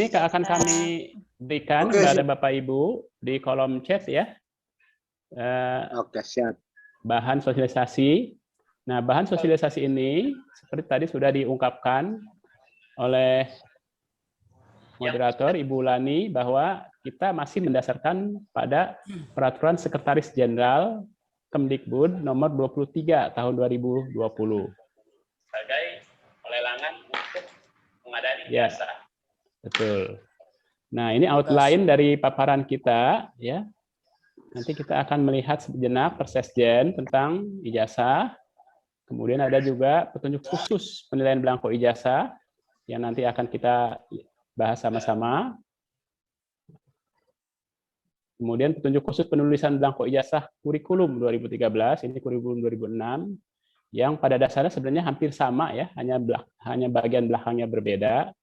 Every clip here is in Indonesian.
ini akan kami berikan kepada Bapak Ibu di kolom chat ya. Oke, siap. Bahan sosialisasi. Nah, bahan sosialisasi ini seperti tadi sudah diungkapkan oleh moderator Ibu Lani bahwa kita masih mendasarkan pada Peraturan Sekretaris Jenderal Kemdikbud nomor 23 tahun 2020 sebagai pelelangan untuk pengadaan ijazah. Betul. Nah, ini outline dari paparan kita ya. Nanti kita akan melihat sejenak Persesjen tentang ijazah. Kemudian ada juga petunjuk khusus penilaian belangko ijazah yang nanti akan kita bahas sama-sama. Kemudian petunjuk khusus penulisan belangko ijazah kurikulum 2013, ini kurikulum 2006, yang pada dasarnya sebenarnya hampir sama ya, hanya bagian belakangnya berbeda.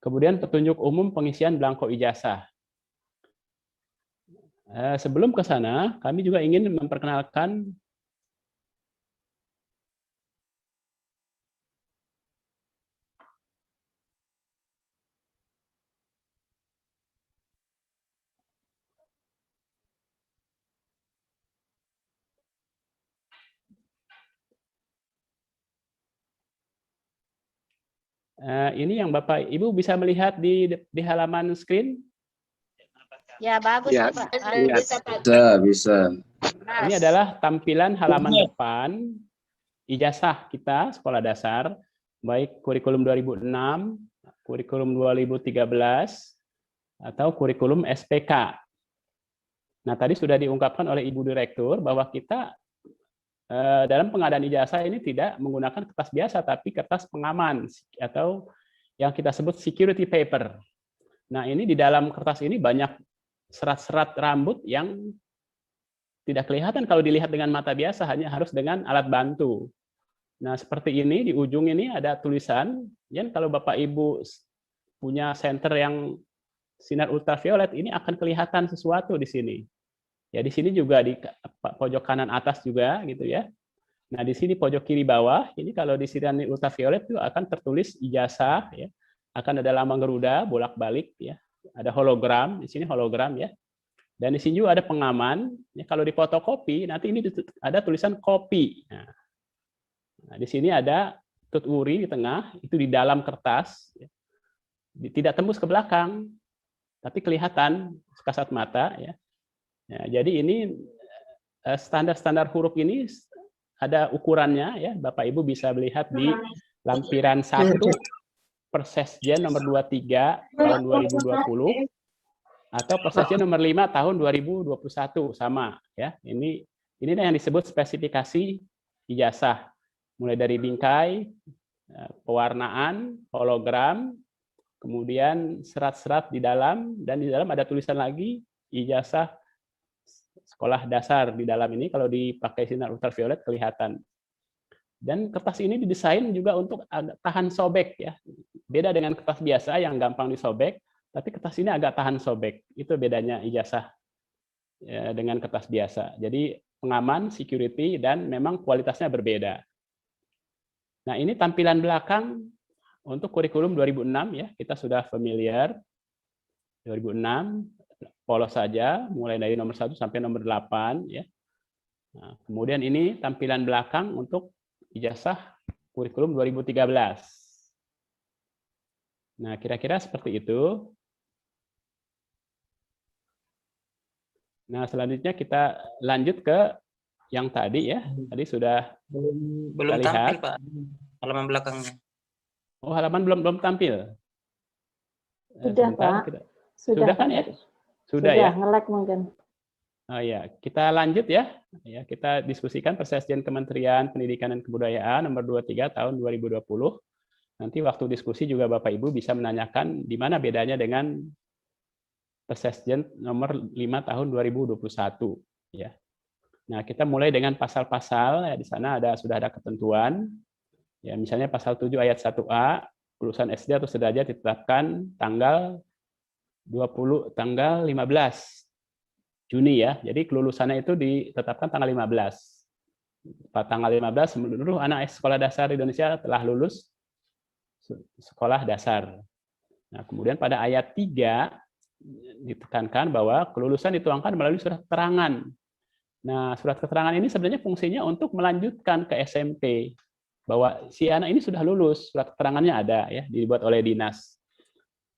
Kemudian petunjuk umum pengisian belangko ijazah. Sebelum ke sana, kami juga ingin memperkenalkan ini yang Bapak Ibu bisa melihat di halaman screen. Ya, bagus Ya, Pak. bisa. Ini adalah tampilan halaman depan ijazah kita sekolah dasar, baik kurikulum 2006, kurikulum 2013, atau kurikulum SPK. Nah, tadi sudah diungkapkan oleh Ibu Direktur bahwa kita dalam pengadaan ijazah ini tidak menggunakan kertas biasa, tapi kertas pengaman atau yang kita sebut security paper. Nah, ini di dalam kertas ini banyak serat-serat rambut yang tidak kelihatan kalau dilihat dengan mata biasa, hanya harus dengan alat bantu. Nah, seperti ini, di ujung ini ada tulisan, ya, kalau Bapak Ibu punya senter yang sinar ultraviolet, ini akan kelihatan sesuatu di sini. Ya, di sini juga di pojok kanan atas juga gitu ya. Nah, di sini pojok kiri bawah, ini kalau di sinar ultraviolet itu akan tertulis ijazah ya. Akan ada lambang Garuda bolak-balik ya. Ada hologram, di sini hologram ya. Dan di sini juga ada pengaman, ya, kalau di fotokopi nanti ini ada tulisan kopi. Nah, di sini ada tut uri di tengah, itu di dalam kertas ya. Tidak tembus ke belakang, tapi kelihatan kasat mata ya. Ya, jadi ini standar-standar huruf ini ada ukurannya ya, Bapak Ibu bisa melihat di lampiran 1 Persesjen nomor 23 tahun 2020 atau Persesjen nomor 5 tahun 2021 sama ya. Ini yang disebut spesifikasi ijazah. Mulai dari bingkai, pewarnaan, hologram, kemudian serat-serat di dalam, dan di dalam ada tulisan lagi ijazah sekolah dasar di dalam ini. Kalau dipakai sinar ultraviolet kelihatan. Dan kertas ini didesain juga untuk tahan sobek ya. Beda dengan kertas biasa yang gampang disobek, tapi kertas ini agak tahan sobek. Itu bedanya ijazah ya, dengan kertas biasa. Jadi pengaman, security, dan memang kualitasnya berbeda. Nah, ini tampilan belakang untuk kurikulum 2006 ya. Kita sudah familiar. 2006 polos saja, mulai dari nomor 1 sampai nomor 8 ya. Nah, kemudian ini tampilan belakang untuk ijazah kurikulum 2013. Nah, kira-kira seperti itu. Nah, selanjutnya kita lanjut ke yang tadi ya. Tadi sudah belum tampil, Pak, halaman belakangnya. Oh, halaman belum tampil. Sudah, sebentar, Pak. Sudah kan ya? Sudah ya. nge-lag mungkin. Oh ya, kita lanjut ya. Ya, kita diskusikan Persesjen Kementerian Pendidikan dan Kebudayaan nomor 23 tahun 2020. Nanti waktu diskusi juga Bapak Ibu bisa menanyakan di mana bedanya dengan Persesjen nomor 5 tahun 2021 ya. Nah, kita mulai dengan pasal-pasal ya, di sana sudah ada ketentuan. Ya, misalnya pasal 7 ayat 1A, lulusan SD atau sederajat ditetapkan tanggal 15 Juni ya. Jadi kelulusannya itu ditetapkan tanggal 15. Tanggal 15 seluruh anak sekolah dasar di Indonesia telah lulus sekolah dasar. Nah, kemudian pada ayat 3 ditekankan bahwa kelulusan dituangkan melalui surat keterangan. Nah, surat keterangan ini sebenarnya fungsinya untuk melanjutkan ke SMP. Bahwa si anak ini sudah lulus, surat keterangannya ada, ya, dibuat oleh dinas.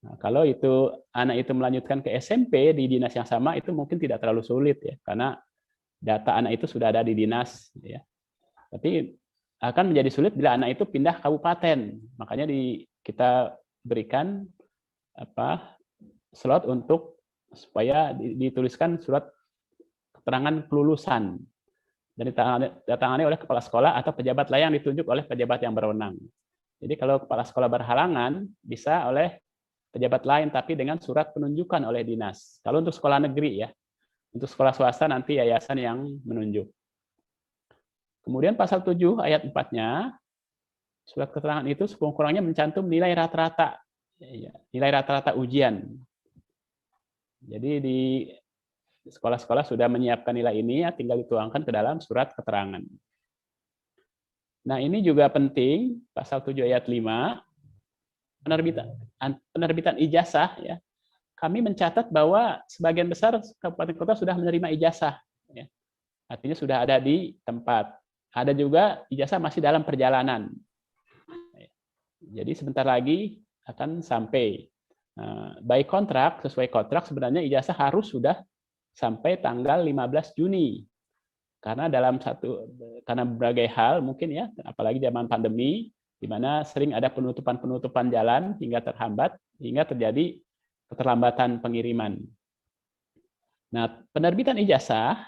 Nah, kalau itu anak itu melanjutkan ke SMP di dinas yang sama, itu mungkin tidak terlalu sulit, ya, karena data anak itu sudah ada di dinas. Ya. Tapi akan menjadi sulit bila anak itu pindah kabupaten. Makanya kita berikan slot untuk supaya dituliskan surat keterangan kelulusan dan ditangani oleh kepala sekolah atau pejabat lain yang ditunjuk oleh pejabat yang berwenang. Jadi kalau kepala sekolah berhalangan bisa oleh pejabat lain tapi dengan surat penunjukan oleh dinas. Kalau untuk sekolah negeri ya, untuk sekolah swasta nanti yayasan yang menunjuk. Kemudian pasal 7 ayat 4-nya surat keterangan itu sekurang-kurangnya mencantum nilai rata-rata, nilai rata-rata ujian. Jadi di sekolah-sekolah sudah menyiapkan nilai ini, ya, tinggal dituangkan ke dalam surat keterangan. Nah, ini juga penting, pasal 7 ayat 5, penerbitan ijazah, ya. Kami mencatat bahwa sebagian besar kabupaten kota sudah menerima ijazah. Ya. Artinya sudah ada di tempat. Ada juga ijazah masih dalam perjalanan. Jadi sebentar lagi akan sampai. By kontrak, sesuai kontrak sebenarnya ijazah harus sudah sampai tanggal 15 Juni. Karena karena berbagai hal mungkin ya, apalagi zaman pandemi, di mana sering ada penutupan jalan hingga terhambat, hingga terjadi keterlambatan pengiriman. Nah, penerbitan ijazah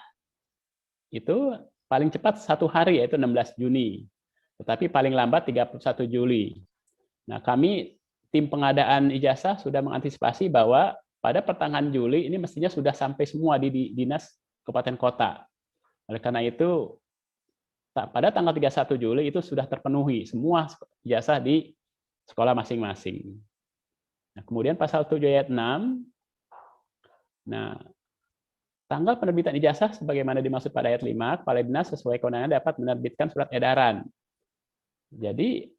itu paling cepat 1 hari, yaitu 16 Juni. Tetapi paling lambat 31 Juli. Nah, kami tim pengadaan ijazah sudah mengantisipasi bahwa pada pertengahan Juli ini mestinya sudah sampai semua di dinas kabupaten kota. Oleh karena itu, pada tanggal 31 Juli itu sudah terpenuhi semua ijazah di sekolah masing-masing. Nah, kemudian pasal 7 ayat 6, nah, tanggal penerbitan ijazah sebagaimana dimaksud pada ayat 5, kepala dinas sesuai kewenangan dapat menerbitkan surat edaran. Jadi,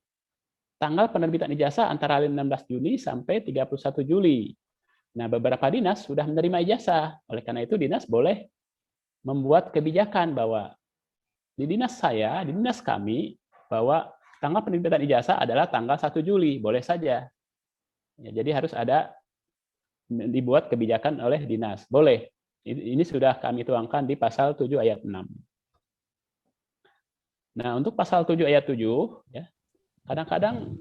tanggal penerbitan ijazah antara 16 Juni sampai 31 Juli. Nah, beberapa dinas sudah menerima ijazah. Oleh karena itu, dinas boleh membuat kebijakan bahwa di dinas saya, di dinas kami, bahwa tanggal penerbitan ijazah adalah tanggal 1 Juli. Boleh saja. Ya, jadi harus ada dibuat kebijakan oleh dinas. Boleh. Ini sudah kami tuangkan di pasal 7 ayat 6. Nah, untuk pasal 7 ayat 7, ya, kadang-kadang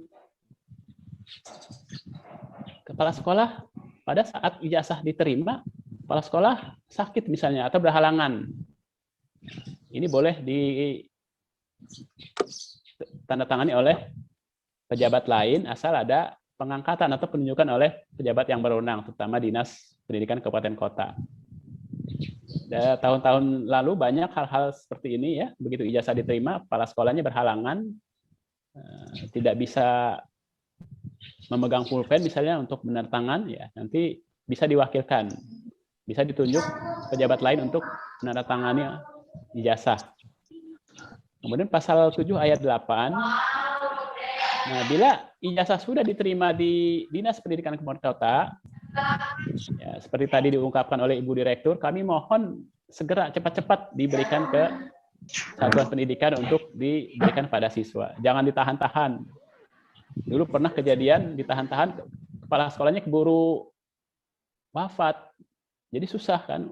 kepala sekolah pada saat ijazah diterima, kepala sekolah sakit misalnya atau berhalangan. Ini boleh ditandatangani oleh pejabat lain asal ada pengangkatan atau penunjukan oleh pejabat yang berwenang, terutama Dinas Pendidikan Kabupaten Kota. Tahun-tahun lalu banyak hal-hal seperti ini ya, begitu ijazah diterima, kepala sekolahnya berhalangan, tidak bisa memegang pulpen misalnya untuk menandatangan, ya nanti bisa diwakilkan, bisa ditunjuk pejabat lain untuk menandatangani ijazah. Kemudian pasal 7 ayat 8, nah, bila ijazah sudah diterima di Dinas Pendidikan Kabupaten Kota, ya, seperti tadi diungkapkan oleh Ibu Direktur, kami mohon segera cepat-cepat diberikan ke satuan pendidikan untuk diberikan pada siswa. Jangan ditahan-tahan. Dulu pernah kejadian ditahan-tahan, kepala sekolahnya keburu wafat. Jadi susah kan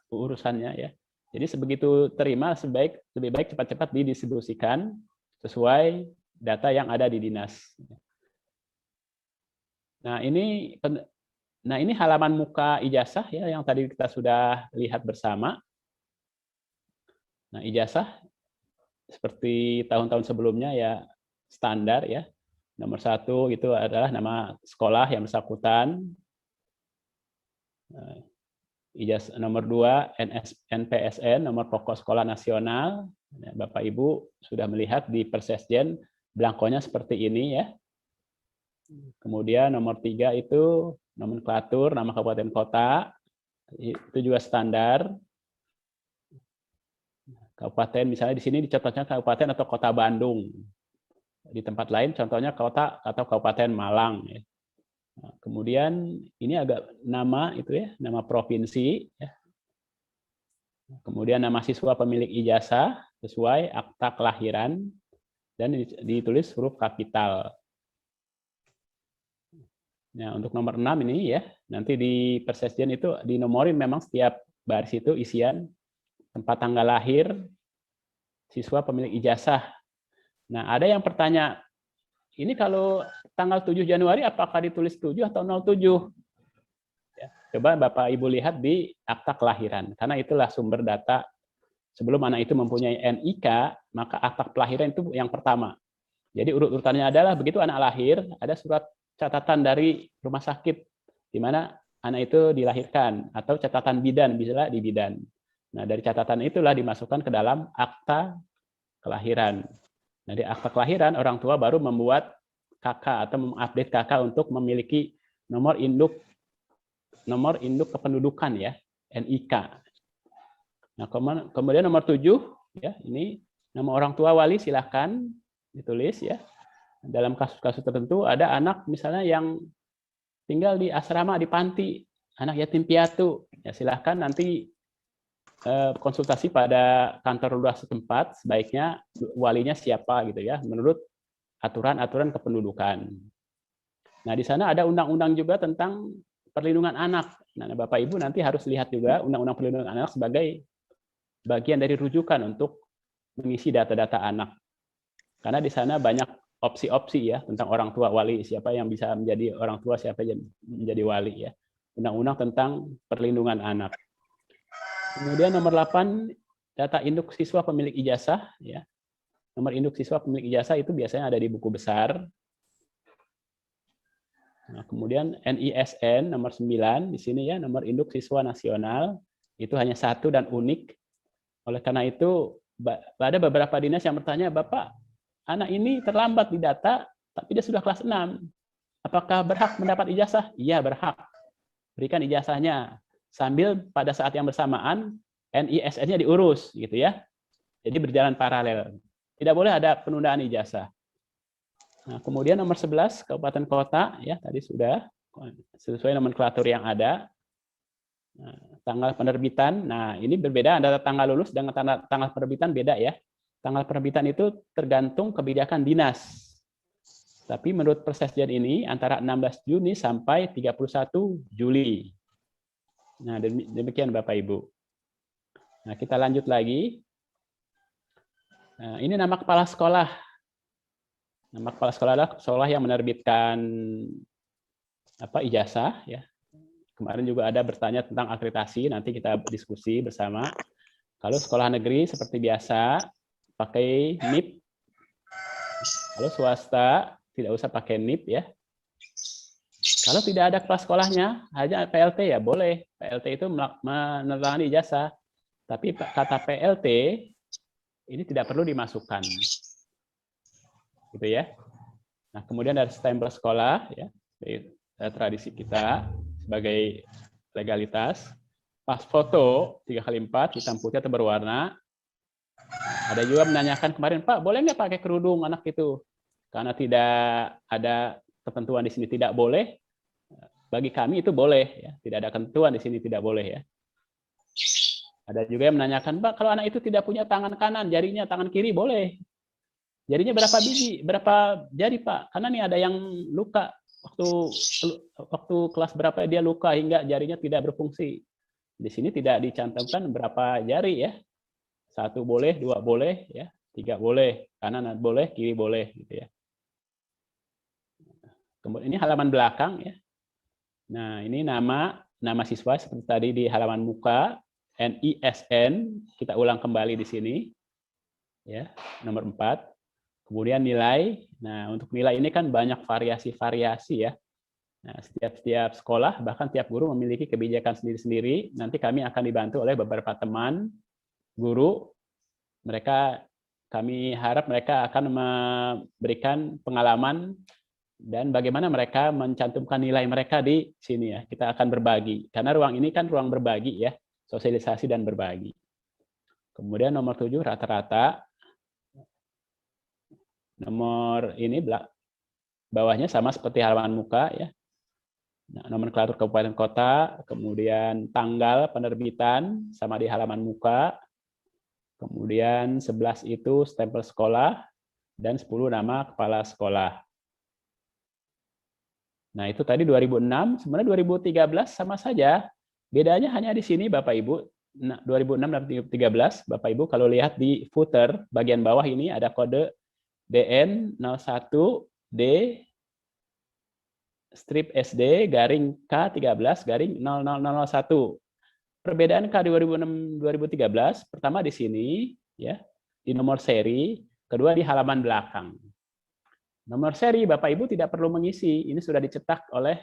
urusannya ya. Jadi sebegitu terima lebih baik cepat-cepat didistribusikan sesuai data yang ada di dinas. Nah, ini halaman muka ijazah ya yang tadi kita sudah lihat bersama. Nah, ijazah seperti tahun-tahun sebelumnya ya standar ya. Nomor 1 itu adalah nama sekolah yang bersangkutan. Ijazah nomor 2 NPSN, nomor pokok sekolah nasional. Bapak Ibu sudah melihat di Persesjen belangkonya seperti ini ya. Kemudian nomor 3 itu nomenklatur nama kabupaten kota. Itu juga standar. Kabupaten misalnya di sini dicontohnya kabupaten atau kota Bandung. Di tempat lain contohnya kota atau kabupaten Malang. Nah, kemudian ini agak nama itu ya, nama provinsi ya. Kemudian nama siswa pemilik ijazah sesuai akta kelahiran dan ditulis huruf kapital. Nah, untuk nomor 6 ini ya, nanti di persesjen itu dinomorin memang setiap baris itu isian tempat tanggal lahir siswa pemilik ijazah. Nah, ada yang bertanya, ini kalau tanggal 7 Januari apakah ditulis 7 atau 07? Ya, coba Bapak Ibu lihat di akta kelahiran, karena itulah sumber data sebelum anak itu mempunyai NIK, maka akta kelahiran itu yang pertama. Jadi urut-urutannya adalah begitu anak lahir, ada surat catatan dari rumah sakit di mana anak itu dilahirkan, atau catatan bidan, bisa di bidan. Nah, dari catatan itulah dimasukkan ke dalam akta kelahiran. Nah, di akta kelahiran, orang tua baru membuat KK atau mengupdate KK untuk memiliki nomor induk kependudukan ya, NIK. Nah, kemudian nomor 7 ya, ini nama orang tua wali silahkan ditulis ya. Dalam kasus-kasus tertentu ada anak misalnya yang tinggal di asrama, di panti, anak yatim piatu, ya silahkan nanti konsultasi pada kantor lurah setempat, sebaiknya walinya siapa gitu ya, menurut aturan-aturan kependudukan. Nah, di sana ada undang-undang juga tentang perlindungan anak. Nah, Bapak Ibu nanti harus lihat juga undang-undang perlindungan anak sebagai bagian dari rujukan untuk mengisi data-data anak. Karena di sana banyak opsi-opsi ya tentang orang tua wali, siapa yang bisa menjadi orang tua, siapa yang menjadi wali ya. Undang-undang tentang perlindungan anak. Kemudian nomor 8, data induk siswa pemilik ijazah ya. Nomor induk siswa pemilik ijazah itu biasanya ada di buku besar. Nah, kemudian NISN nomor 9 di sini ya, nomor induk siswa nasional itu hanya satu dan unik. Oleh karena itu ada beberapa dinas yang bertanya, Bapak, anak ini terlambat di data, tapi dia sudah kelas 6. Apakah berhak mendapat ijazah? Iya, berhak. Berikan ijazahnya. Sambil pada saat yang bersamaan, NISN-nya diurus. Gitu ya. Jadi berjalan paralel. Tidak boleh ada penundaan ijazah. Nah, kemudian nomor 11, kabupaten kota. Ya, tadi sudah. Sesuai nomenklatur yang ada. Nah, tanggal penerbitan. Nah, ini berbeda antara tanggal lulus dengan tanggal penerbitan beda ya. Tanggal penerbitan itu tergantung kebijakan dinas. Tapi menurut persesjen ini antara 16 Juni sampai 31 Juli. Nah, demikian Bapak Ibu. Nah, kita lanjut lagi. Nah, ini nama kepala sekolah. Nama kepala sekolah adalah sekolah yang menerbitkan ijazah ya. Kemarin juga ada bertanya tentang akreditasi, nanti kita diskusi bersama. Kalau sekolah negeri seperti biasa pakai NIP. Kalau swasta tidak usah pakai NIP ya. Kalau tidak ada kepala sekolahnya, hanya PLT ya boleh. PLT itu menandatangani ijazah. Tapi kata PLT ini tidak perlu dimasukkan. Gitu ya. Nah, kemudian dari stempel sekolah ya, tradisi kita sebagai legalitas. Pas foto 3x4 hitam putih atau berwarna. Ada juga menanyakan kemarin, Pak, boleh nggak pakai kerudung anak itu? Karena tidak ada ketentuan di sini tidak boleh. Bagi kami itu boleh, ya. Tidak ada ketentuan di sini tidak boleh ya. Ada juga yang menanyakan, Pak, kalau anak itu tidak punya tangan kanan, jarinya tangan kiri boleh. Jarinya berapa biji, berapa jari Pak? Karena nih ada yang luka waktu kelas berapa dia luka hingga jarinya tidak berfungsi. Di sini tidak dicantumkan berapa jari ya. 1 boleh, 2 boleh, ya, 3 boleh, kanan boleh, kiri boleh, gitu ya. Kemudian ini halaman belakang ya. Nah, ini nama siswa seperti tadi di halaman muka, NISN, kita ulang kembali di sini, ya, nomor 4. Kemudian nilai. Nah, untuk nilai ini kan banyak variasi-variasi ya. Nah, setiap sekolah, bahkan tiap guru memiliki kebijakan sendiri-sendiri. Nanti kami akan dibantu oleh beberapa teman guru. Kami harap mereka akan memberikan pengalaman dan bagaimana mereka mencantumkan nilai mereka di sini ya. Kita akan berbagi. Karena ruang ini kan ruang berbagi ya, sosialisasi dan berbagi. Kemudian nomor 7 rata-rata. Nomor ini bawahnya sama seperti halaman muka ya. Nah, nomenklatur kabupaten kota, kemudian tanggal penerbitan sama di halaman muka, kemudian 11 itu stempel sekolah, dan 10 nama kepala sekolah. Nah, itu tadi 2006, sebenarnya 2013 sama saja. Bedanya hanya di sini Bapak Ibu. Nah, 2006 dan 2013, Bapak Ibu kalau lihat di footer bagian bawah ini ada kode DN 01D strip SD garing K13 garing 00001. Perbedaan K 2006-2013, pertama di sini ya, di nomor seri, kedua di halaman belakang. Nomor seri Bapak Ibu tidak perlu mengisi, ini sudah dicetak oleh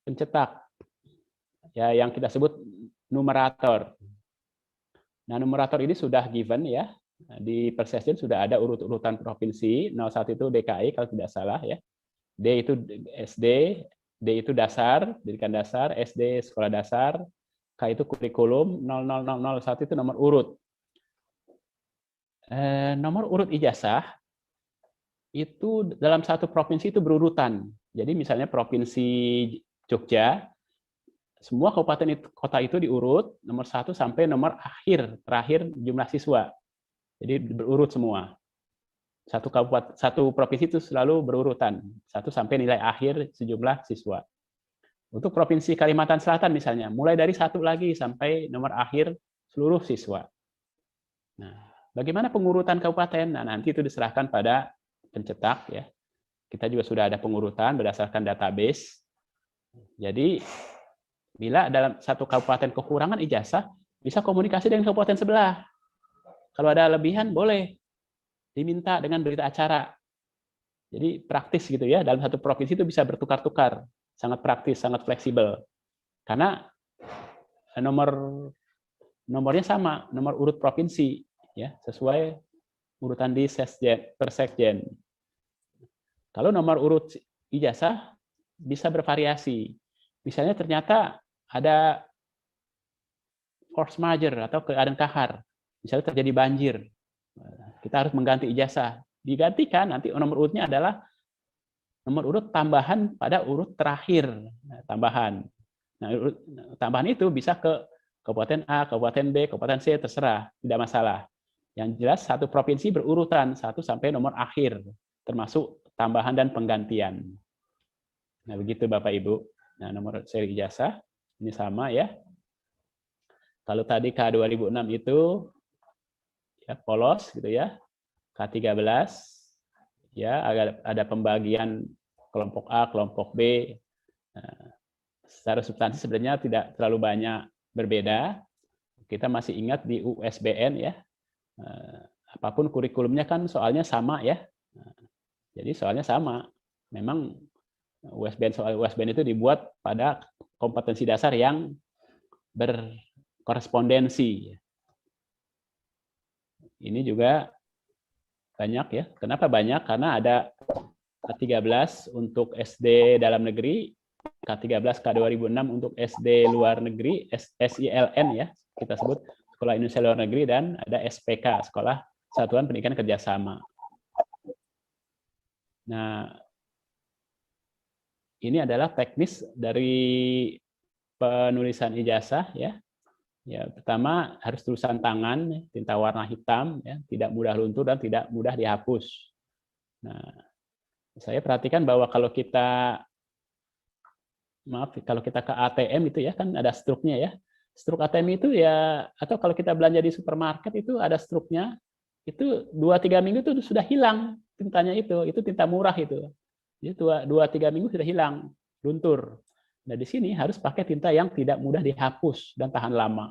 pencetak. Ya, yang kita sebut numerator. Nah, numerator ini sudah given ya. Di Persesjen sudah ada urut-urutan provinsi, 01 itu DKI kalau tidak salah ya. D itu SD, D itu dasar, pendidikan dasar, SD sekolah dasar, K itu kurikulum, 00001 itu nomor urut. Nomor urut ijazah itu dalam satu provinsi itu berurutan. Jadi misalnya provinsi Jogja, semua kabupaten kota itu diurut nomor 1 sampai nomor terakhir jumlah siswa. Jadi berurut semua. Satu provinsi itu selalu berurutan 1 sampai nilai akhir sejumlah siswa. Untuk provinsi Kalimantan Selatan misalnya, mulai dari 1 lagi sampai nomor akhir seluruh siswa. Nah, bagaimana pengurutan kabupaten? Nah, nanti itu diserahkan pada pencetak ya. Kita juga sudah ada pengurutan berdasarkan database. Jadi bila dalam satu kabupaten kekurangan ijazah, bisa komunikasi dengan kabupaten sebelah. Kalau ada lebihan boleh diminta dengan berita acara. Jadi praktis gitu ya, dalam satu provinsi itu bisa bertukar-tukar, sangat praktis, sangat fleksibel. Karena nomornya sama, nomor urut provinsi ya, sesuai urutan di Persekjen. Kalau nomor urut ijazah bisa bervariasi. Misalnya ternyata ada force majeure atau keadaan kahar. Misalnya terjadi banjir. Kita harus mengganti ijazah. Digantikan nanti nomor urutnya adalah nomor urut tambahan pada urut terakhir. Tambahan. Nah, tambahan itu bisa ke Kabupaten A, Kabupaten B, Kabupaten C, terserah. Tidak masalah. Yang jelas satu provinsi berurutan 1 sampai nomor akhir. Termasuk tambahan dan penggantian. Nah, begitu Bapak Ibu. Nah, nomor seri ijazah ini sama ya. Kalau tadi K 2006 itu ya polos gitu ya. K13 ya ada pembagian kelompok A, kelompok B. Nah, secara substansi sebenarnya tidak terlalu banyak berbeda. Kita masih ingat di USBN ya. Apapun kurikulumnya kan soalnya sama ya. Jadi soalnya sama. Memang soal USBN itu dibuat pada kompetensi dasar yang berkorespondensi. Ini juga banyak ya. Kenapa banyak? Karena ada K13 untuk SD dalam negeri, K13 K2006 untuk SD luar negeri, SILN ya, kita sebut Sekolah Indonesia Luar Negeri, dan ada SPK, Sekolah Satuan Pendidikan Kerjasama. Nah, ini adalah teknis dari penulisan ijazah ya. Ya, pertama harus tulisan tangan, tinta warna hitam, ya, tidak mudah luntur dan tidak mudah dihapus. Nah, saya perhatikan bahwa kalau kita ke ATM itu ya kan ada struknya ya. Struk ATM itu ya, atau kalau kita belanja di supermarket itu ada struknya, itu 2-3 minggu itu sudah hilang tintanya itu tinta murah itu. Jadi 2-3 minggu sudah hilang, luntur. Nah, di sini harus pakai tinta yang tidak mudah dihapus dan tahan lama.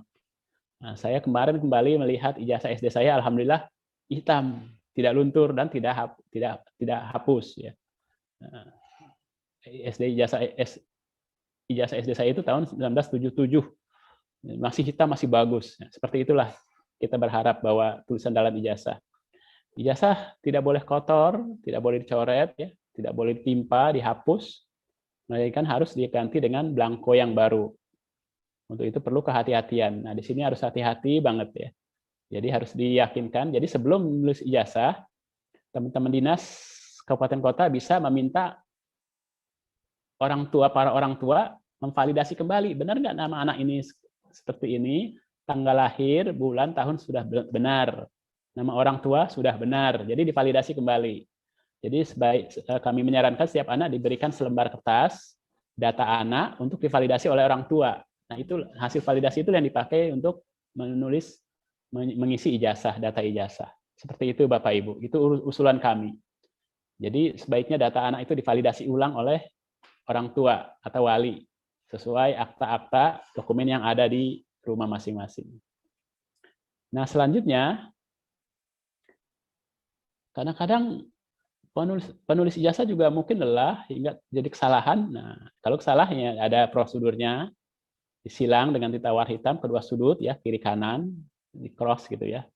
Nah, saya kemarin kembali melihat ijazah SD saya, alhamdulillah hitam, tidak luntur dan tidak hapus ya. Nah, ijazah SD saya itu tahun 1977. Masih hitam, masih bagus. Nah, seperti itulah kita berharap bahwa tulisan dalam ijazah. Ijazah tidak boleh kotor, tidak boleh dicoret ya, tidak boleh ditimpa, dihapus. Melainkan harus diganti dengan blanko yang baru. Untuk itu perlu kehati-hatian. Nah, di sini harus hati-hati banget ya. Jadi harus diyakinkan. Jadi sebelum menulis ijazah, teman-teman dinas kabupaten kota bisa meminta para orang tua memvalidasi kembali, benar nggak nama anak ini seperti ini, tanggal lahir, bulan, tahun sudah benar, nama orang tua sudah benar, jadi divalidasi kembali. Jadi kami menyarankan setiap anak diberikan selembar kertas data anak untuk divalidasi oleh orang tua. Nah, itu hasil validasi itu yang dipakai untuk mengisi ijazah, data ijazah. Seperti itu Bapak Ibu, itu usulan kami. Jadi sebaiknya data anak itu divalidasi ulang oleh orang tua atau wali sesuai akta-akta dokumen yang ada di rumah masing-masing. Nah, selanjutnya kadang-kadang penulis ijazah juga mungkin lelah hingga jadi kesalahan. Nah, kalau kesalahannya ada prosedurnya, disilang dengan tinta warna hitam kedua sudut ya, kiri kanan, di cross gitu ya.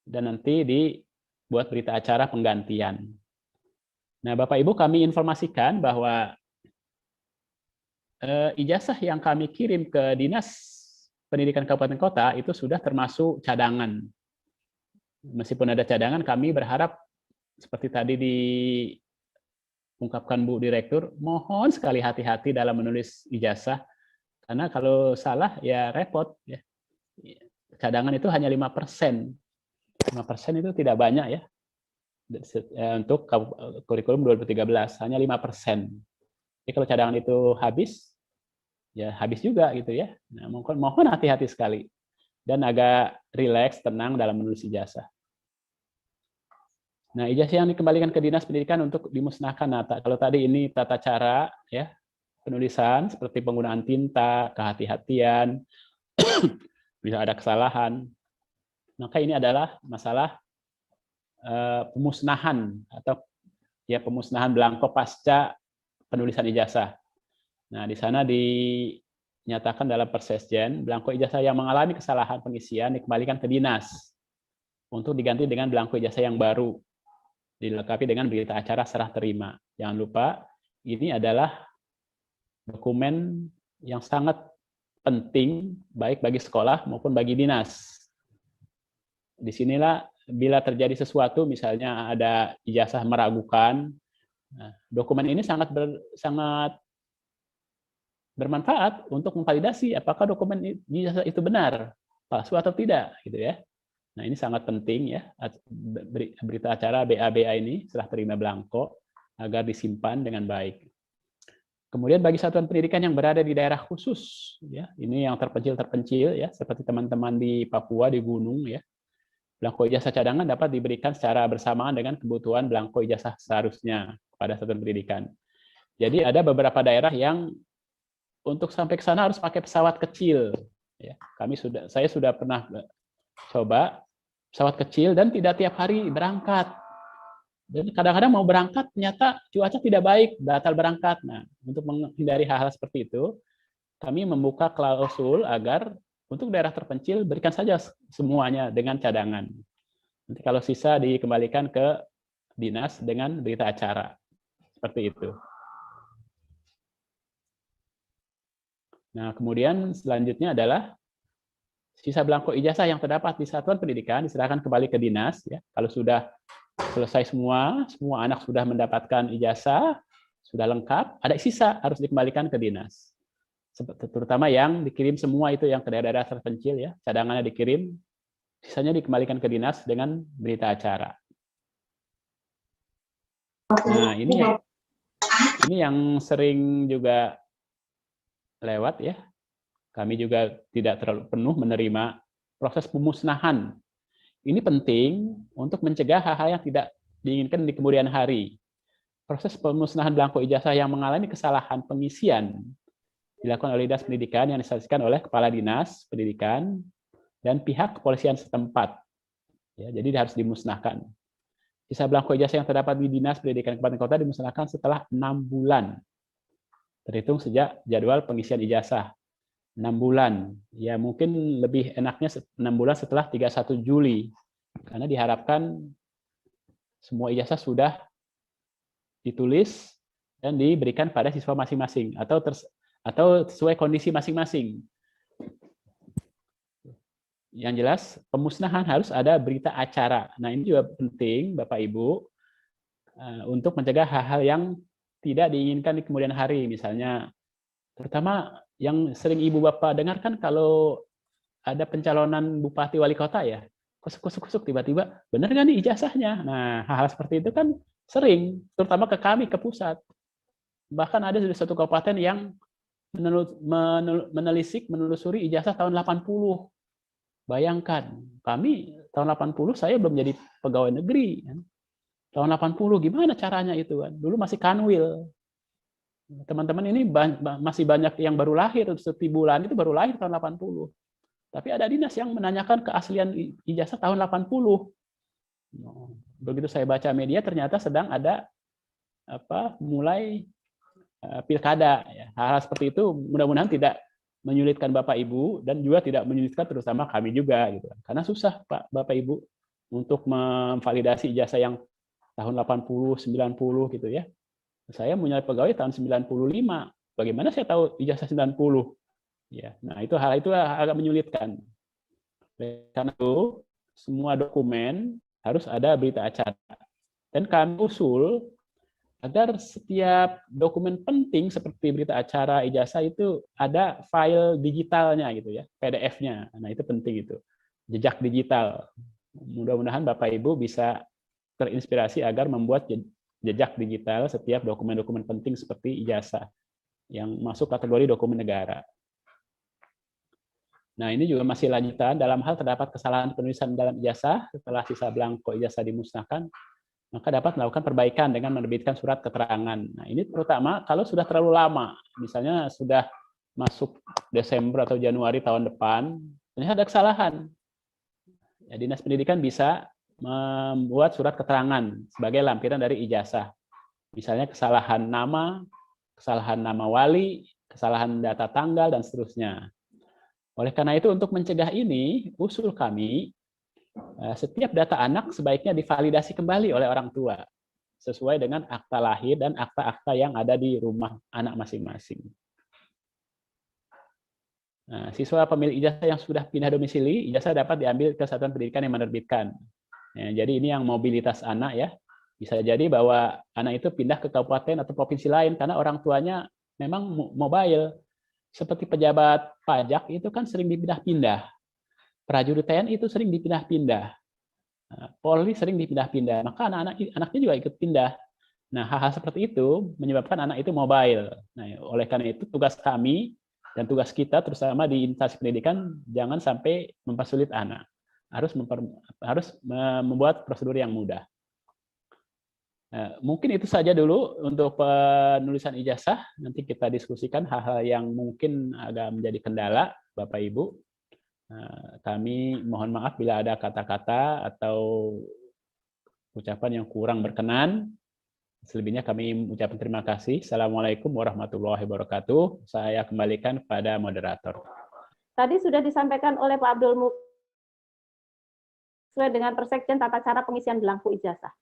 Dan nanti dibuat berita acara penggantian. Nah, Bapak Ibu, kami informasikan bahwa ijazah yang kami kirim ke Dinas Pendidikan Kabupaten Kota itu sudah termasuk cadangan. Meskipun ada cadangan, kami berharap seperti tadi diungkapkan Bu Direktur, mohon sekali hati-hati dalam menulis ijazah, karena kalau salah ya repot. Ya. Cadangan itu hanya 5%. 5% itu tidak banyak ya. Untuk kurikulum 2013, hanya 5%. Jadi kalau cadangan itu habis, ya habis juga gitu ya. Nah, mohon hati-hati sekali. Dan agak rileks, tenang dalam menulis ijazah. Nah, ijazah yang dikembalikan ke Dinas Pendidikan untuk dimusnahkan. Nah, kalau tadi ini tata cara ya penulisan seperti penggunaan tinta, kehati-hatian, bisa ada kesalahan. Maka ini adalah masalah pemusnahan atau ya pemusnahan belangko pasca penulisan ijazah. Nah, di sana dinyatakan dalam Persesjen, belangko ijazah yang mengalami kesalahan pengisian dikembalikan ke dinas untuk diganti dengan belangko ijazah yang baru, dilengkapi dengan berita acara serah terima. Jangan lupa, ini adalah dokumen yang sangat penting, baik bagi sekolah maupun bagi dinas. Disinilah bila terjadi sesuatu, misalnya ada ijazah meragukan, nah, dokumen ini sangat bermanfaat untuk memvalidasi apakah dokumen ijazah itu benar, palsu atau tidak, gitu ya. Nah, ini sangat penting ya, berita acara BA ini serah terima belangko agar disimpan dengan baik. Kemudian bagi satuan pendidikan yang berada di daerah khusus, ya, ini yang terpencil ya, seperti teman-teman di Papua di gunung ya, belangko ijazah cadangan dapat diberikan secara bersamaan dengan kebutuhan belangko ijazah seharusnya pada satuan pendidikan. Jadi ada beberapa daerah yang untuk sampai ke sana harus pakai pesawat kecil. Ya, saya sudah pernah coba pesawat kecil dan tidak tiap hari berangkat. Dan kadang-kadang mau berangkat, ternyata cuaca tidak baik, batal berangkat. Nah, untuk menghindari hal-hal seperti itu, kami membuka klausul agar untuk daerah terpencil berikan saja semuanya dengan cadangan. Nanti kalau sisa dikembalikan ke dinas dengan berita acara. Seperti itu. Nah, kemudian selanjutnya adalah sisa belangko ijazah yang terdapat di satuan pendidikan diserahkan kembali ke dinas. Ya. Kalau sudah selesai semua anak sudah mendapatkan ijazah, sudah lengkap, ada sisa harus dikembalikan ke dinas. Terutama yang dikirim semua itu yang ke daerah terpencil ya, cadangannya dikirim, sisanya dikembalikan ke dinas dengan berita acara. Nah, ini yang sering juga lewat ya. Kami juga tidak terlalu penuh menerima proses pemusnahan. Ini penting untuk mencegah hal-hal yang tidak diinginkan di kemudian hari. Proses pemusnahan belangko ijazah yang mengalami kesalahan pengisian dilakukan oleh Dinas Pendidikan yang disaksikan oleh Kepala Dinas Pendidikan dan pihak kepolisian setempat. Ya, jadi harus dimusnahkan. Sisa belangko ijazah yang terdapat di Dinas Pendidikan Kabupaten Kota dimusnahkan setelah 6 bulan. Terhitung sejak jadwal pengisian ijazah. 6 bulan, ya mungkin lebih enaknya 6 bulan setelah 31 Juli, karena diharapkan semua ijazah sudah ditulis dan diberikan pada siswa masing-masing atau sesuai kondisi masing-masing. Yang jelas pemusnahan harus ada berita acara. Nah, ini juga penting Bapak Ibu untuk mencegah hal-hal yang tidak diinginkan di kemudian hari. Misalnya, terutama yang sering ibu bapak dengarkan kalau ada pencalonan bupati wali kota ya, kusuk-kusuk tiba-tiba, benar nggak nih ijazahnya? Nah, hal-hal seperti itu kan sering, terutama ke kami, ke pusat. Bahkan ada di satu kabupaten yang menelusuri ijazah tahun 80. Bayangkan, kami tahun 80 saya belum jadi pegawai negeri. Tahun 80 gimana caranya itu kan? Dulu masih kanwil. Teman-teman ini masih banyak yang baru lahir, Seti Bulan itu baru lahir tahun 80. Tapi ada dinas yang menanyakan keaslian ijazah tahun 80. Begitu saya baca media ternyata sedang ada mulai pilkada. Hal-hal seperti itu mudah-mudahan tidak menyulitkan Bapak Ibu dan juga tidak menyulitkan terutama kami juga gitu. Karena susah Pak Bapak Ibu untuk memvalidasi ijazah yang tahun 80, 90 gitu ya. Saya punya pegawai tahun 95. Bagaimana saya tahu ijazah 90? Ya, nah itu hal itu agak menyulitkan. Karena itu semua dokumen harus ada berita acara. Dan kami usul agar setiap dokumen penting seperti berita acara, ijazah itu ada file digitalnya gitu ya, PDF-nya. Nah itu penting itu, jejak digital. Mudah-mudahan Bapak Ibu bisa terinspirasi agar membuat jejak digital setiap dokumen-dokumen penting seperti ijazah yang masuk kategori dokumen negara. Nah, ini juga masih lanjutan dalam hal terdapat kesalahan penulisan dalam ijazah setelah sisa belangko ijazah dimusnahkan, maka dapat melakukan perbaikan dengan menerbitkan surat keterangan. Nah, ini terutama kalau sudah terlalu lama, misalnya sudah masuk Desember atau Januari tahun depan, ternyata ada kesalahan. Ya, Dinas Pendidikan bisa membuat surat keterangan sebagai lampiran dari ijazah. Misalnya kesalahan nama wali, kesalahan data tanggal, dan seterusnya. Oleh karena itu, untuk mencegah ini, usul kami, setiap data anak sebaiknya divalidasi kembali oleh orang tua, sesuai dengan akta lahir dan akta-akta yang ada di rumah anak masing-masing. Nah, siswa pemilik ijazah yang sudah pindah domisili, ijazah dapat diambil ke satuan pendidikan yang menerbitkan. Ya, jadi ini yang mobilitas anak ya. Bisa jadi bahwa anak itu pindah ke kabupaten atau provinsi lain karena orang tuanya memang mobile. Seperti pejabat pajak itu kan sering dipindah-pindah. Prajurit TNI itu sering dipindah-pindah. Polri sering dipindah-pindah. Maka anaknya juga ikut pindah. Nah, hal-hal seperti itu menyebabkan anak itu mobile. Nah, oleh karena itu tugas kami dan tugas kita terutama di instansi pendidikan jangan sampai mempersulit anak. Harus membuat prosedur yang mudah. Mungkin itu saja dulu untuk penulisan ijazah. Nanti kita diskusikan hal-hal yang mungkin agak menjadi kendala, Bapak Ibu. Kami mohon maaf bila ada kata-kata atau ucapan yang kurang berkenan. Selebihnya kami ucapkan terima kasih. Assalamualaikum warahmatullahi wabarakatuh. Saya kembalikan kepada moderator. Tadi sudah disampaikan oleh Pak Abdul Muk sesuai dengan Persekjen tata cara pengisian belangko ijazah.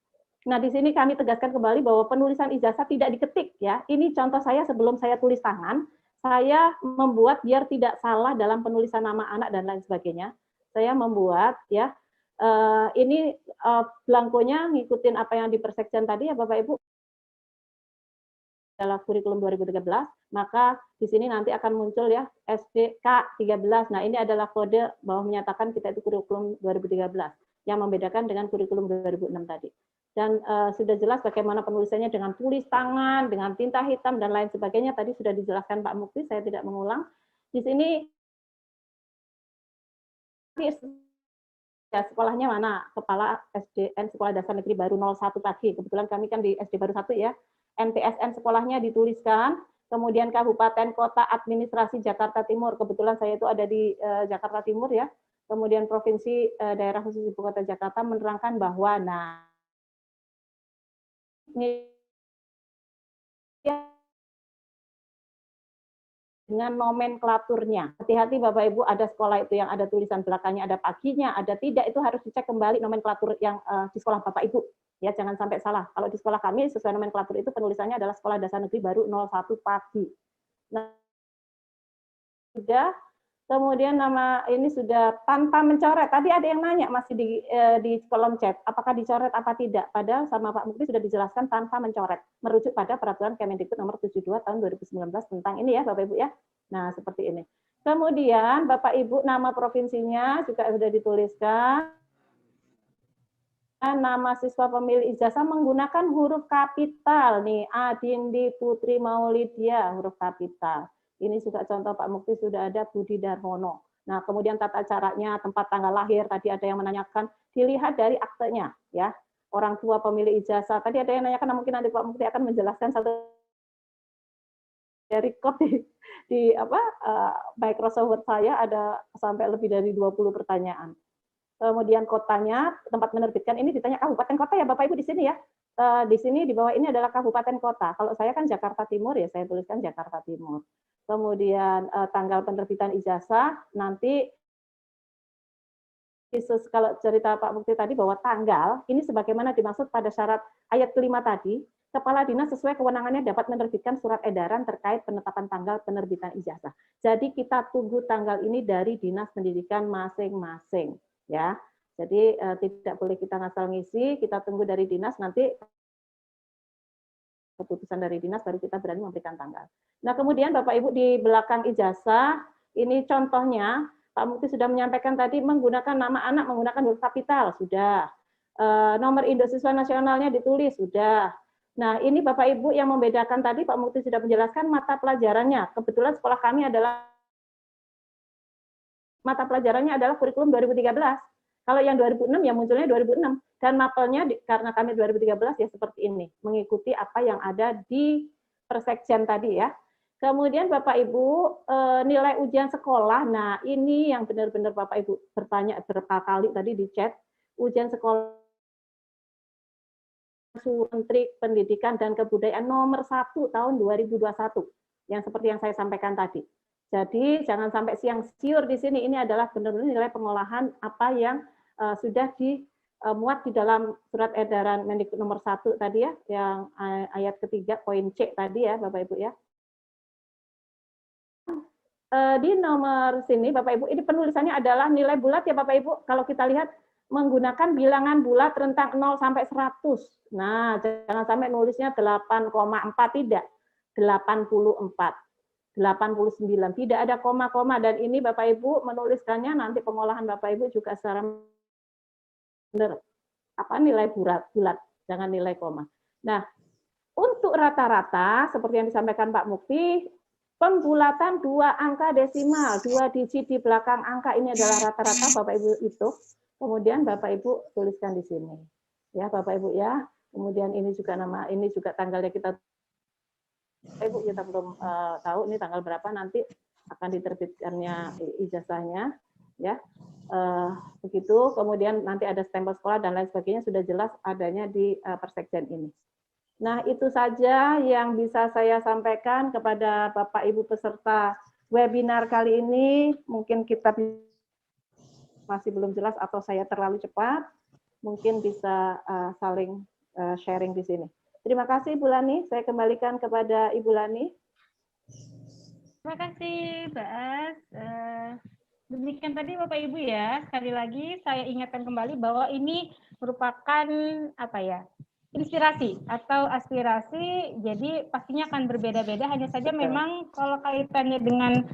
Nah, di sini kami tegaskan kembali bahwa penulisan ijazah tidak diketik ya. Ini contoh saya sebelum saya tulis tangan, saya membuat biar tidak salah dalam penulisan nama anak dan lain sebagainya. Saya membuat ya ini belangkonya ngikutin apa yang di Persekjen tadi ya Bapak Ibu. Adalah kurikulum 2013, maka di sini nanti akan muncul ya SDK 13. Nah, ini adalah kode bahwa menyatakan kita itu kurikulum 2013 yang membedakan dengan kurikulum 2006 tadi. Dan sudah jelas bagaimana penulisannya dengan tulis tangan, dengan tinta hitam, dan lain sebagainya. Tadi sudah dijelaskan Pak Mukti, saya tidak mengulang. Di sini ya, sekolahnya mana? Kepala SDN Sekolah Dasar Negeri Baru 01 Pagi. Kebetulan kami kan di SD Baru 1 ya. NTSN sekolahnya dituliskan, kemudian Kabupaten Kota Administrasi Jakarta Timur. Kebetulan saya itu ada di Jakarta Timur ya. Kemudian Provinsi Daerah Khusus Ibu Kota Jakarta menerangkan bahwa dengan nomenklaturnya. Hati-hati Bapak Ibu, ada sekolah itu yang ada tulisan belakangnya ada paginya, ada tidak, itu harus dicek kembali nomenklatur yang di sekolah Bapak Ibu. Ya, jangan sampai salah. Kalau di sekolah kami sesuai nomenklatur itu penulisannya adalah Sekolah Dasar Negeri Baru 01 Pagi. Nah, sudah Kemudian nama ini sudah tanpa mencoret. Tadi ada yang nanya masih di kolom chat, apakah dicoret apa tidak. Padahal sama Pak Mukti sudah dijelaskan tanpa mencoret, merujuk pada peraturan Kemendikbud nomor 72 tahun 2019 tentang ini ya Bapak Ibu ya. Nah, seperti ini. Kemudian Bapak Ibu nama provinsinya juga sudah dituliskan. Nama siswa pemilih ijazah menggunakan huruf kapital nih, Adindi Putri Maulidia, huruf kapital. Ini juga contoh Pak Mukti sudah ada Budi Darmono. Nah, kemudian tata caranya, tempat tanggal lahir, tadi ada yang menanyakan, dilihat dari aktenya, ya. Orang tua pemilih ijazah, tadi ada yang menanyakan, mungkin nanti Pak Mukti akan menjelaskan satu record di Microsoft Word saya ada sampai lebih dari 20 pertanyaan. Kemudian kotanya, tempat menerbitkan, ini ditanya kabupaten kota ya Bapak Ibu di sini ya. Di sini di bawah ini adalah kabupaten kota. Kalau saya kan Jakarta Timur ya, saya tuliskan Jakarta Timur. Kemudian tanggal penerbitan ijazah, nanti kalau cerita Pak Mukti tadi bahwa tanggal, ini sebagaimana dimaksud pada syarat ayat kelima tadi, Kepala Dinas sesuai kewenangannya dapat menerbitkan surat edaran terkait penetapan tanggal penerbitan ijazah. Jadi kita tunggu tanggal ini dari Dinas Pendidikan masing-masing. Ya, jadi tidak boleh kita ngasal ngisi, kita tunggu dari dinas, nanti keputusan dari dinas baru kita berani memberikan tanggal. Nah, kemudian Bapak Ibu di belakang ijazah, ini contohnya Pak Mukti sudah menyampaikan tadi menggunakan nama anak menggunakan huruf kapital, sudah. Nomor induk siswa nasionalnya ditulis, sudah. Nah, ini Bapak Ibu yang membedakan tadi Pak Mukti sudah menjelaskan mata pelajarannya. Kebetulan sekolah kami adalah mata pelajarannya adalah kurikulum 2013. Kalau yang 2006 ya munculnya 2006 dan mapelnya karena kami 2013 ya seperti ini, mengikuti apa yang ada di persekjen tadi ya. Kemudian Bapak Ibu nilai ujian sekolah. Nah, ini yang benar-benar Bapak Ibu bertanya berkali-kali tadi di chat, ujian sekolah Menteri Pendidikan dan Kebudayaan nomor 1 tahun 2021 yang seperti yang saya sampaikan tadi. Jadi jangan sampai siang siur di sini, ini adalah benar-benar nilai pengolahan apa yang sudah dimuat di dalam surat edaran Mendikbud nomor 1 tadi ya, yang ayat ketiga poin C tadi ya Bapak Ibu ya. Di nomor sini Bapak Ibu, ini penulisannya adalah nilai bulat ya Bapak Ibu, kalau kita lihat menggunakan bilangan bulat rentang 0 sampai 100. Nah, jangan sampai nulisnya 8,4, tidak, 84. 89, tidak ada koma-koma, dan ini Bapak Ibu menuliskannya nanti pengolahan Bapak Ibu juga secara benar apa nilai bulat, jangan nilai koma. Nah, untuk rata-rata seperti yang disampaikan Pak Mukti, pembulatan 2 angka desimal, 2 digit di belakang angka ini adalah rata-rata Bapak Ibu itu. Kemudian Bapak Ibu tuliskan di sini. Ya, Bapak Ibu ya. Kemudian ini juga nama, ini juga tanggalnya kita Ibu kita belum tahu ini tanggal berapa nanti akan diterbitkannya ijazahnya ya begitu. Kemudian nanti ada stempel sekolah dan lain sebagainya sudah jelas adanya di persekjen ini. Nah, itu saja yang bisa saya sampaikan kepada Bapak Ibu peserta webinar kali ini. Mungkin kita masih belum jelas atau saya terlalu cepat, mungkin bisa saling sharing di sini. Terima kasih Ibu Lani, saya kembalikan kepada Ibu Lani. Terima kasih Mbak As. Demikian tadi Bapak Ibu ya, sekali lagi saya ingatkan kembali bahwa ini merupakan apa ya, inspirasi atau aspirasi, jadi pastinya akan berbeda-beda, hanya saja memang kalau kaitannya dengan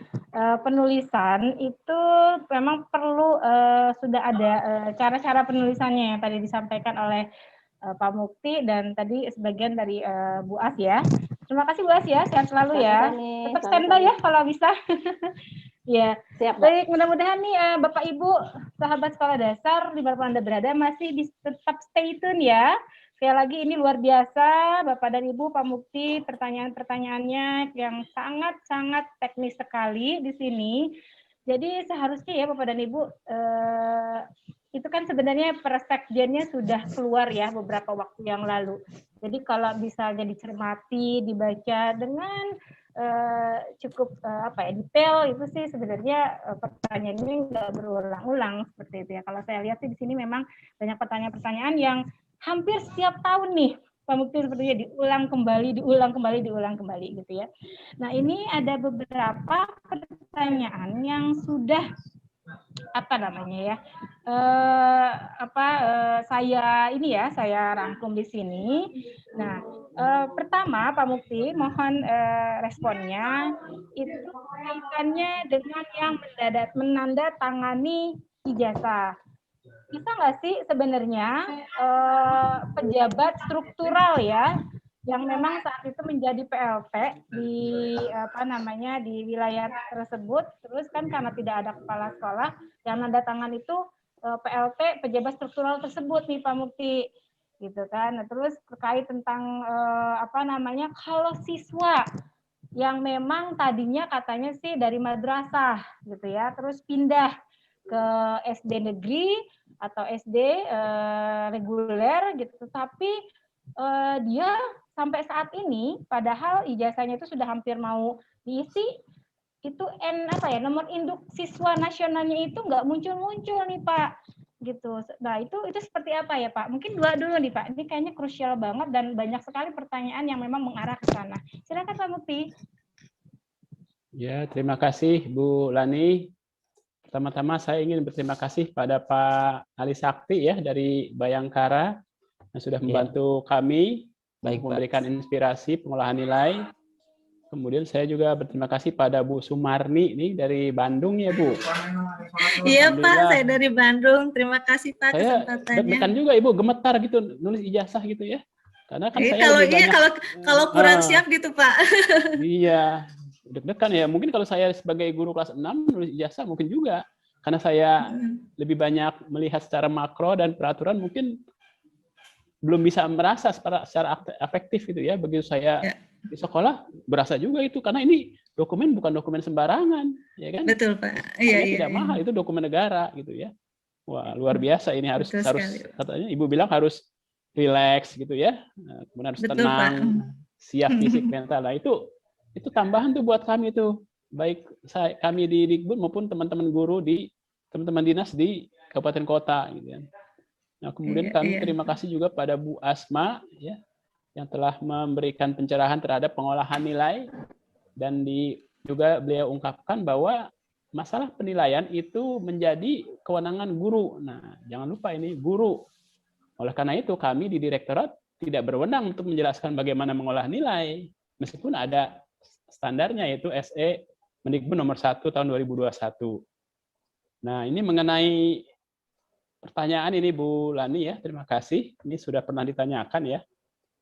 penulisan itu memang perlu sudah ada cara-cara penulisannya yang tadi disampaikan oleh Pak Mukti dan tadi sebagian dari Bu As ya. Terima kasih Bu As ya, sehat selalu ya. Tetap standby ya kalau bisa. Ya, siap, baik. Mudah-mudahan nih Bapak Ibu sahabat sekolah dasar dimanapun Anda berada masih tetap stay tune ya. Sekali lagi ini luar biasa Bapak dan Ibu Pak Mukti, pertanyaan-pertanyaannya yang sangat-sangat teknis sekali di sini. Jadi seharusnya ya Bapak dan Ibu itu kan sebenarnya persekjennya sudah keluar ya beberapa waktu yang lalu. Jadi kalau misalnya dicermati, dibaca dengan cukup detail itu sih sebenarnya pertanyaannya nggak berulang-ulang seperti itu ya. Kalau saya lihat sih di sini memang banyak pertanyaan-pertanyaan yang hampir setiap tahun nih Pak Mukti sepertinya diulang kembali gitu ya. Nah ini ada beberapa pertanyaan pertanyaan yang sudah saya rangkum di sini. Nah, pertama Pak Mukti mohon responnya itu kaitannya dengan yang menandatangani ijazah. Bisa nggak sih sebenarnya pejabat struktural ya yang memang saat itu menjadi PLT di di wilayah tersebut, terus kan karena tidak ada kepala sekolah yang nanda tangan itu PLT pejabat struktural tersebut nih Pak Mukti, gitu kan. Nah, terus terkait tentang kalau siswa yang memang tadinya katanya sih dari madrasah gitu ya, terus pindah ke SD negeri atau SD reguler gitu, tapi dia sampai saat ini padahal ijazahnya itu sudah hampir mau diisi, itu nomor induk siswa nasionalnya itu nggak muncul-muncul nih Pak, gitu. Nah itu seperti apa ya Pak? Mungkin dua dulu nih Pak, ini kayaknya krusial banget dan banyak sekali pertanyaan yang memang mengarah ke sana. Silakan Pak Mukti. Ya, terima kasih Bu Lani. Pertama-tama saya ingin berterima kasih pada Pak Ali Sakti ya dari Bayangkara yang sudah membantu kami memberikan inspirasi pengolahan nilai. Kemudian saya juga berterima kasih pada Bu Sumarni nih dari Bandung ya Bu. Iya Pak, saya dari Bandung. Terima kasih Pak kesempatannya. Deg-degan juga Ibu, gemetar gitu nulis ijazah gitu ya. Karena kan saya kalau kurang siap gitu Pak. Iya, deg-degan ya. Mungkin kalau saya sebagai guru kelas 6 nulis ijazah mungkin juga. Karena saya lebih banyak melihat secara makro dan peraturan mungkin belum bisa merasa secara efektif gitu ya. Begitu saya di sekolah berasa juga itu, karena ini dokumen bukan dokumen sembarangan, ya kan? Betul Pak. Iya, tidak mahal, itu dokumen negara gitu ya. Wah, luar biasa ini harus katanya Ibu bilang harus rileks gitu ya. Kemudian harus tenang, siap fisik mental. Nah, itu tambahan tuh buat kami tuh. Baik kami di Dikbud maupun teman-teman guru di teman-teman dinas di kabupaten kota gitu ya. Nah, kemudian kami terima kasih juga pada Bu Asma ya yang telah memberikan pencerahan terhadap pengolahan nilai, dan juga beliau ungkapkan bahwa masalah penilaian itu menjadi kewenangan guru. Nah, jangan lupa ini guru. Oleh karena itu kami di direktorat tidak berwenang untuk menjelaskan bagaimana mengolah nilai, meskipun ada standarnya yaitu SE Mendikbud nomor 1 tahun 2021. Nah, ini mengenai pertanyaan ini Bu Lani ya, terima kasih. Ini sudah pernah ditanyakan ya.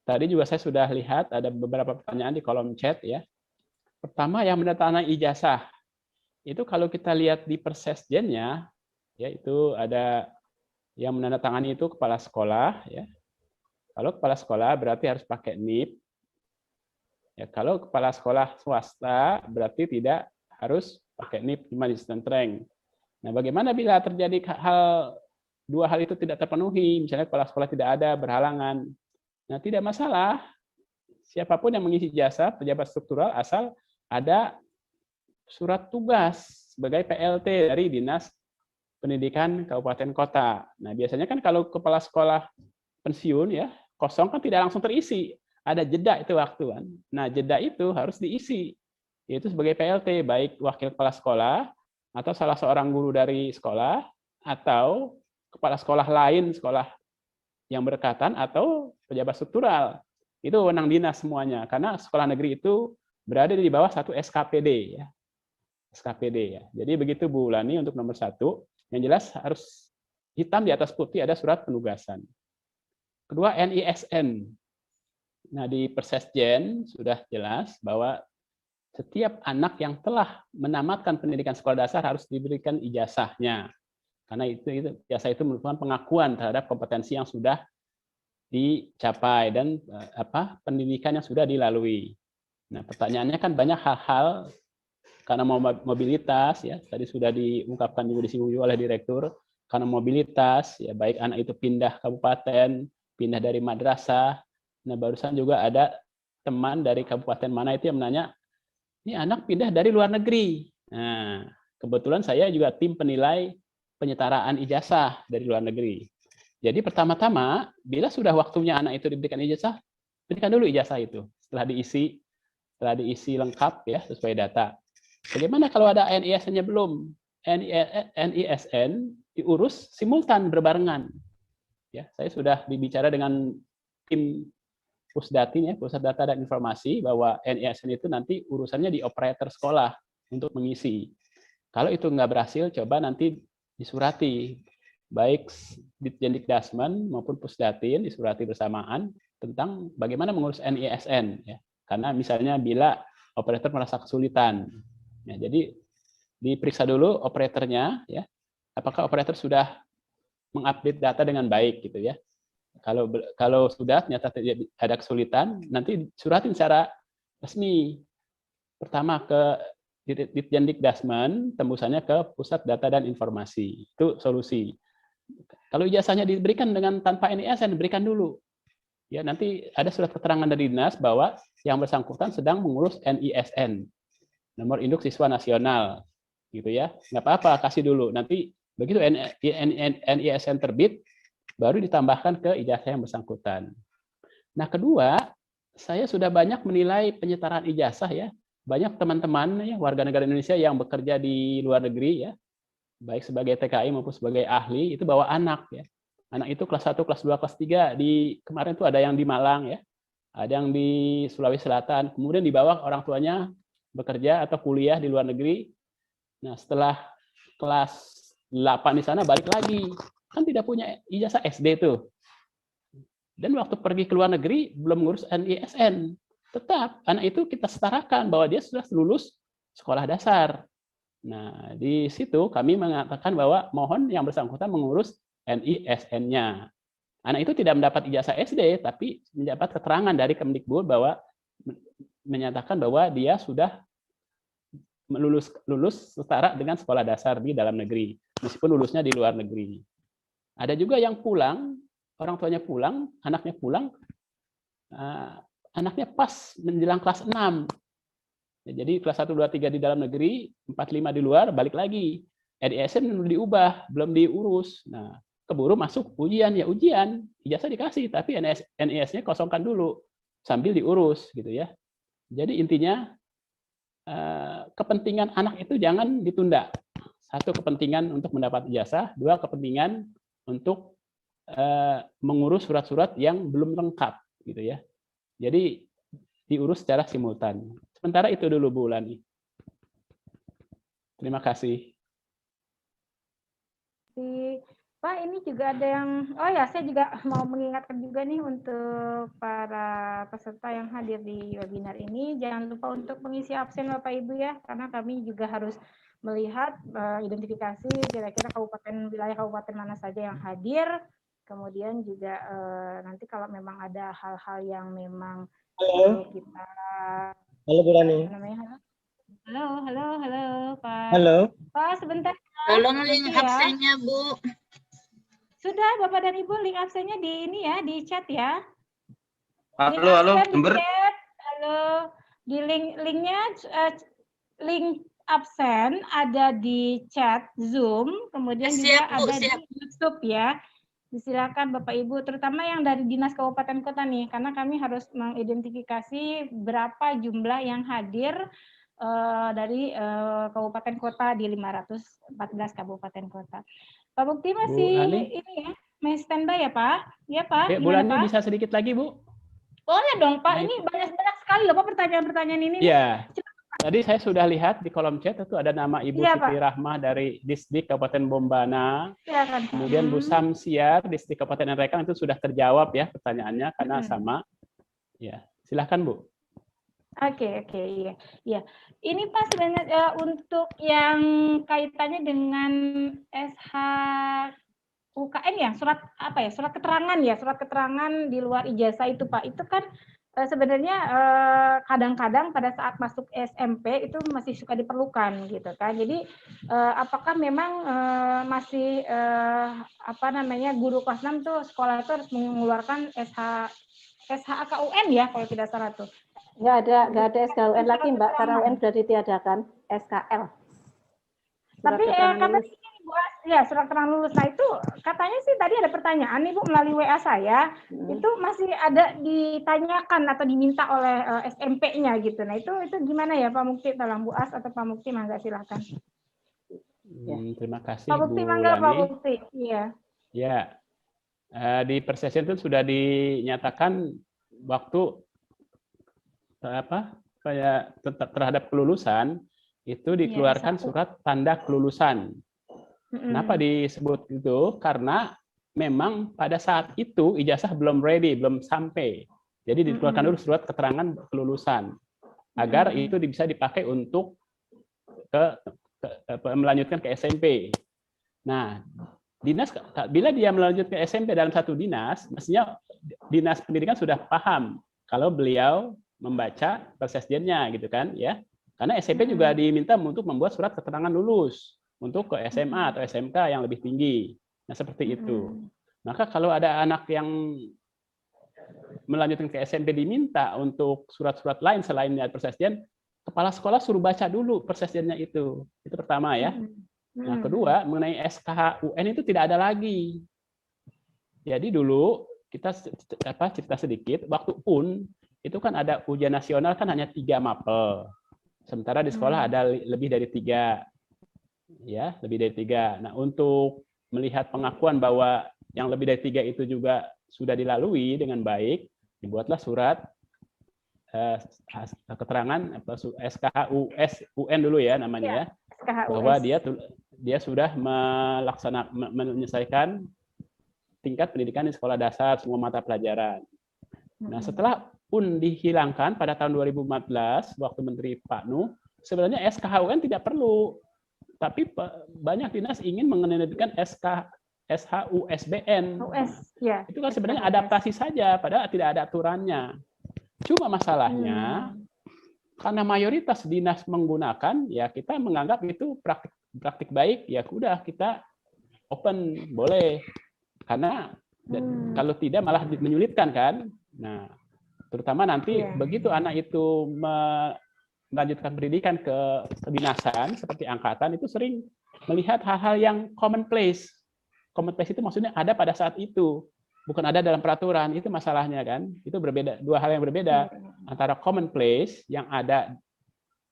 Tadi juga saya sudah lihat ada beberapa pertanyaan di kolom chat ya. Pertama yang menandatangani ijazah. Itu kalau kita lihat di persesjennya ya, itu ada yang menandatangani itu kepala sekolah ya. Kalau kepala sekolah berarti harus pakai NIP. Ya, kalau kepala sekolah swasta berarti tidak harus pakai NIP, cuma distant rank. Nah, bagaimana bila terjadi dua hal itu tidak terpenuhi, misalnya kepala sekolah tidak ada, berhalangan. Nah, tidak masalah. Siapapun yang mengisi jasa pejabat struktural asal ada surat tugas sebagai PLT dari Dinas Pendidikan Kabupaten Kota. Nah, biasanya kan kalau kepala sekolah pensiun ya, kosong kan tidak langsung terisi. Ada jeda itu waktu kan. Nah, jeda itu harus diisi. Yaitu sebagai PLT, baik wakil kepala sekolah atau salah seorang guru dari sekolah atau kepala sekolah lain, sekolah yang berdekatan atau pejabat struktural. Itu wewenang dinas semuanya, karena sekolah negeri itu berada di bawah satu SKPD ya. SKPD ya. Jadi begitu Bu Lani untuk nomor 1, yang jelas harus hitam di atas putih ada surat penugasan. Kedua, NISN. Nah, di Persesjen sudah jelas bahwa setiap anak yang telah menamatkan pendidikan sekolah dasar harus diberikan ijazahnya. Karena itu ijazah itu merupakan pengakuan terhadap kompetensi yang sudah dicapai dan pendidikan yang sudah dilalui. Nah, pertanyaannya kan banyak hal-hal karena mobilitas ya, tadi sudah diungkapkan juga disinggung oleh direktur, karena mobilitas ya, baik anak itu pindah kabupaten, pindah dari madrasah. Nah, barusan juga ada teman dari kabupaten mana itu yang menanya, ini anak pindah dari luar negeri. Nah, kebetulan saya juga tim penilai penyetaraan ijazah dari luar negeri. Jadi pertama-tama, bila sudah waktunya anak itu diberikan ijazah, berikan dulu ijazah itu. Setelah diisi lengkap ya sesuai data. Bagaimana kalau ada NISN-nya belum? NISN diurus simultan berbarengan. Ya, saya sudah berbicara dengan tim Pusdatin, ya, Pusat Data dan Informasi, bahwa NISN itu nanti urusannya di operator sekolah untuk mengisi. Kalau itu nggak berhasil, coba nanti disurati, baik Ditjendikdasmen maupun Pusdatin disurati bersamaan tentang bagaimana mengurus NISN. Ya. Karena misalnya bila operator merasa kesulitan, ya, jadi diperiksa dulu operatornya, ya, apakah operator sudah mengupdate data dengan baik, gitu ya. Kalau sudah ternyata ada kesulitan, nanti suratin secara resmi. Pertama ke Ditjendikdasmen, tembusannya ke Pusat Data dan Informasi. Itu solusi. Kalau ijazahnya diberikan dengan tanpa NISN, berikan dulu. Ya, nanti ada surat keterangan dari dinas bahwa yang bersangkutan sedang mengurus NISN, nomor induk siswa nasional, gitu ya. Nggak apa-apa, kasih dulu. Nanti begitu NISN terbit, baru ditambahkan ke ijazah yang bersangkutan. Nah, kedua, saya sudah banyak menilai penyetaraan ijazah, ya. Banyak teman-teman, ya, warga negara Indonesia yang bekerja di luar negeri, ya, baik sebagai TKI maupun sebagai ahli, itu bawa anak, ya. Anak itu kelas 1, kelas 2, kelas 3. Kemarin itu ada yang di Malang, ya, ada yang di Sulawesi Selatan, kemudian dibawa orang tuanya bekerja atau kuliah di luar negeri. Nah, setelah kelas 8 di sana balik lagi. Kan tidak punya ijazah SD tuh. Dan waktu pergi ke luar negeri belum ngurus NISN. Tetap anak itu kita setarakan bahwa dia sudah lulus sekolah dasar. Nah, di situ kami mengatakan bahwa mohon yang bersangkutan mengurus NISN-nya. Anak itu tidak mendapat ijazah SD, tapi mendapat keterangan dari Kemdikbud bahwa menyatakan bahwa dia sudah lulus setara dengan sekolah dasar di dalam negeri, meskipun lulusnya di luar negeri. Ada juga yang pulang, orang tuanya pulang, anaknya pulang, anaknya pas menjelang kelas 6. Ya, jadi kelas 1, 2, 3 di dalam negeri, 4, 5 di luar, balik lagi. NISN belum diubah, belum diurus. Nah, keburu masuk ujian, ya ujian, ijazah dikasih, tapi NIS-nya kosongkan dulu, sambil diurus, gitu ya. Jadi intinya, kepentingan anak itu jangan ditunda. Satu, kepentingan untuk mendapat ijazah. Dua, kepentingan untuk mengurus surat-surat yang belum lengkap, gitu ya. Jadi diurus secara simultan. Sementara itu dulu Bu Ulani. Terima kasih. Pak, ini juga ada yang, oh ya, saya juga mau mengingatkan juga nih untuk para peserta yang hadir di webinar ini, jangan lupa untuk mengisi absen Bapak Ibu ya, karena kami juga harus melihat identifikasi kira-kira wilayah kabupaten mana saja yang hadir, kemudian juga nanti kalau memang ada hal-hal yang memang perlu kita. Halo Bu Rani. Halo Pak. Halo. Pak, sebentar. Tolong link absennya Bu. Sudah Bapak dan Ibu, link absennya di ini ya, di chat ya. Halo, Ember. Halo, di linknya link absen ada di chat Zoom, kemudian juga ada di YouTube ya. Silakan Bapak Ibu, terutama yang dari Dinas Kabupaten Kota nih, karena kami harus mengidentifikasi berapa jumlah yang hadir dari kabupaten kota di 514 kabupaten kota. Pak Bukti masih ini ya, masih standby ya Pak? Ya Pak. Bu Lani bisa sedikit lagi Bu? Boleh dong Pak, ini banyak sekali loh Pak pertanyaan-pertanyaan ini. Iya. Tadi saya sudah lihat di kolom chat itu ada nama Ibu Siti Rahmah dari Disdik Kabupaten Bombana. Ya, kan. Kemudian Bu Samsiar Disdik Kabupaten Nrekang itu sudah terjawab ya pertanyaannya karena sama. Ya, silakan Bu. Oke, iya. Ini Pak sebenarnya untuk yang kaitannya dengan SHUKN ya, surat keterangan di luar ijazah itu Pak. Itu kan sebenarnya kadang-kadang pada saat masuk SMP itu masih suka diperlukan gitu kan. Jadi apakah memang masih guru kelas 6 tuh sekolah itu harus mengeluarkan SHAKUN ya kalau tidak salah tuh. Nggak ada SKUN lagi Mbak, karena UN sudah ditiadakan, SKL. Tapi katanya Ya, surat keterangan lulus. Nah, itu katanya sih tadi ada pertanyaan nih Bu melalui WA saya, itu masih ada ditanyakan atau diminta oleh SMP-nya gitu. Nah, itu gimana ya Pak Mukti? Tolong Bu As atau Pak Mukti, mangga silakan. Terima kasih Pak Mukti, Bu mangga Pak Lani. Mukti. Iya. Ya, di persession itu sudah dinyatakan waktu kayak terhadap kelulusan itu dikeluarkan surat tanda kelulusan. Kenapa disebut itu? Karena memang pada saat itu ijazah belum ready, belum sampai. Jadi dikeluarkan dulu surat keterangan kelulusan agar itu bisa dipakai untuk melanjutkan ke SMP. Nah, dinas bila dia melanjutkan ke SMP dalam satu dinas, mestinya dinas pendidikan sudah paham kalau beliau membaca persesjennya gitu kan ya. Karena SMP juga diminta untuk membuat surat keterangan lulus untuk ke SMA atau SMK yang lebih tinggi. Nah, seperti itu. Maka kalau ada anak yang melanjutkan ke SMP diminta untuk surat-surat lain selain persesjen, kepala sekolah suruh baca dulu persesjennya itu. Itu pertama ya. Nah, kedua, mengenai SKH UN itu tidak ada lagi. Jadi dulu kita cerita sedikit, waktu UN itu kan ada ujian nasional kan hanya 3 mapel. Sementara di sekolah ada lebih dari 3. Ya, lebih dari 3. Nah, untuk melihat pengakuan bahwa yang lebih dari 3 itu juga sudah dilalui dengan baik, dibuatlah surat keterangan SKH UN dulu ya namanya ya. Bahwa dia sudah menyelesaikan tingkat pendidikan di sekolah dasar semua mata pelajaran. Nah, setelah UN dihilangkan pada tahun 2014 waktu Menteri Pak Nuh, sebenarnya SKH UN tidak perlu. Tapi banyak dinas ingin mengenakan SHU-SBN. Itu kan sebenarnya adaptasi saja, padahal tidak ada aturannya. Cuma masalahnya, karena mayoritas dinas menggunakan, ya kita menganggap itu praktik baik, ya udah kita open, boleh. Karena kalau tidak malah menyulitkan kan. Nah, terutama nanti begitu anak itu melanjutkan pendidikan ke kedinasan seperti angkatan itu sering melihat hal-hal yang commonplace. Commonplace itu maksudnya ada pada saat itu, bukan ada dalam peraturan. Itu masalahnya kan. Itu berbeda, dua hal yang berbeda antara commonplace yang ada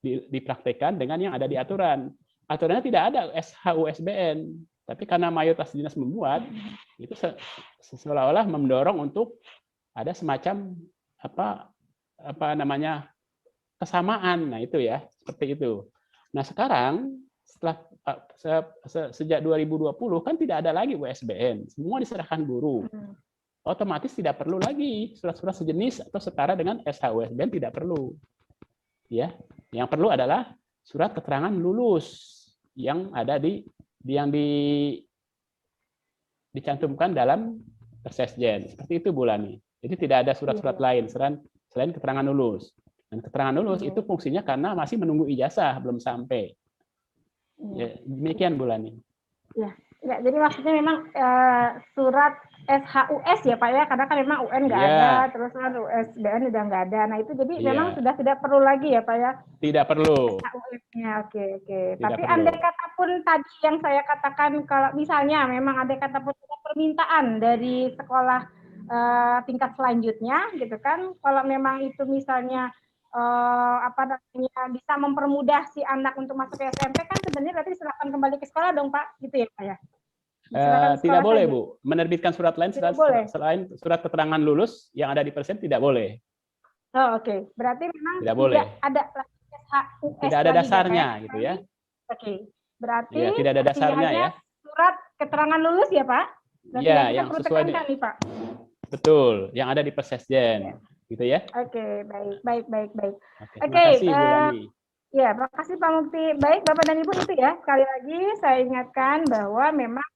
dipraktekkan dengan yang ada di aturan. Aturannya tidak ada SHU-SBN, tapi karena mayoritas dinas membuat, itu seolah-olah mendorong untuk ada semacam kesamaan. Nah, itu ya, seperti itu. Nah, sekarang setelah sejak 2020 kan tidak ada lagi USBN, semua diserahkan guru. Otomatis tidak perlu lagi surat-surat sejenis atau setara dengan SHU-SBN, tidak perlu. Ya, yang perlu adalah surat keterangan lulus yang ada dicantumkan dalam persesjen. Seperti itu Bu Lani. Jadi tidak ada surat-surat lain selain keterangan lulus. Dan keterangan lulus itu fungsinya karena masih menunggu ijazah, belum sampai. Ya, demikian Bu Lani. Ya, jadi maksudnya memang surat SHUS ya Pak ya, karena kan memang UN nggak ada, terus kan USBN udah nggak ada. Nah itu jadi memang sudah tidak perlu lagi ya Pak ya? Tidak perlu. SHUS-nya, oke. Tapi andai kata pun tadi yang saya katakan, kalau misalnya memang andai kata pun ada permintaan dari sekolah tingkat selanjutnya gitu kan, kalau memang itu misalnya bisa mempermudah si anak untuk masuk ke SMP kan sebenarnya berarti diserahkan kembali ke sekolah dong Pak, gitu ya Pak ya? Tidak boleh Bu, menerbitkan surat lain selain surat keterangan lulus yang ada di persen tidak boleh. Oh oke. Berarti memang tidak boleh. Ada SHUS tidak ada dasarnya gitu ya. Oke. Berarti tidak ada dasarnya ya. Surat keterangan lulus ya Pak? Iya, yang sesuai nih Pak. Betul, yang ada di persesjen. Gitu ya. Oke, baik. Terima kasih Bu Lani. Ya, terima kasih Pak Mukti. Baik Bapak dan Ibu itu ya, sekali lagi saya ingatkan bahwa memang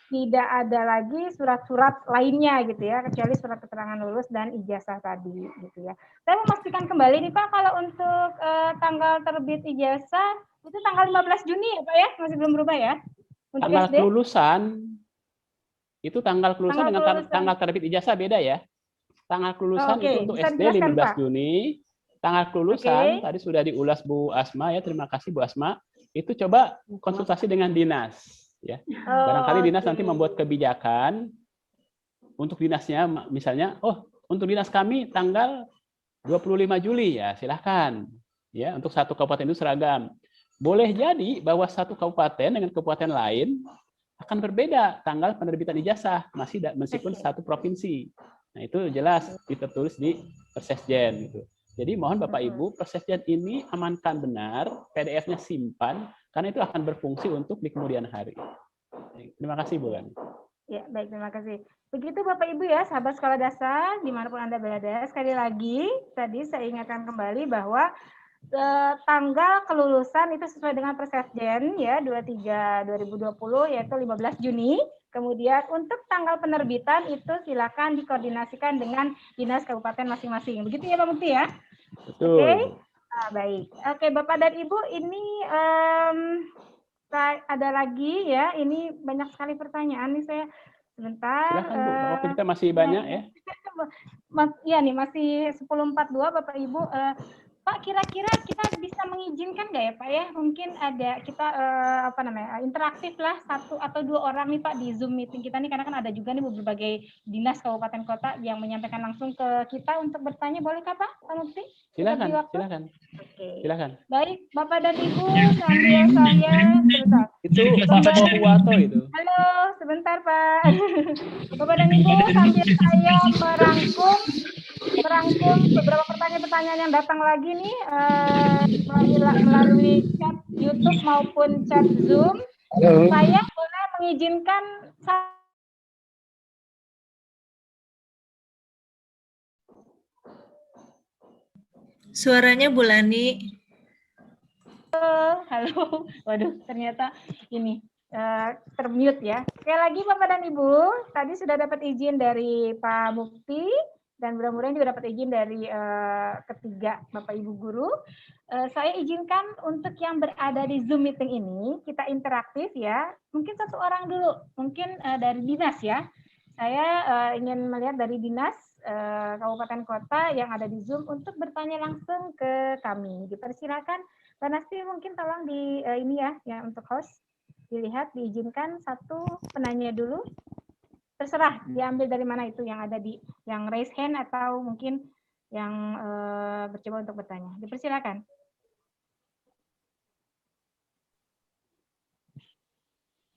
tidak ada lagi surat-surat lainnya gitu ya, kecuali surat keterangan lulus dan ijazah tadi gitu ya. Saya memastikan kembali nih Pak, kalau untuk tanggal terbit ijazah itu tanggal 15 Juni ya Pak ya, masih belum berubah ya? Untuk tanggal SD? kelulusan itu tanggal kelulusan dengan tanggal terbit ijazah beda ya. Tanggal kelulusan itu untuk SD 15 Pak. Juni. Tanggal kelulusan tadi sudah diulas Bu Asma ya, terima kasih Bu Asma. Itu coba konsultasi dengan dinas. ya. Barangkali dinas nanti membuat kebijakan untuk dinasnya, misalnya, oh untuk dinas kami tanggal 25 Juli ya silahkan, ya untuk satu kabupaten itu seragam. Boleh jadi bahwa satu kabupaten dengan kabupaten lain akan berbeda tanggal penerbitan ijazah, meskipun satu provinsi. Nah itu jelas kita tulis di Persesjen gitu. Jadi mohon Bapak Ibu, Persesjen ini amankan benar, PDF-nya simpan, karena itu akan berfungsi untuk di kemudian hari. Terima kasih Bu Lani. Ya, baik, terima kasih. Begitu Bapak Ibu ya, sahabat sekolah dasar, dimanapun Anda berada. Sekali lagi, tadi saya ingatkan kembali bahwa tanggal kelulusan itu sesuai dengan Persesjen ya 23/2020 yaitu 15 Juni. Kemudian untuk tanggal penerbitan itu silakan dikoordinasikan dengan dinas kabupaten masing-masing. Begitu ya Pak Mukti ya? Oke. Baik. Oke, Bapak dan Ibu, ini ada lagi ya. Ini banyak sekali pertanyaan nih saya. Sebentar. Silakan Bu, waktu kita masih banyak ya. Iya nih, masih 10.42 Bapak Ibu. Pak, kira-kira kita bisa mengizinkan nggak ya Pak ya? Mungkin ada kita interaktif lah 1 atau 2 orang nih Pak di Zoom meeting kita nih, karena kan ada juga nih berbagai dinas kabupaten kota yang menyampaikan langsung ke kita untuk bertanya. Bolehkah Pak Mukti? Silakan. Oke. Silakan. Baik, Bapak dan Ibu, sambil saya sebentar. Itu Pak Wato itu. Halo, sebentar Pak. Bapak dan Ibu, sambil saya merangkum beberapa pertanyaan-pertanyaan yang datang lagi nih melalui chat YouTube maupun chat Zoom. Saya boleh mengizinkan Suaranya Bu Lani. halo. Waduh, ternyata ini termute ya. Sekali lagi Bapak dan Ibu, tadi sudah dapat izin dari Pak Mukti dan mudah-mudahan juga dapat izin dari ketiga Bapak Ibu guru. Saya izinkan untuk yang berada di Zoom meeting ini kita interaktif ya. Mungkin 1 orang dulu, mungkin dari dinas ya. Saya ingin melihat dari dinas kabupaten kota yang ada di Zoom untuk bertanya langsung ke kami. Dipersilakan Pak Nasti, mungkin tolong di ini ya untuk host dilihat, diizinkan 1 penanya dulu. Terserah diambil dari mana itu yang ada di yang raise hand atau mungkin yang bercoba untuk bertanya. Dipersilakan.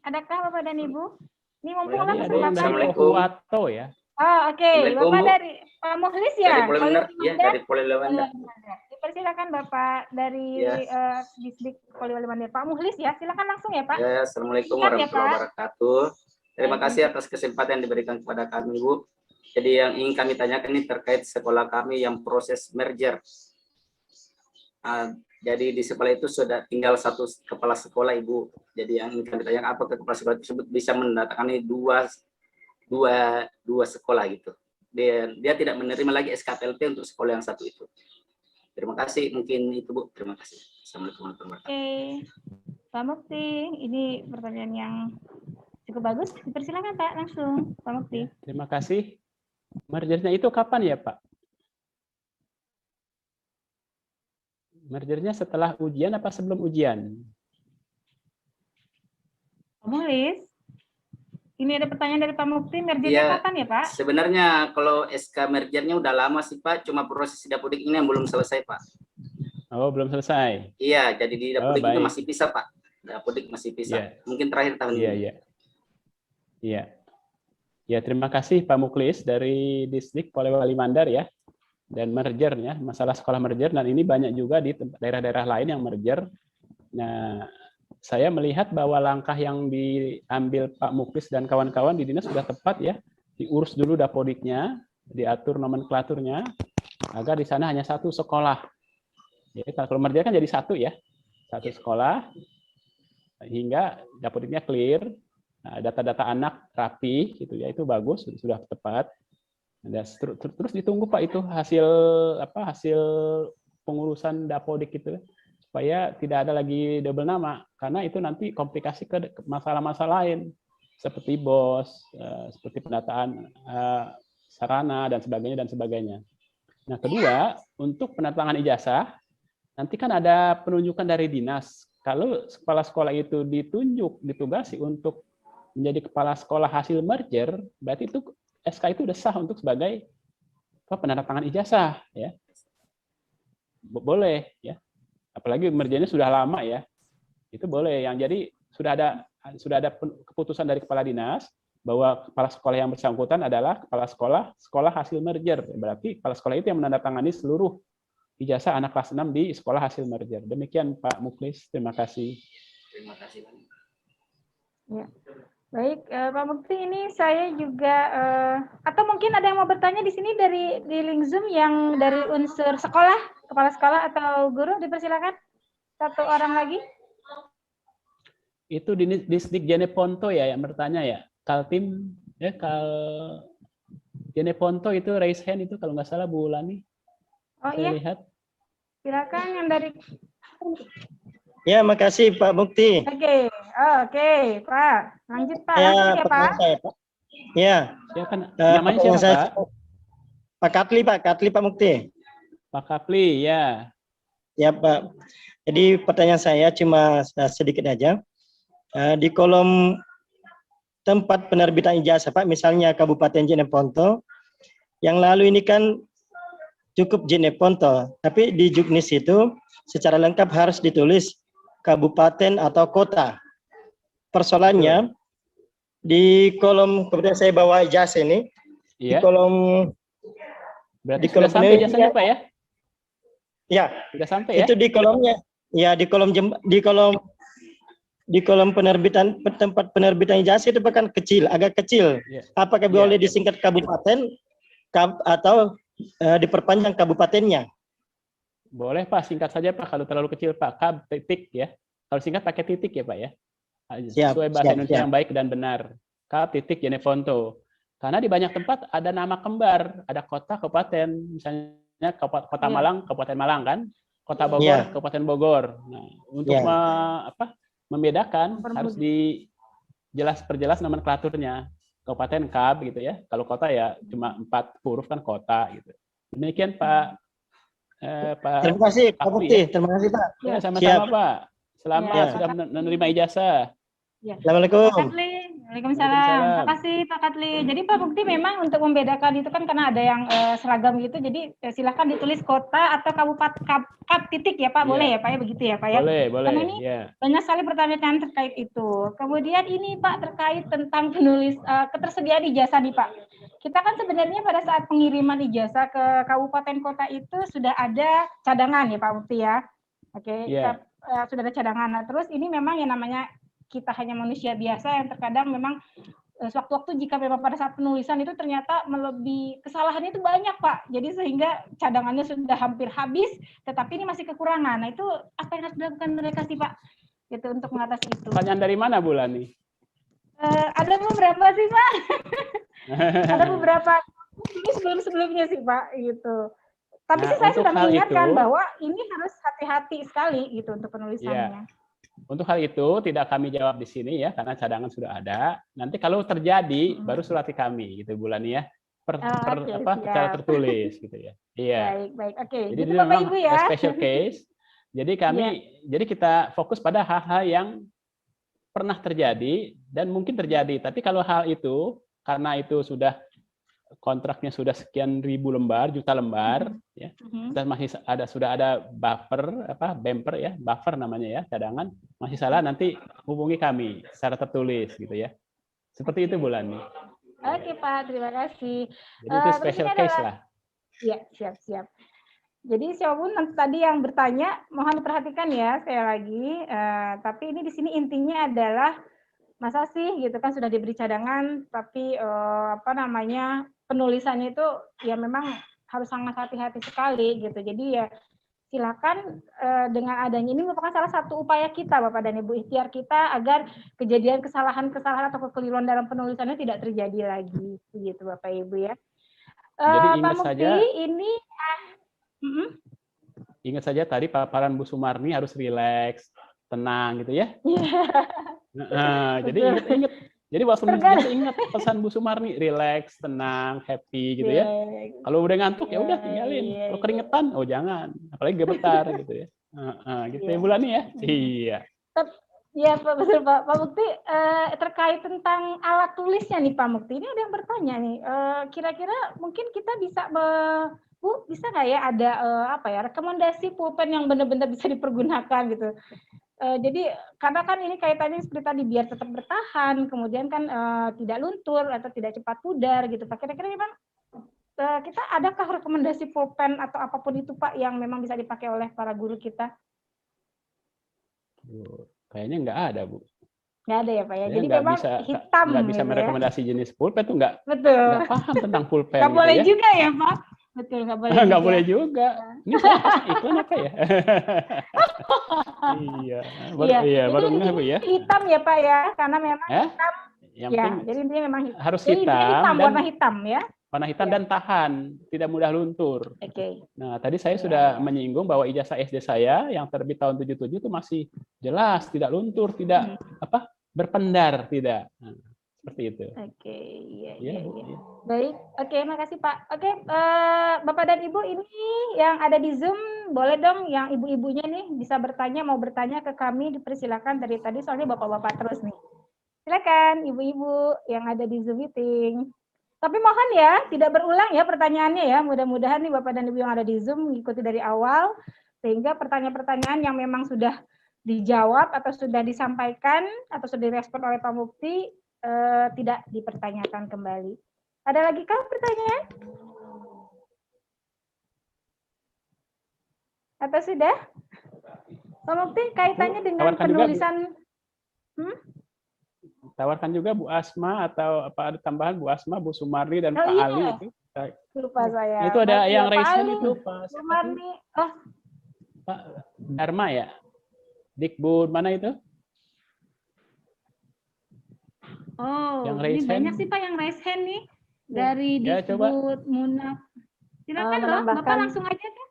Adakah Bapak dan Ibu? Ini mumpung lah kesempatan. Wato ya. Oh, oke. Bapak dari Pak Muhlis ya? Dari Poliwali Mandar. Dipersilakan Bapak dari Distrik Poliwali Mandar. Pak Muhlis ya, silakan langsung ya Pak. Ya, Assalamualaikum warahmatullahi wabarakatuh. Terima kasih atas kesempatan yang diberikan kepada kami, Bu. Jadi yang ingin kami tanyakan ini terkait sekolah kami yang proses merger. Jadi di sekolah itu sudah tinggal 1 kepala sekolah, Ibu. Jadi yang ingin kami tanyakan, apakah kepala sekolah tersebut bisa mendatangani dua sekolah gitu. Dia tidak menerima lagi SKPLT untuk sekolah yang 1 itu. Terima kasih, mungkin itu Bu. Terima kasih. Assalamualaikum warahmatullahi wabarakatuh. Oke, Pak Mukti, ini pertanyaan yang cukup bagus. Dipersilakan Pak langsung, Pak Mukti. Terima kasih. Mergernya itu kapan ya Pak? Mergernya setelah ujian apa sebelum ujian? Pak Muhlis, ini ada pertanyaan dari Pak Mukti, mergernya kapan ya Pak? Sebenarnya kalau SK mergernya udah lama sih Pak, cuma proses Dapodik ini yang belum selesai Pak. Oh, belum selesai. Iya, jadi di Dapodik itu masih pisah Pak. Dapodik masih pisah. Mungkin terakhir tahun ini. Iya. Ya, terima kasih Pak Muklis dari Distrik Poliwali Mandar ya. Dan mergernya, masalah sekolah merger, dan ini banyak juga di daerah-daerah lain yang merger. Nah, saya melihat bahwa langkah yang diambil Pak Muklis dan kawan-kawan di dinas sudah tepat ya. Diurus dulu Dapodiknya, diatur nomenklaturnya, agar di sana hanya 1 sekolah. Jadi kalau merger kan jadi 1 ya, 1 sekolah, hingga Dapodiknya clear, data-data anak rapi, gitu ya, itu bagus, sudah tepat. Terus ditunggu Pak itu hasil pengurusan Dapodik itu, supaya tidak ada lagi double nama, karena itu nanti komplikasi ke masalah-masalah lain seperti BOS, seperti pendataan sarana dan sebagainya. Nah, kedua, untuk penandatangan ijazah nanti kan ada penunjukan dari dinas kalau kepala sekolah itu ditugasi untuk menjadi kepala sekolah hasil merger, berarti itu SK itu udah sah untuk sebagai penandatangan ijazah, ya. Boleh, ya. Apalagi mergernya sudah lama, ya. Itu boleh. Yang jadi sudah ada keputusan dari kepala dinas bahwa kepala sekolah yang bersangkutan adalah kepala sekolah hasil merger. Berarti kepala sekolah itu yang menandatangani seluruh ijazah anak kelas 6 di sekolah hasil merger. Demikian Pak Muklis, terima kasih. Terima kasih. Ya. Baik, Pak Mukti, ini saya juga atau mungkin ada yang mau bertanya di sini di link Zoom yang dari unsur sekolah, kepala sekolah atau guru, dipersilakan. Satu orang lagi. Itu di Distrik Jeneponto ya yang bertanya ya. Kaltim ya, Jeneponto itu raise hand itu kalau nggak salah Bu Lani. Oh Saya iya. lihat. Silakan yang dari. Ya, makasih Pak Mukti. Oke, Pak. Lanjut Pak. Ya, Langsung ya Pak. saya, Pak. Ya. Siapa namanya siapa Pak? Pak Katli Pak Mukti. Pak Kapli, ya. Ya Pak. Jadi pertanyaan saya cuma sedikit aja. Di kolom tempat penerbitan ijazah Pak, misalnya Kabupaten Jeneponto, yang lalu ini kan cukup Jeneponto, tapi di Juknis itu secara lengkap harus ditulis kabupaten atau kota. Persoalannya di kolom, kemudian saya bawa ijazah ini, Iya. di kolom Berarti di kolom sudah sampai ijazahnya Pak ya? Ya, Sudah sampai ya? itu di kolomnya. Ya, di kolom penerbitan tempat penerbitan ijazah itu bahkan kecil, agak kecil. Iya. Apakah boleh disingkat kabupaten atau diperpanjang kabupatennya? Boleh Pak, singkat saja Pak, kalau terlalu kecil Pak, Kab titik ya. Kalau singkat pakai titik ya Pak ya. Sesuai bahasa Indonesia yang baik dan benar. Kab titik Jeneponto. Karena di banyak tempat ada nama kembar, ada kota, kabupaten, misalnya kota Malang, Kabupaten Malang kan, kota Bogor, Kabupaten Bogor. Nah, untuk membedakan harus perjelas nomenklaturnya. Kabupaten Kab gitu ya. Kalau kota ya cuma 4 huruf kan kota gitu. Demikian Pak. Terima kasih Pak Mukti. Terima kasih Pak. Ya, sama-sama Pak. Selamat sudah menerima ijazah. Ya. Assalamualaikum. Pak Katli. Waalaikumsalam. Terima kasih Pak Katli. Jadi Pak Mukti memang untuk membedakan itu kan karena ada yang seragam gitu. Jadi silakan ditulis kota atau kabupaten kap titik ya Pak. Boleh ya Pak ya, begitu ya Pak ya. Boleh. Karena ini banyak sekali pertanyaan terkait itu. Kemudian ini Pak terkait tentang ketersediaan ijazah nih Pak. Kita kan sebenarnya pada saat pengiriman ijazah ke kabupaten kota itu sudah ada cadangan ya Pak Mukti ya. Oke, sudah ada cadangan. Nah, terus ini memang yang namanya kita hanya manusia biasa yang terkadang memang sewaktu-waktu jika memang pada saat penulisan itu ternyata melebihi kesalahannya itu banyak Pak. Jadi sehingga cadangannya sudah hampir habis, tetapi ini masih kekurangan. Nah itu apa yang harus dilakukan mereka sih Pak? Gitu untuk mengatasi itu. Pertanyaan dari mana Bu Lani? Ada beberapa sih Pak. Ada beberapa ini sebelumnya sih Pak gitu. Tapi sih saya sudah mengingatkan bahwa ini harus hati-hati sekali gitu untuk penulisannya. Untuk hal itu tidak kami jawab di sini ya karena cadangan sudah ada. Nanti kalau terjadi baru surati kami gitu Bu Lani ya. Secara tertulis gitu ya. Iya. Baik. Oke. Jadi itu Bapak Ibu ya. Special case. Jadi jadi kita fokus pada hal-hal yang pernah terjadi dan mungkin terjadi. Tapi kalau hal itu karena itu kontraknya sudah sekian ribu lembar, juta lembar, ya, dan sudah ada bumper ya, buffer namanya ya, cadangan, masih salah nanti hubungi kami secara tertulis gitu ya. Seperti itu Bu Lani. Oke Pak, terima kasih. Jadi itu special case lah. Iya, siap. Jadi siapapun tadi yang bertanya, mohon diperhatikan ya sekali lagi. Tapi ini di sini intinya adalah masa sih gitu kan sudah diberi cadangan, tapi penulisannya itu ya memang harus sangat hati-hati sekali gitu. Jadi ya silakan dengan adanya ini merupakan salah satu upaya kita Bapak dan Ibu, ikhtiar kita agar kejadian kesalahan-kesalahan atau kekeliruan dalam penulisannya tidak terjadi lagi gitu Bapak Ibu ya. Jadi Pak ingat Mukti, saja ini ingat saja tadi paparan Bu Sumarni harus rileks, tenang gitu ya. Jadi ingat. Jadi waktu ingat pesan Bu Sumarni, rileks, tenang, happy gitu ya. Kalau udah ngantuk ya udah tinggalin. Kalau keringetan, oh jangan. Apalagi gemetar gitu ya. Gitu ya Bu Lani ya. Iya. Ya, Pak, betul Pak. Pak Mukti, terkait tentang alat tulisnya nih Pak Mukti, ini ada yang bertanya nih, kira-kira mungkin kita bisa, Bu, bisa nggak ya ada apa ya, rekomendasi pulpen yang benar-benar bisa dipergunakan gitu. Jadi karena kan ini kaitannya seperti tadi, biar tetap bertahan, kemudian kan tidak luntur atau tidak cepat pudar gitu Pak. Kira-kira memang kita adakah rekomendasi pulpen atau apapun itu Pak yang memang bisa dipakai oleh para guru kita? Kayaknya nggak ada, Bu. Nggak ada ya Pak ya. Saya Jadi nggak memang bisa, hitam nggak bisa gitu ya. merekomendasi jenis pulpen tuh nggak Betul. paham tentang pulpen. Nggak gitu boleh ya. juga ya Pak. Betul, nggak boleh Nggak juga. boleh juga. Ini saya kasih iklan apa ya? Iya, Iya, baru jadi nggak, Bu ya. hitam ya Pak ya, karena memang Eh? hitam. Yang Ya, penting jadi intinya memang harus jadi intinya hitam, dan warna hitam ya. warna hitam Ya. dan tahan, tidak mudah luntur. Oke. Nah, tadi saya sudah menyinggung bahwa ijazah SD saya yang terbit tahun 77 itu masih jelas, tidak luntur, tidak berpendar, tidak. Nah, seperti itu. Oke, iya, Iya, iya, Bu. iya. Baik, oke, makasih Pak. Oke, Bapak dan Ibu ini yang ada di Zoom, boleh dong yang ibu-ibunya nih bisa bertanya, mau bertanya ke kami, dipersilakan dari tadi soalnya bapak-bapak terus nih. Silakan ibu-ibu yang ada di Zoom meeting. Tapi mohon ya, tidak berulang ya pertanyaannya ya. Mudah-mudahan nih Bapak dan Ibu yang ada di Zoom mengikuti dari awal, sehingga pertanyaan-pertanyaan yang memang sudah dijawab atau sudah disampaikan atau sudah direspon oleh Pak Mukti tidak dipertanyakan kembali. Ada lagi kah pertanyaan? Atau sudah? Pak Mukti kaitannya dengan tawarkan juga, Bu. penulisan. Tawarkan juga Bu Asma atau apa ada tambahan Bu Asma, Bu Sumarni dan Oh, Pak iya. Ali itu. Lupa saya. Itu ada Masih yang Pak raise hand Ali, itu Pak siapa tuh? Sumarni. Oh, Pak Dharma ya? Dikbud mana itu? oh, Yang ini raise banyak hand. sih Pak yang raise hand nih dari Ya, coba. Dikbud Munaf. Silakan loh, menambahkan- Bapak langsung aja tuh.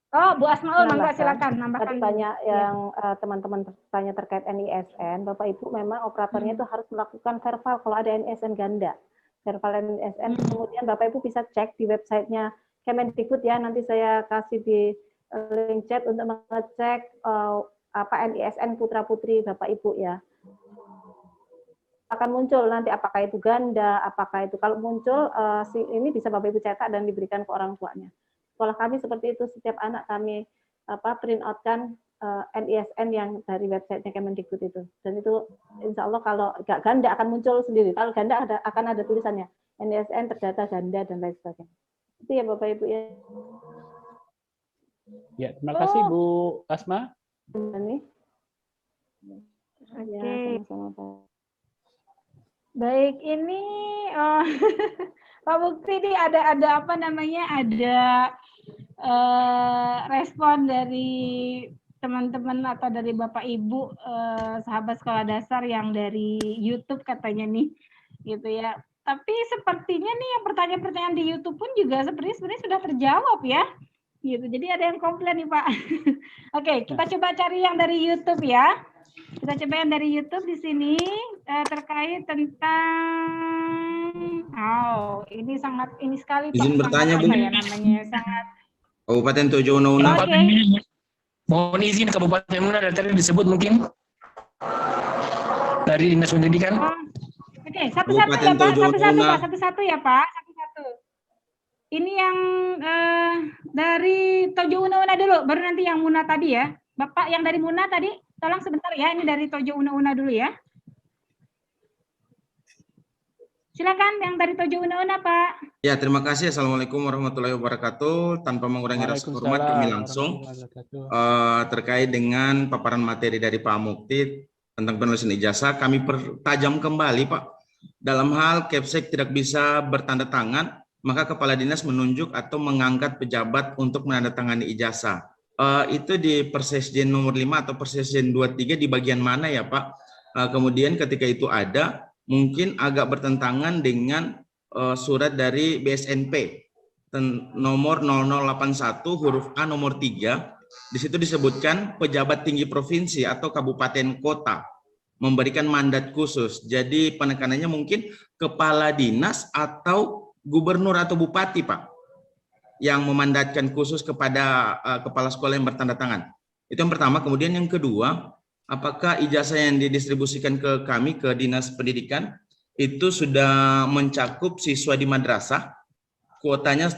Oh, Bu Asmaul, mangga Menambahkan. silakan Tadi nambahkan. banyak Ya. yang teman-teman bertanya terkait NISN, Bapak Ibu memang operatornya itu harus melakukan verbal kalau ada NISN ganda. Verbal NISN, kemudian Bapak Ibu bisa cek di websitenya Kemendikbud ya, nanti saya kasih di link chat untuk mengecek apa NISN putra-putri Bapak Ibu ya. Akan muncul nanti apakah itu ganda, apakah itu kalau muncul ini bisa Bapak Ibu cetak dan diberikan ke orang tuanya. Sekolah kami seperti itu, setiap anak kami print out-kan NISN yang dari websitenya Kemendikbud itu. Dan itu insya Allah kalau nggak ganda akan muncul sendiri. Kalau ganda akan ada tulisannya NISN terdata ganda dan lain sebagainya. Itu ya Bapak Ibu ya. Ya, terima kasih Bu Asma. Ini. Oke. Ya, sama-sama Pak. Baik, ini Pak Mukti ini ada apa namanya? Ada respon dari teman-teman atau dari Bapak Ibu sahabat sekolah dasar yang dari YouTube katanya nih, gitu ya. Tapi sepertinya nih yang pertanyaan-pertanyaan di YouTube pun juga sebenarnya sudah terjawab ya, gitu. Jadi ada yang komplain nih Pak. Oke, kita coba cari yang dari YouTube ya. Kita coba yang dari YouTube di sini terkait tentang, ini sangat ini sekali Pak. Izin bertanya, sangat, Bu. apa ya namanya, sangat. Kabupaten Tojo Una-Una. Oke. Mohon izin Kabupaten Una dari tadi disebut mungkin dari Dinas Pendidikan. Oke, satu-satu ya Pak, satu-satu ya Pak, satu-satu. Ini yang dari Tojo Una-Una dulu, baru nanti yang Muna tadi ya. Bapak yang dari Muna tadi, tolong sebentar ya, ini dari Tojo Una-Una dulu ya. Silakan yang dari Tojo Una-Una Pak. Ya, terima kasih. Assalamualaikum warahmatullahi wabarakatuh. Tanpa mengurangi rasa hormat, kami langsung terkait dengan paparan materi dari Pak Mukti tentang penulisan ijazah. Kami pertajam kembali Pak. Dalam hal Kepsek tidak bisa bertanda tangan, maka Kepala Dinas menunjuk atau mengangkat pejabat untuk menandatangani ijazah. Itu di Persesjen nomor 5 atau Persesjen 23 di bagian mana ya Pak? Kemudian ketika itu ada, mungkin agak bertentangan dengan surat dari BSNP nomor 0081 huruf A nomor 3. Di situ disebutkan pejabat tinggi provinsi atau kabupaten kota memberikan mandat khusus. Jadi penekanannya mungkin kepala dinas atau gubernur atau bupati Pak yang memandatkan khusus kepada kepala sekolah yang bertanda tangan. Itu yang pertama. Kemudian yang kedua, apakah ijazah yang didistribusikan ke kami, ke Dinas Pendidikan, itu sudah mencakup siswa di madrasah? Kuotanya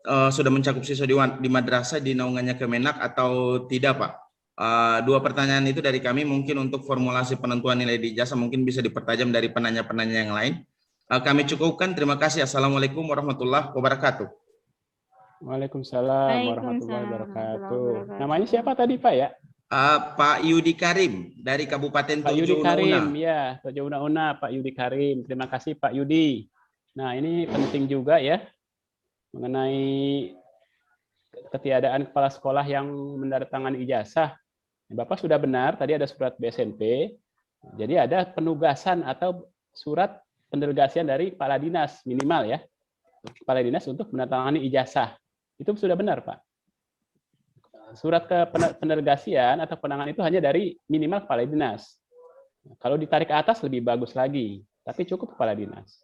sudah mencakup siswa di madrasah di naungannya Kemenak atau tidak, Pak? Dua pertanyaan itu dari kami. Mungkin untuk formulasi penentuan nilai di ijazah mungkin bisa dipertajam dari penanya-penanya yang lain. Kami cukupkan. Terima kasih. Assalamualaikum warahmatullahi wabarakatuh. Waalaikumsalam warahmatullahi wabarakatuh. Namanya siapa tadi, Pak ya? Pak Yudi Karim dari Kabupaten Pak Yudi Tojo Karim, Una. ya, Tojo Una, Pak Yudi Karim. Terima kasih Pak Yudi. Nah, ini penting juga ya mengenai ketiadaan kepala sekolah yang menandatangani ijazah. Bapak sudah benar, tadi ada surat BSNP. Jadi ada penugasan atau surat pendelegasian dari kepala dinas minimal ya. Kepala dinas untuk menandatangani ijazah. Itu sudah benar, Pak. Surat ke pendelegasian atau penanganan itu hanya dari minimal kepala dinas. Kalau ditarik ke atas lebih bagus lagi, tapi cukup kepala dinas.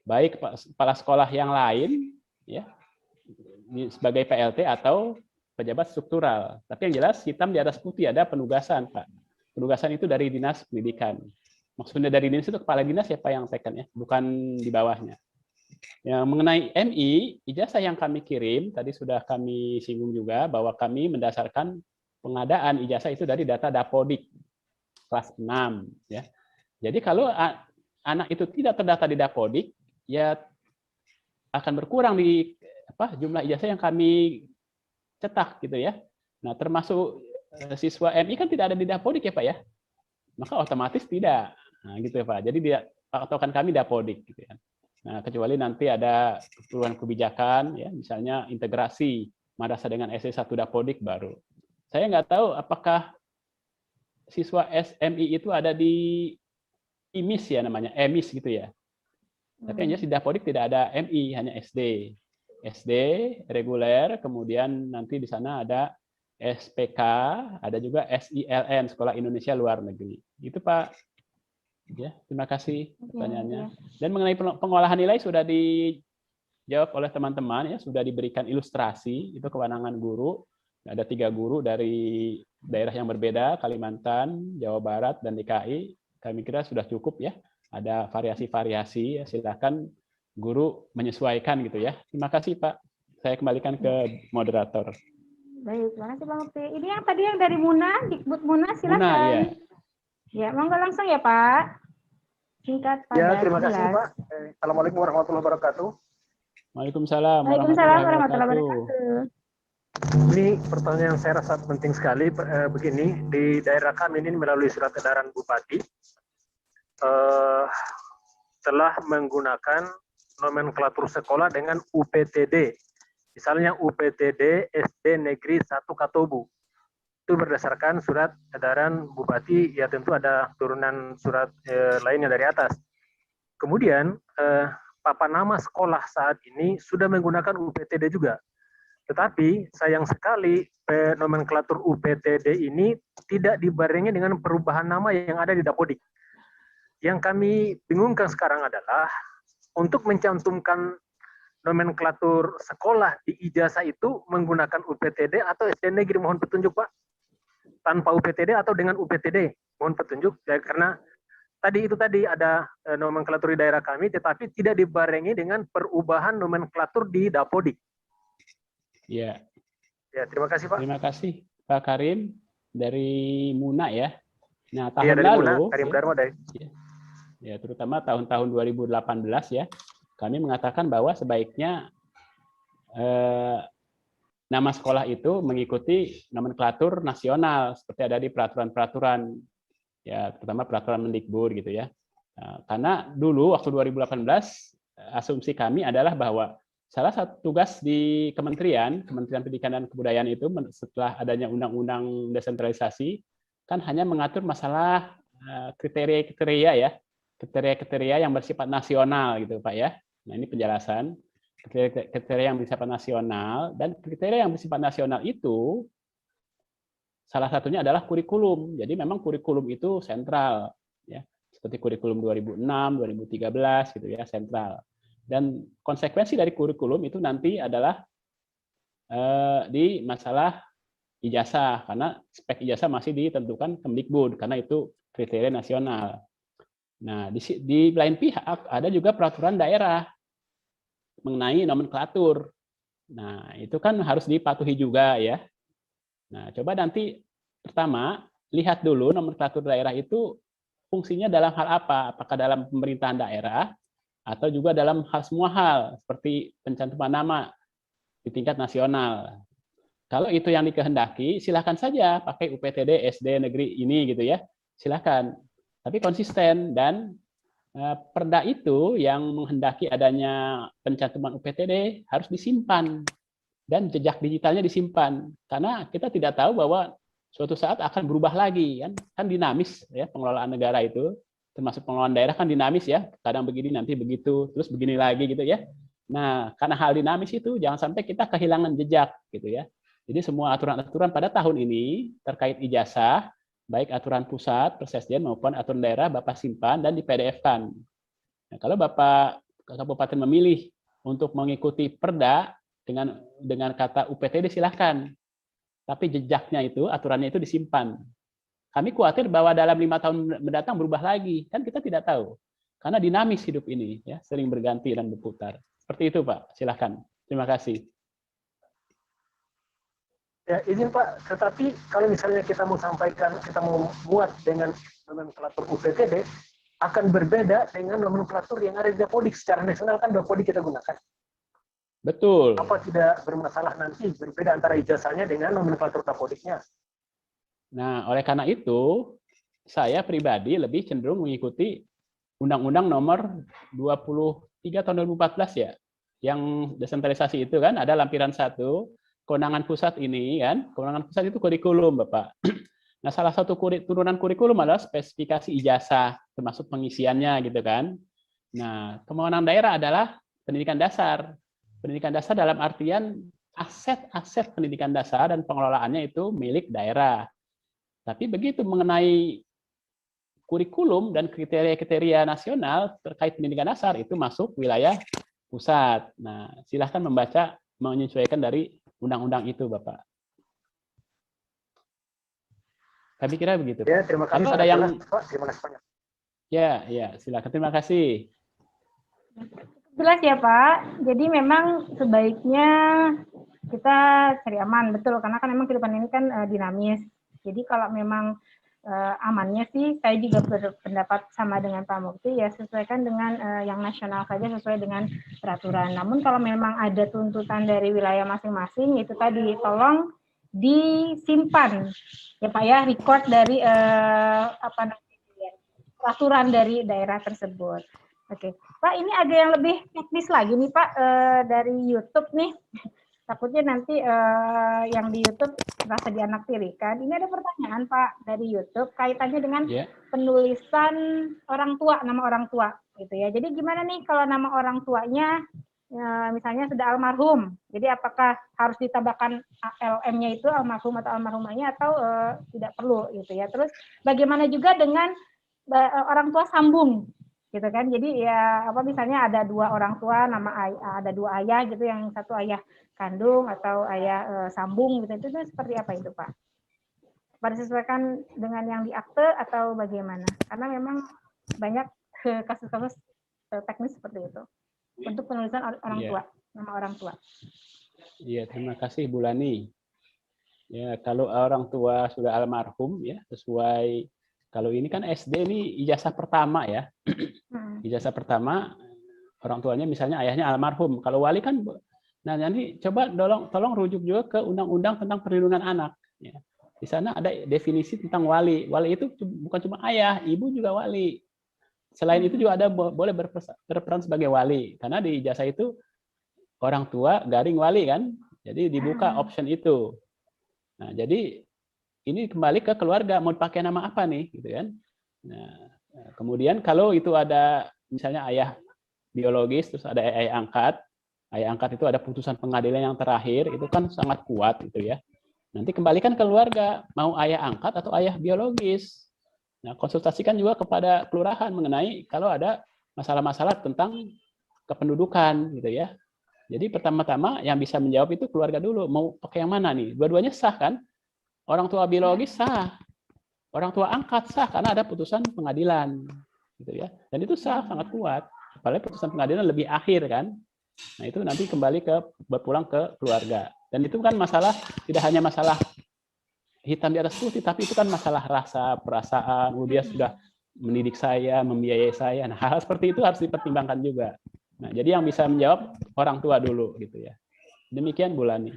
Baik kepala sekolah yang lain, ya, sebagai PLT atau pejabat struktural. Tapi yang jelas hitam di atas putih ada penugasan, Pak. Penugasan itu dari dinas pendidikan. Maksudnya dari dinas itu kepala dinas ya Pak yang tekan ya, bukan di bawahnya. Yang mengenai MI, ijazah yang kami kirim, tadi sudah kami singgung juga bahwa kami mendasarkan pengadaan ijazah itu dari data Dapodik kelas 6. Ya. Jadi kalau anak itu tidak terdata di Dapodik, ya akan berkurang di jumlah ijazah yang kami cetak gitu ya. Nah termasuk siswa MI kan tidak ada di Dapodik ya Pak ya, maka otomatis tidak. Nah gitu ya Pak. Jadi dia patokan kami Dapodik gitu ya. Nah, kecuali nanti ada perubahan kebijakan, ya, misalnya integrasi madrasah dengan SD1 Dapodik baru. Saya nggak tahu apakah siswa SMI itu ada di IMIS ya namanya, EMIS gitu ya. Tapi hanya di Dapodik tidak ada MI, hanya SD. SD reguler, kemudian nanti di sana ada SPK, ada juga SILN, Sekolah Indonesia Luar Negeri. Itu Pak. Ya, terima kasih pertanyaannya. Dan mengenai pengolahan nilai sudah dijawab oleh teman-teman ya, sudah diberikan ilustrasi itu kewenangan guru. Ada 3 guru dari daerah yang berbeda, Kalimantan, Jawa Barat, dan DKI. Kami kira sudah cukup ya. Ada variasi-variasi, ya, silakan guru menyesuaikan gitu ya. Terima kasih Pak. Saya kembalikan ke moderator. Baik, terima kasih Bang Mufti. Ini yang tadi yang dari Muna, Dikbud Muna, silakan. Muna, ya. Ya, monggo langsung ya Pak. Singkat padat. Ya, terima kasih Pak. Assalamualaikum warahmatullahi wabarakatuh. Waalaikumsalam warahmatullahi wabarakatuh. Ini pertanyaan yang saya rasa penting sekali. Begini, di daerah kami ini melalui surat edaran Bupati telah menggunakan nomenklatur sekolah dengan UPTD. Misalnya UPTD SD Negeri 1 Katobu. Itu berdasarkan surat edaran Bupati, ya tentu ada turunan surat lainnya dari atas. Kemudian papan nama sekolah saat ini sudah menggunakan UPTD juga. Tetapi sayang sekali nomenklatur UPTD ini tidak dibarengi dengan perubahan nama yang ada di Dapodik. Yang kami bingungkan sekarang adalah untuk mencantumkan nomenklatur sekolah di ijazah itu menggunakan UPTD atau SD Negeri, mohon petunjuk Pak. Tanpa UPTD atau dengan UPTD, mohon petunjuk ya, karena tadi ada nomenklatur di daerah kami tetapi tidak dibarengi dengan perubahan nomenklatur di Dapodik. Ya. Ya, terima kasih Pak. Terima kasih Pak Karim dari Muna ya. Nah, tahun dari lalu Muna, Karim Dharma dari. Ya, terutama tahun-tahun 2018 ya, kami mengatakan bahwa sebaiknya nama sekolah itu mengikuti nomenklatur nasional seperti ada di peraturan-peraturan ya, terutama peraturan Mendikbud gitu ya. Nah, karena dulu waktu 2018 asumsi kami adalah bahwa salah satu tugas di Kementerian Pendidikan dan Kebudayaan itu setelah adanya undang-undang desentralisasi kan hanya mengatur masalah kriteria-kriteria ya, kriteria-kriteria yang bersifat nasional gitu Pak ya. Nah, ini penjelasan kriteria yang bersifat nasional, dan kriteria yang bersifat nasional itu salah satunya adalah kurikulum. Jadi memang kurikulum itu sentral ya, seperti kurikulum 2006, 2013 gitu ya, sentral. Dan konsekuensi dari kurikulum itu nanti adalah di masalah ijazah, karena spek ijazah masih ditentukan Kemdikbud karena itu kriteria nasional. Nah, di lain pihak ada juga peraturan daerah mengenai nomenklatur. Nah, itu kan harus dipatuhi juga ya. Nah, coba nanti pertama lihat dulu nomenklatur daerah itu fungsinya dalam hal apa? Apakah dalam pemerintahan daerah atau juga dalam semua hal seperti pencantuman nama di tingkat nasional. Kalau itu yang dikehendaki, silakan saja pakai UPTD SD negeri ini gitu ya. Silakan. Tapi konsisten dan perda itu yang menghendaki adanya pencantuman UPTD harus disimpan dan jejak digitalnya disimpan karena kita tidak tahu bahwa suatu saat akan berubah lagi kan dinamis ya pengelolaan negara itu termasuk pengelolaan daerah kan dinamis ya kadang begini nanti begitu terus begini lagi gitu ya. Nah karena hal dinamis itu jangan sampai kita kehilangan jejak gitu ya. Jadi semua aturan-aturan pada tahun ini terkait ijazah, baik aturan pusat, Persesjen maupun aturan daerah, Bapak simpan dan di PDF-kan. Nah, kalau Bapak Kabupaten memilih untuk mengikuti perda dengan kata UPTD silahkan. Tapi jejaknya itu, aturannya itu disimpan. Kami khawatir bahwa dalam 5 tahun mendatang berubah lagi, kan kita tidak tahu. Karena dinamis hidup ini, ya sering berganti dan berputar. Seperti itu Pak, silahkan. Terima kasih. Ya, izin Pak, tetapi kalau misalnya kita mau sampaikan, kita mau buat dengan nomenklatur UPTD, akan berbeda dengan nomenklatur yang ada di Dapodik. Secara nasional kan Dapodik kita gunakan. Betul. Apa tidak bermasalah nanti berbeda antara ijazahnya dengan nomenklatur Dapodiknya? Nah, oleh karena itu, saya pribadi lebih cenderung mengikuti Undang-Undang Nomor 23 Tahun 2014 ya, yang desentralisasi itu kan ada lampiran 1. Kewenangan pusat ini kan, kewenangan pusat itu kurikulum, Bapak. Nah, salah satu turunan kurikulum adalah spesifikasi ijazah, termasuk pengisiannya gitu kan. Nah, kewenangan daerah adalah pendidikan dasar. Pendidikan dasar dalam artian aset-aset pendidikan dasar dan pengelolaannya itu milik daerah. Tapi begitu mengenai kurikulum dan kriteria-kriteria nasional terkait pendidikan dasar itu masuk wilayah pusat. Nah, silahkan membaca, menyesuaikan dari undang-undang itu, Bapak. Kami kira begitu. Ya, terima kasih. Kalau ada yang terima kasih banyak. Ya, silakan. Terima kasih. Jelas ya Pak. Jadi memang sebaiknya kita cari aman, betul. Karena kan memang kehidupan ini kan dinamis. Jadi kalau memang amannya sih, saya juga berpendapat sama dengan Pak Mukti, ya sesuaikan dengan yang nasional saja sesuai dengan peraturan. Namun kalau memang ada tuntutan dari wilayah masing-masing, itu tadi tolong disimpan ya Pak ya, record dari peraturan dari daerah tersebut. Oke, Pak, ini ada yang lebih teknis lagi nih Pak dari YouTube nih. Takutnya nanti yang di YouTube merasa dianaktirikan. Ini ada pertanyaan Pak dari YouTube kaitannya dengan penulisan orang tua, nama orang tua gitu ya. Jadi gimana nih kalau nama orang tuanya misalnya sudah almarhum. Jadi apakah harus ditambahkan ALM-nya itu almarhum atau almarhumahnya atau tidak perlu gitu ya. Terus bagaimana juga dengan orang tua sambung gitu kan. Jadi ya apa misalnya ada 2 orang tua, ada 2 ayah gitu, yang satu ayah kandung atau ayah sambung gitu, itu seperti apa itu Pak? Pada sesuaikan dengan yang di akte atau bagaimana? Karena memang banyak kasus-kasus teknis seperti itu untuk penulisan orang tua, nama orang tua. Iya, terima kasih Bu Lani. Ya, kalau orang tua sudah almarhum ya sesuai, kalau ini kan SD ini ijazah pertama ya. Ijazah pertama orang tuanya misalnya ayahnya almarhum. Kalau wali kan, nah nanti coba tolong rujuk juga ke Undang-Undang tentang Perlindungan Anak. Ya. Di sana ada definisi tentang wali. Wali itu bukan cuma ayah, ibu juga wali. Selain itu juga ada boleh berperan sebagai wali. Karena di ijazah itu orang tua garing wali kan. Jadi dibuka option itu. Nah, jadi ini kembali ke keluarga, mau pakai nama apa nih, gitu kan? Nah, kemudian kalau itu ada misalnya ayah biologis, terus ada ayah angkat itu ada putusan pengadilan yang terakhir, itu kan sangat kuat gitu ya. Nanti kembalikan ke keluarga, mau ayah angkat atau ayah biologis. Nah, konsultasikan juga kepada kelurahan mengenai kalau ada masalah-masalah tentang kependudukan gitu ya. Jadi pertama-tama yang bisa menjawab itu keluarga dulu, mau pakai yang mana nih? Dua-duanya sah kan? orang tua biologis sah, orang tua angkat sah karena ada putusan pengadilan, gitu ya. Dan itu sah, sangat kuat. Apalagi putusan pengadilan lebih akhir kan. Nah itu nanti kembali ke berpulang ke keluarga. Dan itu kan masalah tidak hanya masalah hitam di atas putih, tapi itu kan masalah rasa, perasaan. Dia sudah mendidik saya, membiayai saya. Nah hal seperti itu harus dipertimbangkan juga. Nah jadi yang bisa menjawab orang tua dulu gitu ya. Demikian Bu Lani.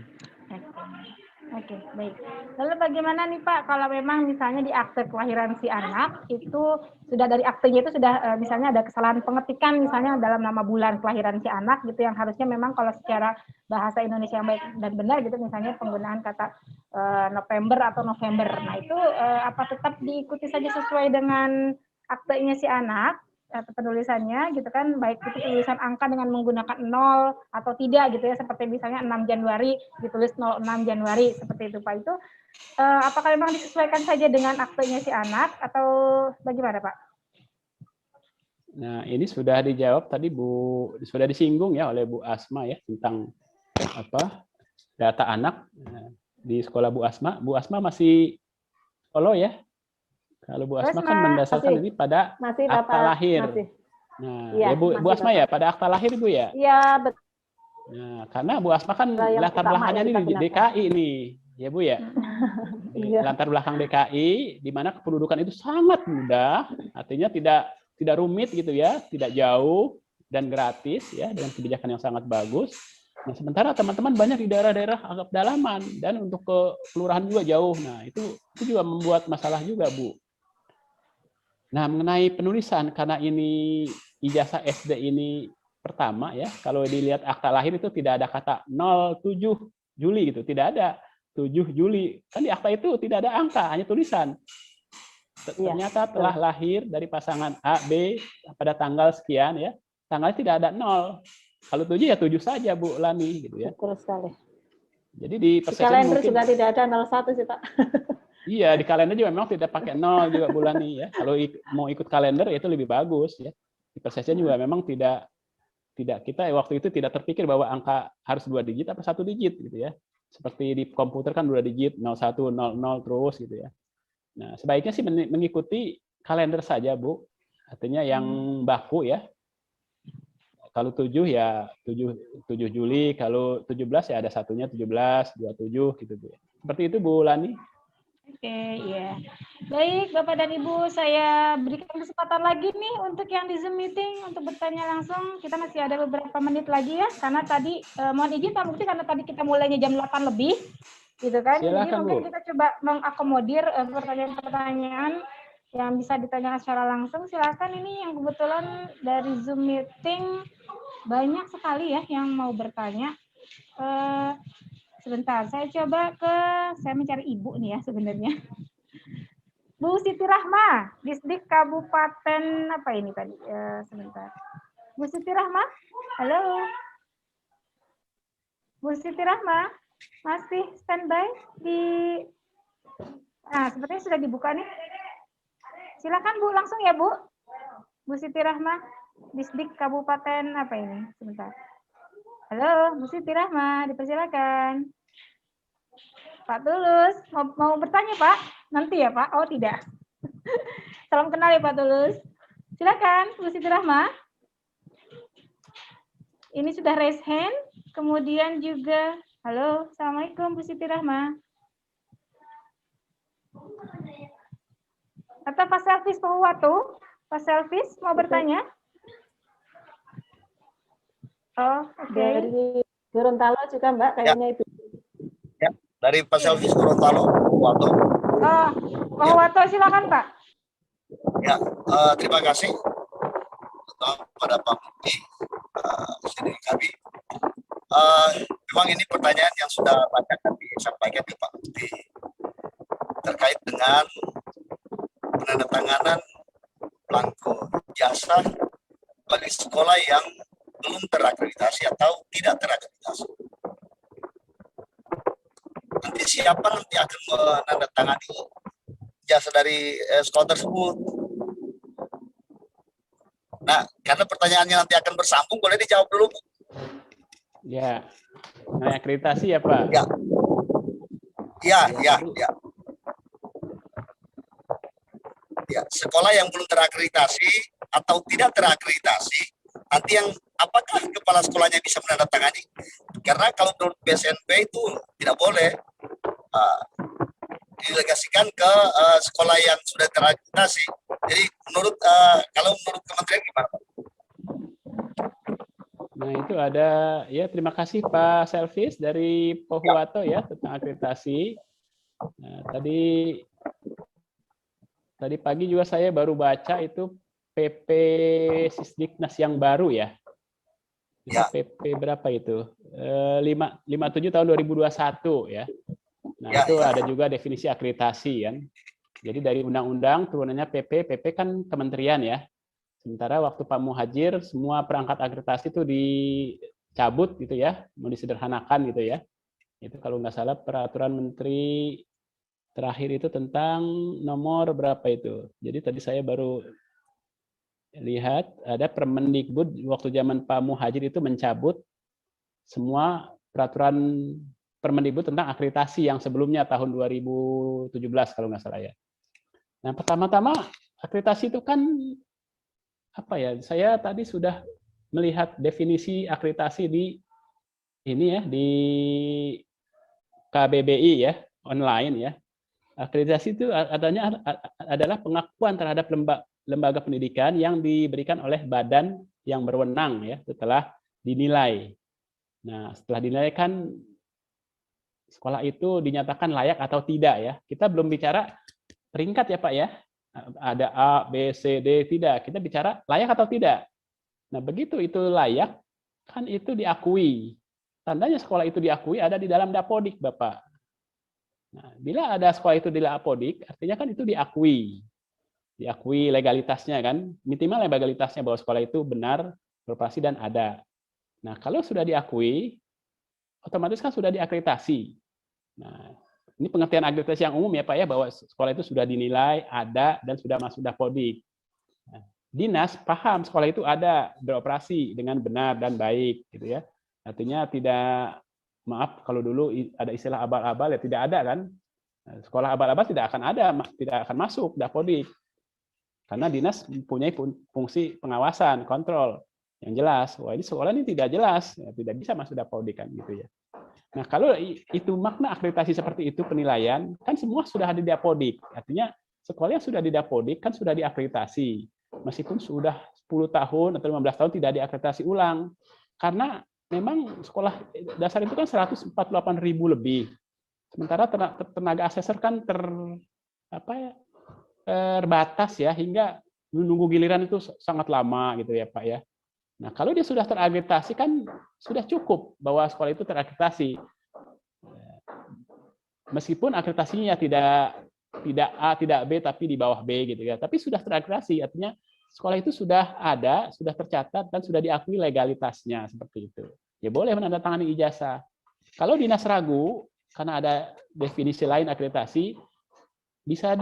Oke, baik. Lalu bagaimana nih Pak, kalau memang misalnya di akte kelahiran si anak itu sudah dari aktenya itu sudah misalnya ada kesalahan pengetikan misalnya dalam nama bulan kelahiran si anak gitu yang harusnya memang kalau secara bahasa Indonesia yang baik dan benar gitu misalnya penggunaan kata November atau November. Nah itu apa tetap diikuti saja sesuai dengan aktenya si anak atau penulisannya gitu kan, baik itu tulisan angka dengan menggunakan 0 atau tidak gitu ya, seperti misalnya 6 Januari ditulis 06 Januari seperti itu Pak. Itu apakah memang disesuaikan saja dengan aktenya si anak atau bagaimana Pak? Nah ini sudah dijawab tadi sudah disinggung ya oleh Bu Asma ya tentang apa data anak di sekolah Bu Asma. Bu Asma masih follow ya? Kalau Bu Asma kan mendasarkan ini pada akta lahir. Nah, ya, Bu Asma ya, pada akta lahir Bu ya? Iya, betul. Nah, karena Bu Asma kan latar belakangnya ini di DKI nih, ya Bu ya? Latar belakang DKI, di mana kependudukan itu sangat mudah, artinya tidak rumit gitu ya, tidak jauh, dan gratis ya, dengan kebijakan yang sangat bagus. Nah, sementara teman-teman banyak di daerah-daerah agak pedalaman, dan untuk ke kelurahan juga jauh. Nah, itu juga membuat masalah juga Bu. Nah, mengenai penulisan, karena ini ijazah SD ini pertama ya, kalau dilihat akta lahir itu tidak ada kata 07 Juli gitu, tidak ada 7 Juli. Kan di akta itu tidak ada angka, hanya tulisan. Ternyata telah lahir dari pasangan A, B pada tanggal sekian ya, tanggalnya tidak ada 0. Kalau 7 ya 7 saja Bu Lani gitu ya. Betul sekali. Jadi di kalender mungkin juga tidak ada 01 sih Pak. Iya, di kalender juga memang tidak pakai 0 juga bulan nih ya. Kalau mau ikut kalender itu lebih bagus ya. Di persesnya juga memang tidak kita waktu itu tidak terpikir bahwa angka harus 2 digit atau 1 digit gitu ya. Seperti di komputer kan 2 digit 01 00 terus gitu ya. Nah, sebaiknya sih mengikuti kalender saja, Bu. Artinya yang baku ya. Kalau 7 ya 7 Juli, kalau 17 ya ada satunya 17, 27 gitu Bu. Seperti itu Bu Lani. Oke, ya. Baik, Bapak dan Ibu, saya berikan kesempatan lagi nih untuk yang di Zoom meeting untuk bertanya langsung. Kita masih ada beberapa menit lagi ya, karena tadi mohon izin Pak Mukti karena tadi kita mulainya jam 8 lebih, gitu kan. Silakan, jadi mungkin Bu. kita coba mengakomodir pertanyaan-pertanyaan yang bisa ditanyakan secara langsung. Silakan, ini yang kebetulan dari Zoom meeting banyak sekali ya yang mau bertanya. Sebentar, saya mencari ibu nih ya sebenarnya. Bu Siti Rahma, Disdik Kabupaten apa ini tadi? Sebentar. Bu Siti Rahma, halo. Bu Siti Rahma, masih standby di? Nah, sepertinya sudah dibuka nih. Silakan Bu, langsung ya Bu. Bu Siti Rahma, Disdik Kabupaten apa ini? Sebentar. Halo, Bu Siti Rahma, dipersilakan. Pak Tulus, mau bertanya Pak? Nanti ya Pak? Oh tidak. Salam kenal ya Pak Tulus. Silakan, Bu Siti Rahma. Ini sudah raise hand. Kemudian juga, halo, Assalamualaikum Bu Siti Rahma. Atau Pak Selvis Pahuwatu? Pak Selvis mau bertanya? Oh, oke. Dari Gorontalo juga Mbak, kayaknya itu. Ya, dari Pak Selvis Gorontalo, Pahuwatu. Oh, Pahuwatu silakan Pak. Ya, terima kasih pada Pak Mukti sini kami. Memang ini pertanyaan yang sudah banyak disampaikan ke Pak Mukti terkait dengan penandatanganan belangko ijazah bagi sekolah yang belum terakreditasi atau tidak terakreditasi. Nanti siapa nanti akan menandatangani jasa dari sekolah tersebut? Nah, karena pertanyaannya nanti akan bersambung, boleh dijawab dulu, Bu? Ya, nah, akreditasi ya Pak? Ya. Ya. sekolah yang belum terakreditasi atau tidak terakreditasi, nanti yang apakah kepala sekolahnya bisa menandatangani? Karena kalau menurut BSNP itu tidak boleh didelegasikan ke sekolah yang sudah terakreditasi. Jadi menurut kalau menurut kementerian gimana, Pak? Nah, itu ada ya, terima kasih Pak Selvis dari Pohuwato ya tentang akreditasi. Nah, tadi pagi juga saya baru baca itu PP Sisdiknas yang baru ya. Itu PP berapa itu? 57 tahun 2021 ya. Nah, itu ada juga definisi akreditasi kan. Jadi dari undang-undang turunannya PP kan kementerian ya. Sementara waktu Pak Muhajir semua perangkat akreditasi itu dicabut gitu ya, mau disederhanakan gitu ya. Itu kalau nggak salah peraturan menteri terakhir itu tentang nomor berapa itu. Jadi tadi saya baru lihat ada Permendikbud waktu zaman Pak Muhajir itu mencabut semua peraturan Permendikbud tentang akreditasi yang sebelumnya tahun 2017 kalau nggak salah ya. Nah, pertama-tama akreditasi itu kan apa ya? Saya tadi sudah melihat definisi akreditasi di ini ya, di KBBI ya, online ya. Akreditasi itu adalah pengakuan terhadap lembaga pendidikan yang diberikan oleh badan yang berwenang ya setelah dinilai. Nah, setelah dinilai kan sekolah itu dinyatakan layak atau tidak ya. Kita belum bicara peringkat ya Pak ya. Ada A, B, C, D, tidak. Kita bicara layak atau tidak. Nah, begitu itu layak, kan itu diakui. Tandanya sekolah itu diakui ada di dalam Dapodik, Bapak. Nah, bila ada sekolah itu di Dapodik, artinya kan itu diakui. Diakui legalitasnya kan. Minimal legalitasnya bahwa sekolah itu benar, beroperasi, dan ada. Nah, kalau sudah diakui, otomatis kan sudah diakreditasi. Nah, ini pengertian akreditasi yang umum ya Pak ya, bahwa sekolah itu sudah dinilai, ada, dan sudah masuk Dapodik. Nah, dinas paham sekolah itu ada, beroperasi dengan benar dan baik, gitu ya. Artinya tidak, maaf kalau dulu ada istilah abal-abal ya tidak ada kan. Nah, sekolah abal-abal tidak akan ada, tidak akan masuk Dapodik. Karena dinas mempunyai fungsi pengawasan, kontrol yang jelas. Wah, ini sekolah ini tidak jelas, ya, tidak bisa masuk Dapodik kan gitu ya. Nah, kalau itu makna akreditasi seperti itu penilaian, kan semua sudah ada di Dapodik. Artinya sekolah yang sudah di Dapodik kan sudah diakreditasi. Meskipun sudah 10 tahun atau 15 tahun tidak diakreditasi ulang. Karena memang sekolah dasar itu kan 148.000 lebih. Sementara tenaga asesor kan terbatas ya, hingga menunggu giliran itu sangat lama gitu ya Pak ya. Nah, kalau dia sudah terakreditasi kan sudah cukup bahwa sekolah itu terakreditasi. Meskipun akreditasinya tidak A, tidak B, tapi di bawah B gitu ya. Tapi sudah terakreditasi, artinya sekolah itu sudah ada, sudah tercatat, dan sudah diakui legalitasnya seperti itu. Ya boleh menandatangani ijazah. Kalau dinas ragu, karena ada definisi lain akreditasi, bisa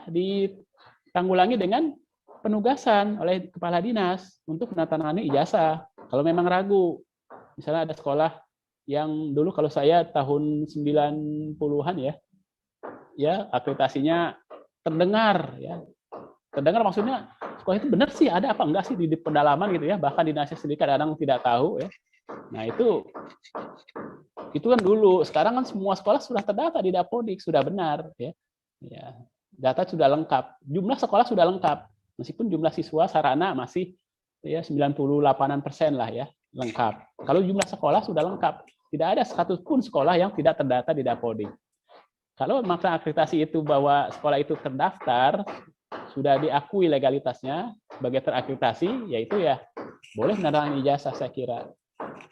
ditanggulangi dengan penugasan oleh kepala dinas untuk menandatangani ijazah. Kalau memang ragu, misalnya ada sekolah yang dulu kalau saya tahun 90-an ya akreditasinya terdengar ya. Terdengar maksudnya sekolah itu benar sih, ada apa enggak sih di pendalaman gitu ya. Bahkan dinasnya sendiri kadang tidak tahu ya. Nah, itu kan dulu. Sekarang kan semua sekolah sudah terdata di Dapodik, sudah benar ya. Ya, data sudah lengkap, jumlah sekolah sudah lengkap. Meskipun jumlah siswa sarana masih ya 98% lah ya lengkap. Kalau jumlah sekolah sudah lengkap, tidak ada satu pun sekolah yang tidak terdata di Dapodik. Kalau makna akreditasi itu bahwa sekolah itu terdaftar, sudah diakui legalitasnya sebagai terakreditasi, yaitu ya boleh menandatangani ijazah saya kira.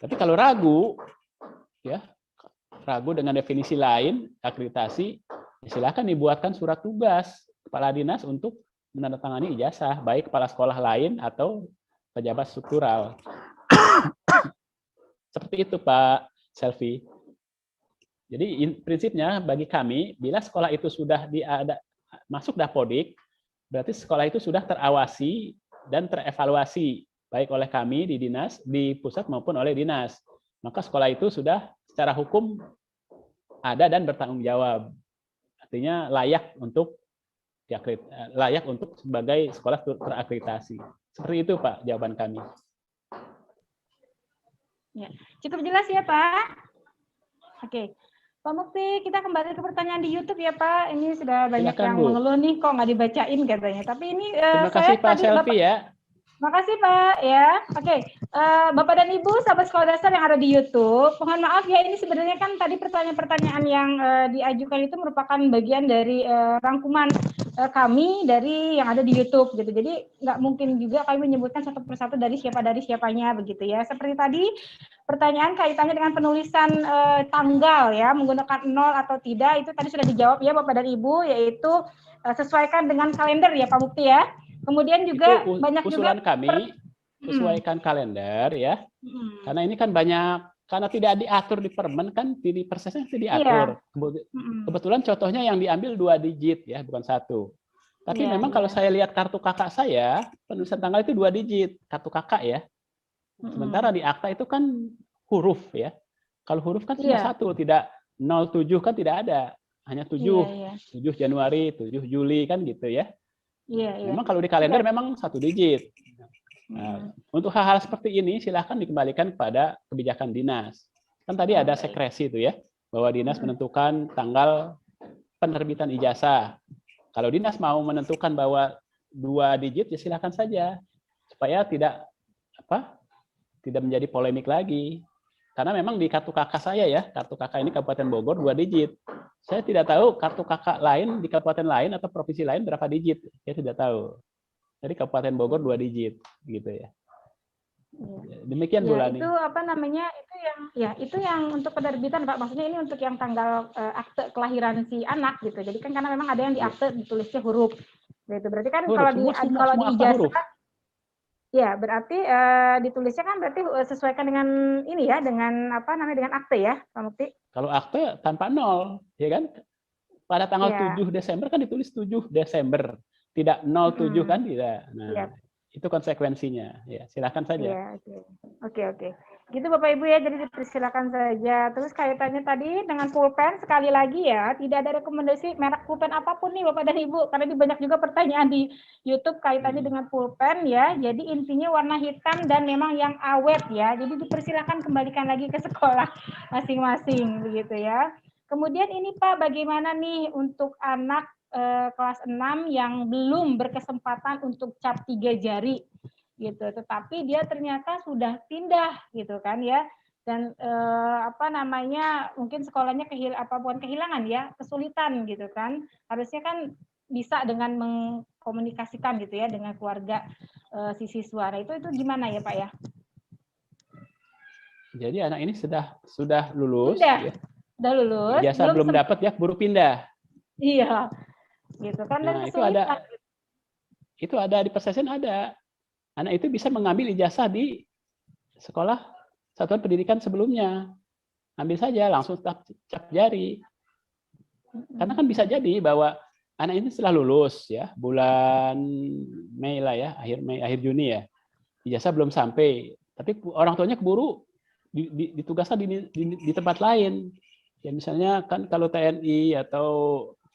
Tapi kalau ragu dengan definisi lain akreditasi, ya silakan dibuatkan surat tugas kepala dinas untuk menandatangani ijazah, baik kepala sekolah lain atau pejabat struktural. Seperti itu Pak Selvi. Jadi prinsipnya bagi kami, bila sekolah itu sudah masuk Dapodik, berarti sekolah itu sudah terawasi dan terevaluasi, baik oleh kami di dinas, di pusat maupun oleh dinas. Maka sekolah itu sudah secara hukum ada dan bertanggung jawab. Artinya layak untuk layak untuk sebagai sekolah terakreditasi. Seperti itu Pak jawaban kami. Ya, cukup jelas ya Pak. Oke, Pak Mukti, kita kembali ke pertanyaan di YouTube ya Pak. Ini sudah banyak Silakan, yang Bu. mengeluh nih, kok nggak dibacain katanya. Tapi ini Terima kasih Pak Selfie ya. Makasih Pak ya. Oke, Bapak dan Ibu sahabat sekolah dasar yang ada di YouTube, mohon maaf ya, ini sebenarnya kan tadi pertanyaan-pertanyaan yang diajukan itu merupakan bagian dari rangkuman kami dari yang ada di YouTube gitu. Jadi nggak mungkin juga kami menyebutkan satu persatu dari siapanya begitu ya. Seperti tadi pertanyaan kaitannya dengan penulisan tanggal ya, menggunakan 0 atau tidak, itu tadi sudah dijawab ya Bapak dan Ibu, yaitu sesuaikan dengan kalender ya Pak Mukti ya. Kemudian juga itu banyak usulan juga kami sesuaikan kalender ya. Karena ini kan banyak, karena tidak diatur di permen kan, di persesnya tidak diatur. Kebetulan contohnya yang diambil 2 digit ya, bukan 1. Tapi memang kalau saya lihat kartu kakak saya, penulisan tanggal itu 2 digit, kartu kakak ya. Sementara di akta itu kan huruf ya. Kalau huruf kan cuma 1, tidak 07 kan tidak ada. Hanya 7 Januari, 7 Juli kan gitu ya. Memang kalau di kalender memang 1 digit. Nah, untuk hal-hal seperti ini silahkan dikembalikan kepada kebijakan dinas. Kan tadi ada sekresi itu ya, bahwa dinas menentukan tanggal penerbitan ijazah. Kalau dinas mau menentukan bahwa 2 digit ya silahkan saja, supaya tidak menjadi polemik lagi. Karena memang di kartu kakak saya ya, kartu kakak ini Kabupaten Bogor 2 digit. Saya tidak tahu kartu kakak lain di kabupaten lain atau provinsi lain berapa digit. Saya tidak tahu. Jadi Kabupaten Bogor 2 digit gitu ya. Demikian Bu Lani. Itu apa namanya? Itu yang untuk penerbitan Pak. Maksudnya ini untuk yang tanggal akte kelahiran si anak gitu. Jadi kan karena memang ada yang di akte ditulisnya huruf. Gitu. Berarti kan huruf, kalau di ijazah ya, berarti ditulisnya kan berarti sesuaikan dengan ini ya, dengan apa namanya, dengan akte ya, Pak Mukti. Kalau akte tanpa 0, ya kan? Pada tanggal 7 Desember kan ditulis 7 Desember, tidak 07 kan tidak. Nah, itu konsekuensinya. Ya, silakan saja. Oke. Gitu Bapak Ibu ya, jadi dipersilakan saja. Terus kaitannya tadi dengan pulpen, sekali lagi ya, tidak ada rekomendasi merek pulpen apapun nih Bapak dan Ibu, karena ini banyak juga pertanyaan di YouTube kaitannya dengan pulpen ya. Jadi intinya warna hitam dan memang yang awet ya. Jadi dipersilakan kembalikan lagi ke sekolah masing-masing begitu ya. Kemudian ini Pak, bagaimana nih untuk anak kelas 6 yang belum berkesempatan untuk cap 3 jari gitu, tetapi dia ternyata sudah pindah gitu kan ya, dan mungkin sekolahnya bukan kehilangan ya, kesulitan gitu kan, harusnya kan bisa dengan mengkomunikasikan gitu ya dengan keluarga si siswa. Nah, itu gimana ya Pak ya? Jadi anak ini sudah lulus, udah lulus, ijazah belum dapat ya, buru pindah. Iya, gitu kan. Nah, itu ada di persesen ada. Anak itu bisa mengambil ijazah di sekolah satuan pendidikan sebelumnya. Ambil saja, langsung cap jari. Karena kan bisa jadi bahwa anak ini setelah lulus ya, bulan Mei lah ya, akhir Juni ya. Ijazah belum sampai, tapi orang tuanya keburu ditugaskan di tempat lain. Ya misalnya kan kalau TNI atau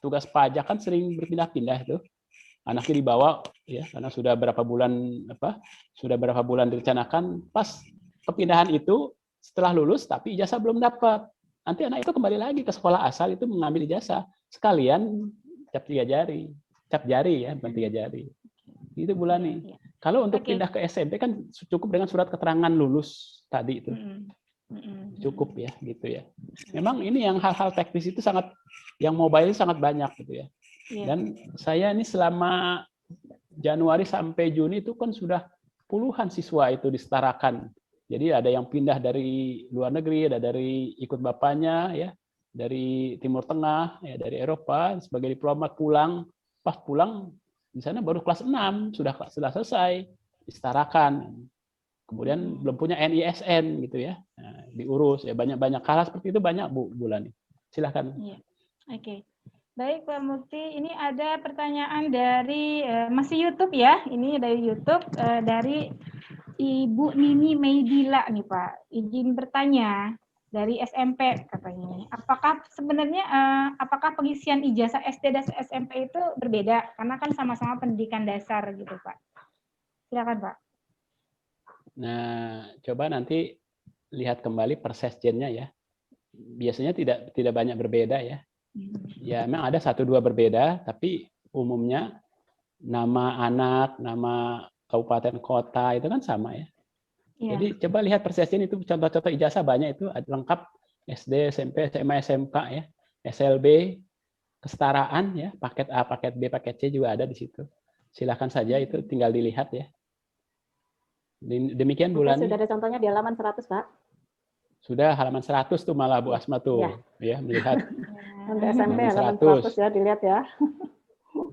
tugas pajak kan sering berpindah-pindah itu. Anaknya dibawa ya karena sudah berapa bulan direncanakan, pas kepindahan itu setelah lulus tapi ijazah belum dapat, nanti anak itu kembali lagi ke sekolah asal itu mengambil ijazah sekalian cap 3 jari, cap jari ya, bukan 3 jari itu bulan nih. Kalau untuk pindah ke SMP kan cukup dengan surat keterangan lulus tadi itu cukup ya gitu ya. Memang ini yang hal-hal teknis itu sangat, yang mobile sangat banyak gitu ya. Dan saya ini selama Januari sampai Juni itu kan sudah puluhan siswa itu disetarakan. Jadi ada yang pindah dari luar negeri, ada dari ikut bapaknya ya, dari Timur Tengah, ya dari Eropa sebagai diplomat, pulang, pas pulang di sana baru kelas 6 sudah selesai disetarakan. Kemudian belum punya NISN gitu ya. Nah, diurus ya, banyak hal seperti itu banyak Bu Lani. Silakan. Oke. Baik Pak Mukti, ini ada pertanyaan dari masih YouTube ya. Ini dari YouTube dari Ibu Nini Meidila nih Pak. Izin bertanya. dari SMP katanya. Apakah sebenarnya apakah pengisian ijazah SD dan SMP itu berbeda? Karena kan sama-sama pendidikan dasar gitu, Pak. Silakan, Pak. Nah, coba nanti lihat kembali persesjennya ya. Biasanya tidak banyak berbeda ya. Ya, memang ada 1-2 berbeda, tapi umumnya nama anak, nama kabupaten kota itu kan sama ya. Jadi coba lihat persesjen itu contoh-contoh ijazah banyak itu lengkap SD, SMP, SMA, SMK ya, SLB, kesetaraan ya, paket A, paket B, paket C juga ada di situ. Silakan saja itu tinggal dilihat ya. Demikian bulan. Sudah ada contohnya di halaman 100, Pak. Sudah halaman 100 tuh malah Bu Asma tuh ya melihat. Untuk SMP halaman 100 ya dilihat ya.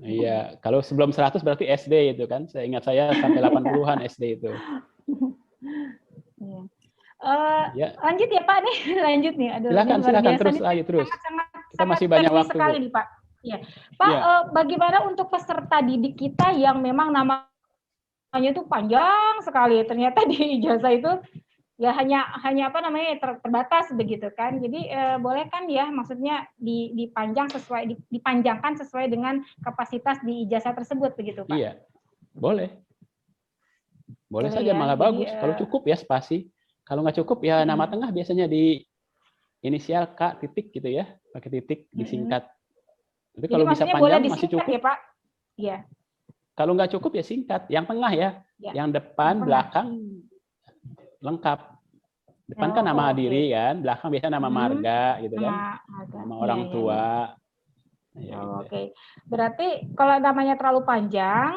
Iya, kalau sebelum 100 berarti SD itu kan. Saya ingat saya sampai 80-an SD itu. Lanjut ya Pak nih, lanjut nih. Aduh, silakan terus, ayo terus. Kita masih banyak waktu. Sekali nih Pak. Ya. Pak, bagaimana untuk peserta didik kita yang memang namanya itu panjang sekali, ternyata di ijazah itu ya hanya apa namanya terbatas begitu kan. Jadi boleh kan ya, maksudnya dipanjangkan sesuai dengan kapasitas di ijazah tersebut begitu Pak. Iya, boleh. Boleh saja, malah bagus. Kalau cukup ya spasi. Kalau nggak cukup ya nama tengah biasanya di inisial K titik gitu ya, pakai titik disingkat. Tapi kalau bisa panjang masih cukup. Ya Pak? Iya. Kalau nggak cukup ya singkat. Yang tengah ya, yang depan, belakang lengkap. Depan kan nama diri kan, belakang biasanya nama marga gitu kan, nama orang tua. Oke. Berarti kalau namanya terlalu panjang,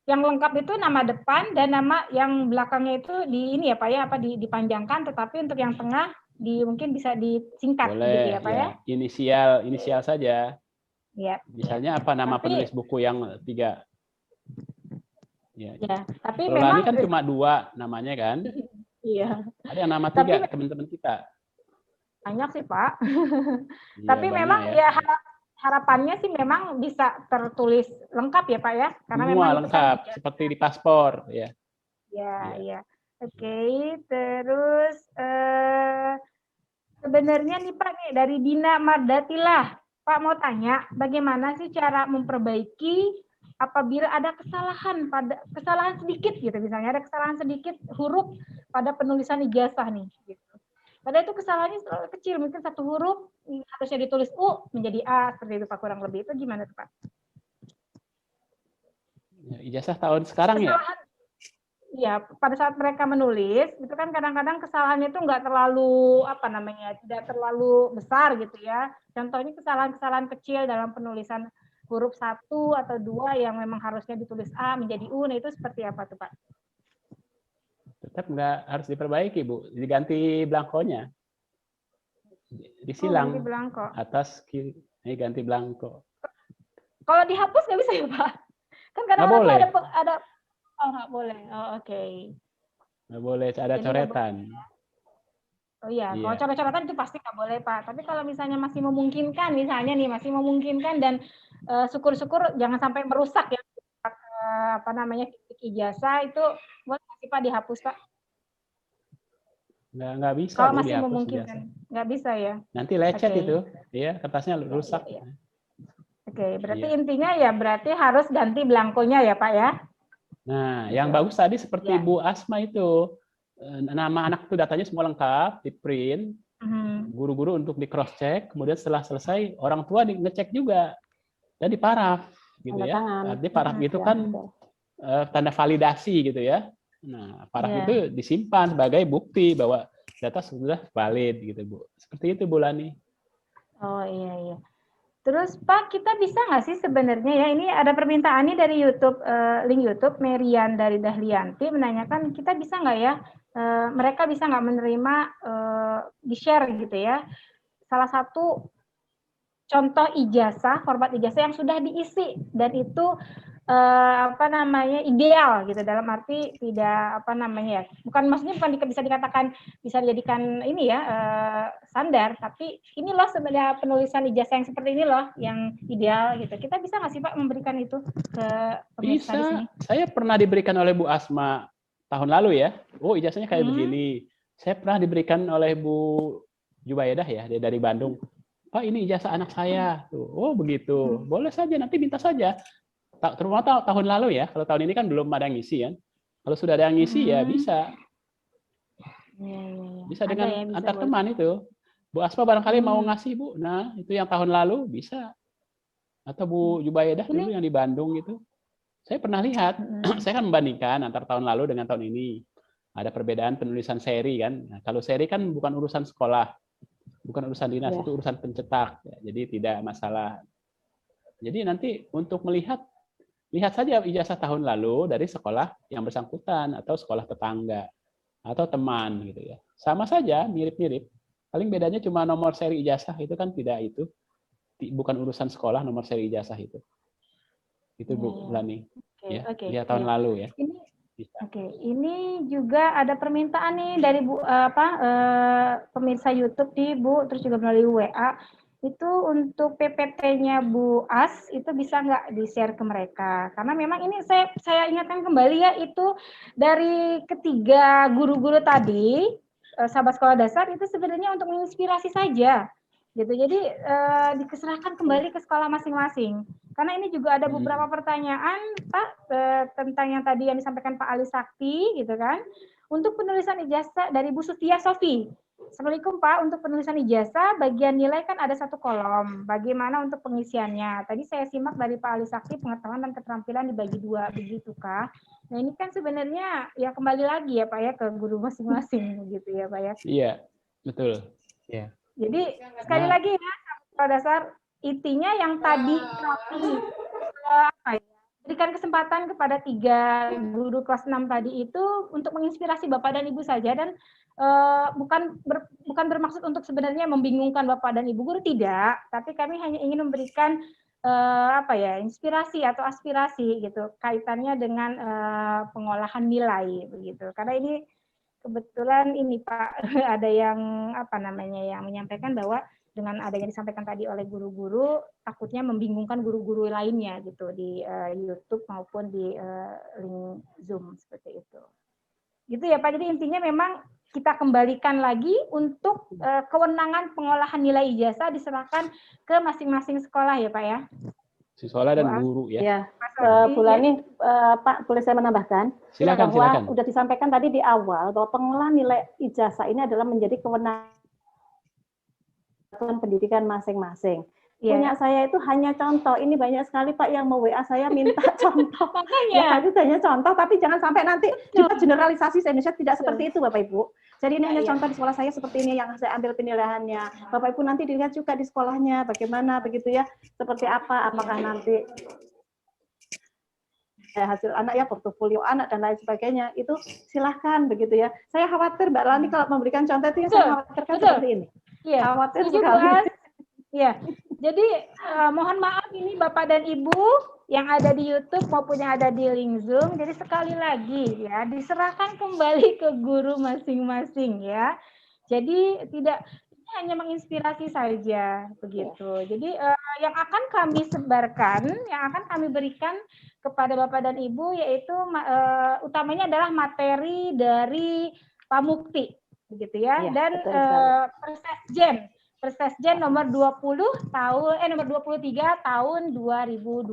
yang lengkap itu nama depan dan nama yang belakangnya itu dipanjangkan, tetapi untuk yang tengah mungkin bisa disingkat. Boleh, gitu ya Pak ya. Inisial saja. Ya. Misalnya apa nama penulis buku yang 3. Ya. Tapi memang kan cuma 2 namanya kan. Iya. Ada yang nama 3 teman-teman kita. Banyak sih Pak. Tapi memang ya harapannya sih memang bisa tertulis lengkap ya Pak ya, karena semua memang lengkap seperti di paspor ya. Ya. Oke, terus sebenarnya nih Pak nih dari Dina Mardatilah, Pak mau tanya bagaimana sih cara memperbaiki apabila ada kesalahan sedikit gitu, misalnya ada kesalahan sedikit huruf pada penulisan ijazah nih gitu. Padahal itu kesalahannya terlalu kecil, mungkin 1 huruf harusnya ditulis U menjadi A, seperti itu Pak, kurang lebih. Itu gimana tuh Pak? Ijazah tahun sekarang kesalahan, ya? Pada saat mereka menulis, itu kan kadang-kadang kesalahannya itu nggak terlalu, tidak terlalu besar gitu ya. Contohnya kesalahan-kesalahan kecil dalam penulisan huruf 1 atau 2 yang memang harusnya ditulis A menjadi U, nah itu seperti apa tuh Pak? Tetap nggak harus diperbaiki Bu, diganti blankonya, disilang atas kiri, ganti blanko. Kalau dihapus nggak bisa ya Pak? Kan kadang-kadang ada nggak boleh. Oke. Nggak boleh, ada coretan. Oh iya, kalau coret-coretan itu pasti nggak boleh Pak. Tapi kalau misalnya masih memungkinkan, dan syukur-syukur jangan sampai merusak ya titik ijazah itu, boleh nggak sih Pak dihapus Pak? Nggak bisa. Kalau masih memungkinkan, nggak bisa ya. Nanti lecet itu, ya kertasnya rusak. Oke, berarti intinya ya berarti harus ganti blankonya ya Pak ya. Nah, yang bagus tadi seperti Bu Asma itu, nama anak itu datanya semua lengkap, di print, guru-guru untuk di cross check, kemudian setelah selesai orang tua ngecek juga dan di paraf gitu ya. Artinya paraf itu kan tanda validasi gitu ya. Nah, paraf itu disimpan sebagai bukti bahwa data sudah valid gitu Bu. Seperti itu Bu Lani. Oh iya. Terus Pak, kita bisa nggak sih sebenarnya ya, ini ada permintaan nih dari YouTube, link YouTube, Merian dari Dahlianti menanyakan kita bisa nggak ya, mereka bisa nggak menerima di-share gitu ya, salah satu contoh ijazah, format ijazah yang sudah diisi dan itu ideal gitu, dalam arti tidak bukan maksudnya bisa dikatakan bisa dijadikan ini ya standar, tapi ini loh sebenarnya penulisan ijazah yang seperti ini loh yang ideal gitu. Kita bisa nggak sih Pak memberikan itu ke pemirsa di sini? Saya pernah diberikan oleh Bu Asma tahun lalu ya. Oh, ijazahnya kayak begini. Saya pernah diberikan oleh Bu Jubaidah ya, dia dari Bandung. Pak, ini ijazah anak saya. Tuh. Oh begitu, boleh saja, nanti minta saja. Terutama tahun lalu ya, kalau tahun ini kan belum ada yang ngisi ya. Kalau sudah ada yang ngisi ya bisa. Bisa dengan ya, bisa antar boleh. teman itu. Bu Aspa barangkali mau ngasih Bu. Nah itu yang tahun lalu bisa. Atau Bu Jubaidah dulu yang di Bandung gitu. Saya pernah lihat, saya kan membandingkan antar tahun lalu dengan tahun ini. Ada perbedaan penulisan seri kan. Nah, kalau seri kan bukan urusan sekolah. Bukan urusan dinas, itu urusan pencetak. Ya, jadi tidak masalah. Jadi nanti untuk melihat, lihat saja ijazah tahun lalu dari sekolah yang bersangkutan atau sekolah tetangga atau teman gitu ya. Sama saja, mirip-mirip. Paling bedanya cuma nomor seri ijazah itu kan tidak itu. Bukan urusan sekolah nomor seri ijazah itu. Itu Bu Lani. Ya, lihat tahun lalu ya. Ini juga ada permintaan nih dari pemirsa YouTube di Bu, terus juga melalui WA. Itu untuk PPT-nya Bu As itu bisa nggak di-share ke mereka? Karena memang ini saya ingatkan kembali ya, itu dari ketiga guru-guru tadi, sahabat sekolah dasar itu sebenarnya untuk menginspirasi saja. Gitu. Jadi diserahkan kembali ke sekolah masing-masing. Karena ini juga ada beberapa pertanyaan, Pak, tentang yang tadi yang disampaikan Pak Ali Sakti, gitu kan. Untuk penulisan ijazah dari Bu Sutia Sofi. Assalamualaikum Pak, untuk penulisan ijazah, bagian nilai kan ada satu kolom. Bagaimana untuk pengisiannya? Tadi saya simak dari Pak Ali Sakti, pengetahuan dan keterampilan dibagi dua, begitukah? Nah ini kan sebenarnya ya kembali lagi ya Pak ya, ke guru masing-masing, gitu ya Pak ya. Iya, betul. Iya. Jadi sekali lagi ya, sekolah dasar intinya yang tadi kami berikan kesempatan kepada 3 guru kelas 6 tadi itu untuk menginspirasi Bapak dan Ibu saja, dan bukan bermaksud untuk sebenarnya membingungkan Bapak dan Ibu guru, tidak, tapi kami hanya ingin memberikan inspirasi atau aspirasi gitu kaitannya dengan pengolahan nilai begitu. Karena ini kebetulan ini Pak ada yang yang menyampaikan bahwa dengan ada yang disampaikan tadi oleh guru-guru takutnya membingungkan guru-guru lainnya gitu di YouTube maupun di link Zoom seperti itu. Gitu ya Pak. Jadi intinya memang kita kembalikan lagi untuk kewenangan pengolahan nilai ijazah diserahkan ke masing-masing sekolah ya Pak ya. Sekolah dan guru ya. Ya, Bu Lani, Pak, boleh saya menambahkan? Silakan. Sudah disampaikan tadi di awal bahwa pengolahan nilai ijazah ini adalah menjadi kewenangan pendidikan masing-masing. Punya saya itu hanya contoh. Ini banyak sekali Pak yang mau WA saya minta contoh. Ya, itu hanya contoh, tapi jangan sampai nanti kita generalisasi se-Indonesia, tidak seperti itu Bapak Ibu. Jadi ini hanya contoh di sekolah saya seperti ini yang saya ambil penilaiannya. Bapak Ibu nanti dilihat juga di sekolahnya bagaimana begitu ya, seperti apa, apakah nanti hasil anak ya, portofolio anak dan lain sebagainya, itu silahkan begitu ya. Saya khawatir Mbak Lani kalau memberikan contoh itu yang saya khawatirkan seperti ini. Iya, khawatir sekali. Iya, jadi mohon maaf ini Bapak dan Ibu yang ada di YouTube maupun yang ada di link Zoom. Jadi sekali lagi ya, diserahkan kembali ke guru masing-masing ya. Jadi tidak hanya menginspirasi saja begitu. Jadi yang akan kami sebarkan, yang akan kami berikan kepada Bapak dan Ibu yaitu utamanya adalah materi dari Pamukti begitu ya, dan Persesjen nomor 23 tahun 2020.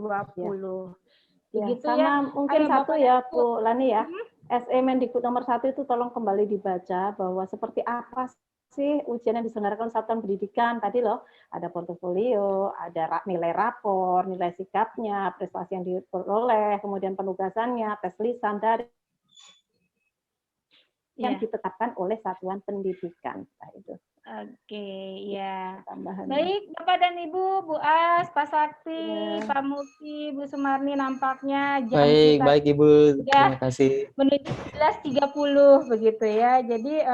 Begitu sama ya. Mungkin satu ya Bu Lani ya. SE Mendikbud nomor 1 itu tolong kembali dibaca bahwa seperti apa sih ujian yang diselenggarakan satuan pendidikan tadi loh, ada portofolio, ada nilai rapor, nilai sikapnya, prestasi yang diperoleh, kemudian penugasannya, tes lisan dari yang ditetapkan oleh satuan pendidikan. Nah, itu. Oke, ya. Tambahan. Baik, Bapak dan Ibu, Bu As, Pak Sakti, Pak Muki, Bu Sumarni, nampaknya jam baik Ibu, terima kasih. Menuju 11.30 begitu ya. Jadi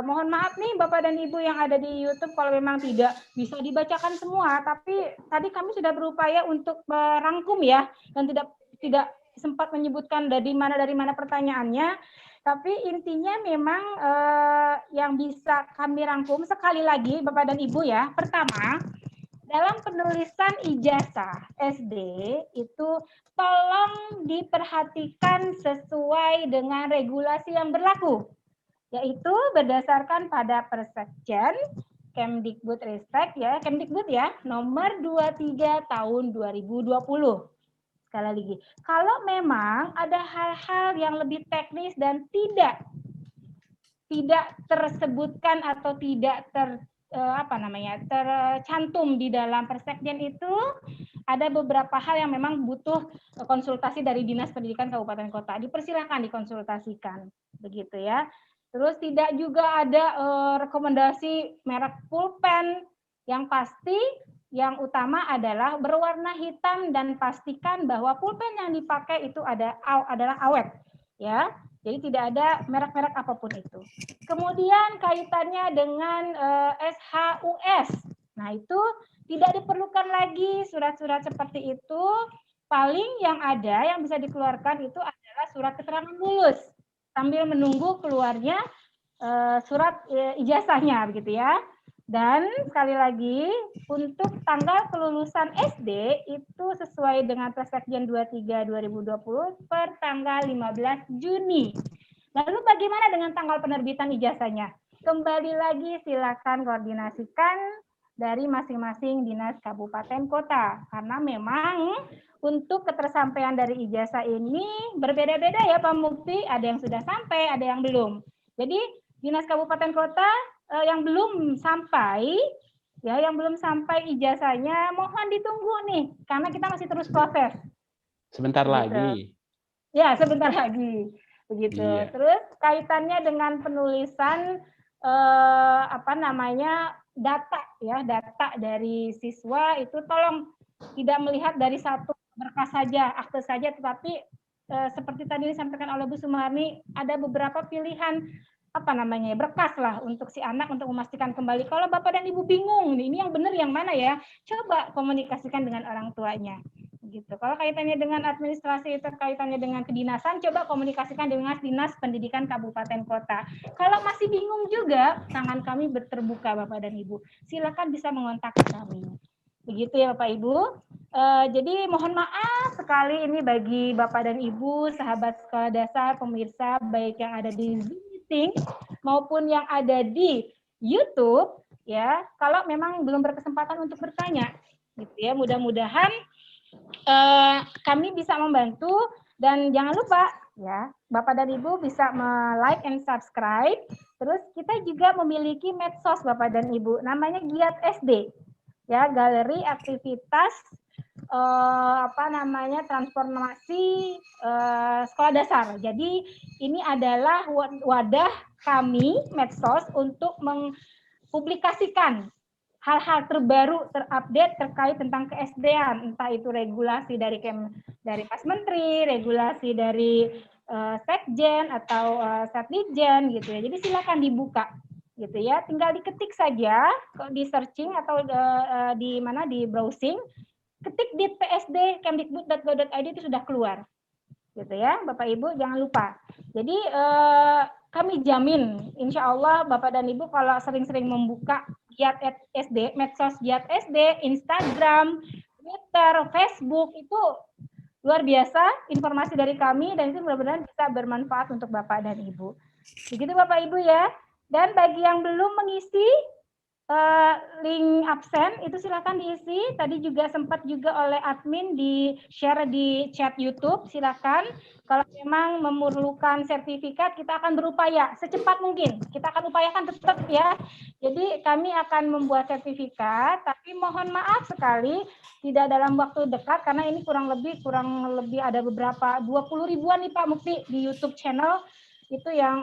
mohon maaf nih Bapak dan Ibu yang ada di YouTube kalau memang tidak bisa dibacakan semua, tapi tadi kami sudah berupaya untuk merangkum ya, dan tidak sempat menyebutkan dari mana pertanyaannya. Tapi intinya memang yang bisa kami rangkum sekali lagi Bapak dan Ibu ya. Pertama, dalam penulisan ijazah SD itu tolong diperhatikan sesuai dengan regulasi yang berlaku. yaitu berdasarkan pada Persekjen Kemdikbudristek ya, Kemdikbud ya, nomor 23 tahun 2020. Sekali lagi, kalau memang ada hal-hal yang lebih teknis dan tidak tersebutkan atau tidak tercantum di dalam Persekjen itu, ada beberapa hal yang memang butuh konsultasi dari Dinas Pendidikan Kabupaten Kota. Dipersilakan dikonsultasikan, begitu ya. Terus tidak juga ada rekomendasi merek pulpen. Yang pasti, yang utama adalah berwarna hitam dan pastikan bahwa pulpen yang dipakai itu adalah awet, ya. Jadi tidak ada merek-merek apapun itu. Kemudian kaitannya dengan SHUS. Nah itu tidak diperlukan lagi surat-surat seperti itu. Paling yang ada yang bisa dikeluarkan itu adalah surat keterangan lulus sambil menunggu keluarnya surat ijazahnya, begitu ya. Dan sekali lagi untuk tanggal kelulusan SD itu sesuai dengan Persekjen 23 2020 per tanggal 15 Juni. Lalu bagaimana dengan tanggal penerbitan ijazahnya? Kembali lagi silakan koordinasikan dari masing-masing dinas kabupaten kota, karena memang untuk ketersampaian dari ijazah ini berbeda-beda ya Pak Mufti, ada yang sudah sampai, ada yang belum. Jadi dinas kabupaten kota yang belum sampai, ya yang belum sampai ijazahnya, mohon ditunggu nih, karena kita masih terus proses. Sebentar begitu. lagi. Ya, sebentar lagi, begitu. Iya. Terus kaitannya dengan penulisan data ya, data dari siswa itu tolong tidak melihat dari satu berkas saja, akte saja, tetapi seperti tadi disampaikan oleh Bu Sumarni, ada beberapa pilihan berkas lah untuk si anak untuk memastikan kembali. Kalau Bapak dan Ibu bingung, ini yang benar yang mana ya? Coba komunikasikan dengan orang tuanya. Gitu. Kalau kaitannya dengan administrasi, itu kaitannya dengan kedinasan, coba komunikasikan dengan Dinas Pendidikan Kabupaten Kota. Kalau masih bingung juga, tangan kami terbuka Bapak dan Ibu. Silakan bisa mengontak kami. Begitu ya Bapak Ibu. Jadi mohon maaf sekali ini bagi Bapak dan Ibu, sahabat sekolah dasar, pemirsa, baik yang ada di Zoom meeting maupun yang ada di YouTube, ya. Kalau memang belum berkesempatan untuk bertanya, gitu ya. Mudah-mudahan kami bisa membantu, dan jangan lupa ya Bapak dan Ibu bisa like and subscribe. Terus kita juga memiliki medsos Bapak dan Ibu, namanya Giat SD ya, galeri aktivitas transformasi sekolah dasar. Jadi ini adalah wadah kami medsos untuk mempublikasikan hal-hal terbaru, terupdate terkait tentang ke-SD-an, entah itu regulasi dari Mas Menteri, regulasi dari Sekjen atau Setdijen gitu ya. Jadi silakan dibuka gitu ya. Tinggal diketik saja di searching atau di browsing, ketik di psd.kemdikbud.go.id itu sudah keluar. Gitu ya, Bapak Ibu jangan lupa. Jadi kami jamin, insya Allah Bapak dan Ibu kalau sering-sering membuka Giat SD, medsos Giat SD, Instagram, Twitter, Facebook, itu luar biasa informasi dari kami, dan itu mudah-mudahan bisa bermanfaat untuk Bapak dan Ibu. Begitu Bapak Ibu ya. Dan bagi yang belum mengisi link absen, itu silakan diisi. Tadi juga sempat juga oleh admin di share di chat YouTube, silakan. Kalau memang memerlukan sertifikat, kita akan berupaya secepat mungkin. Kita akan upayakan tetap ya. Jadi kami akan membuat sertifikat, tapi mohon maaf sekali tidak dalam waktu dekat, karena ini kurang lebih ada beberapa 20 ribuan nih Pak Mufti di YouTube channel itu yang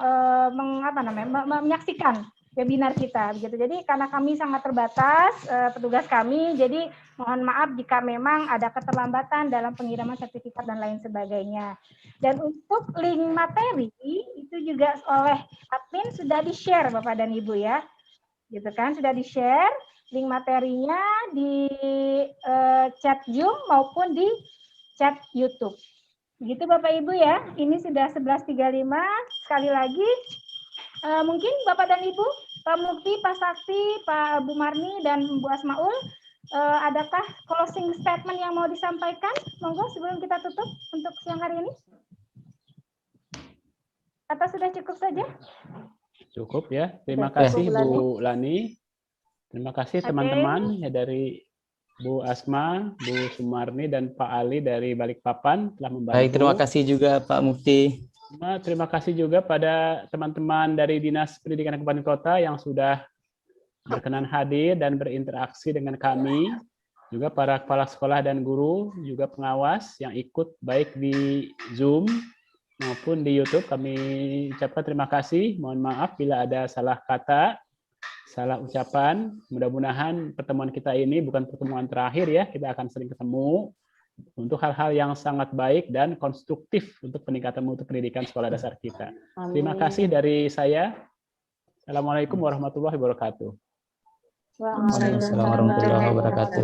menyaksikan webinar kita begitu. Jadi karena kami sangat terbatas petugas kami, jadi mohon maaf jika memang ada keterlambatan dalam pengiriman sertifikat dan lain sebagainya. Dan untuk link materi itu juga oleh admin sudah di-share Bapak dan Ibu ya. Gitu kan, sudah di-share link materinya di chat Zoom maupun di chat YouTube. Begitu Bapak Ibu ya. Ini sudah 11.35. Sekali lagi mungkin Bapak dan Ibu, Pak Mufti, Pak Sakti, Pak Bu Marni, dan Bu Asmaul, adakah closing statement yang mau disampaikan? Monggo sebelum kita tutup untuk siang hari ini. Atau sudah cukup saja? Cukup ya. Terima kasih Bu Lani. Terima kasih teman-teman ya dari Bu Asma, Bu Sumarni, dan Pak Ali dari Balikpapan telah membantu. Baik, terima kasih juga Pak Mufti. Terima kasih juga pada teman-teman dari Dinas Pendidikan Kabupaten Kota yang sudah berkenan hadir dan berinteraksi dengan kami. Juga para kepala sekolah dan guru, juga pengawas yang ikut baik di Zoom maupun di YouTube. Kami ucapkan terima kasih. Mohon maaf bila ada salah kata, salah ucapan. Mudah-mudahan pertemuan kita ini bukan pertemuan terakhir ya. Kita akan sering ketemu untuk hal-hal yang sangat baik dan konstruktif untuk peningkatan mutu pendidikan sekolah dasar kita. Amin. Terima kasih dari saya. Assalamualaikum warahmatullahi wabarakatuh. Waalaikumsalam warahmatullahi wabarakatuh.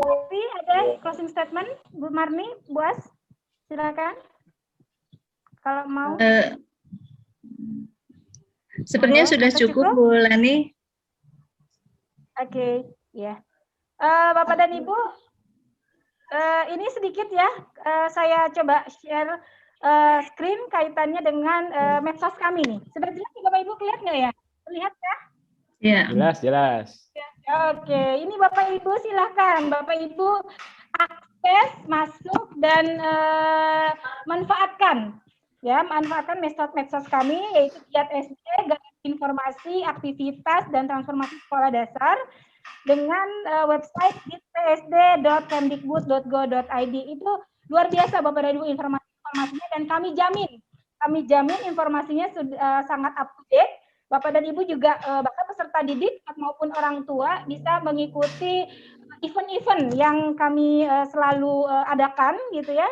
Tapi ada closing statement, Bu Marni, Bu As, silakan. Kalau mau. Sepertinya sudah cukup, Bu Lani. Oke, ya. Bapak dan Ibu, ini sedikit ya, saya coba share screen kaitannya dengan medsos kami nih. Sudah jelas Bapak Ibu kelihatan nggak ya? Terlihat ya? Ya. Jelas, jelas. Oke, ini Bapak Ibu silahkan. Bapak Ibu akses, masuk, dan manfaatkan. Ya, manfaatkan medsos kami, yaitu Giat SD, informasi, aktivitas, dan transformasi sekolah dasar dengan website ditpsd.kemdikbud.go.id. Itu luar biasa Bapak dan Ibu informasinya, dan kami jamin informasinya sudah sangat up to date. Bapak dan Ibu juga bahkan peserta didik maupun orang tua bisa mengikuti event-event yang kami selalu adakan gitu ya,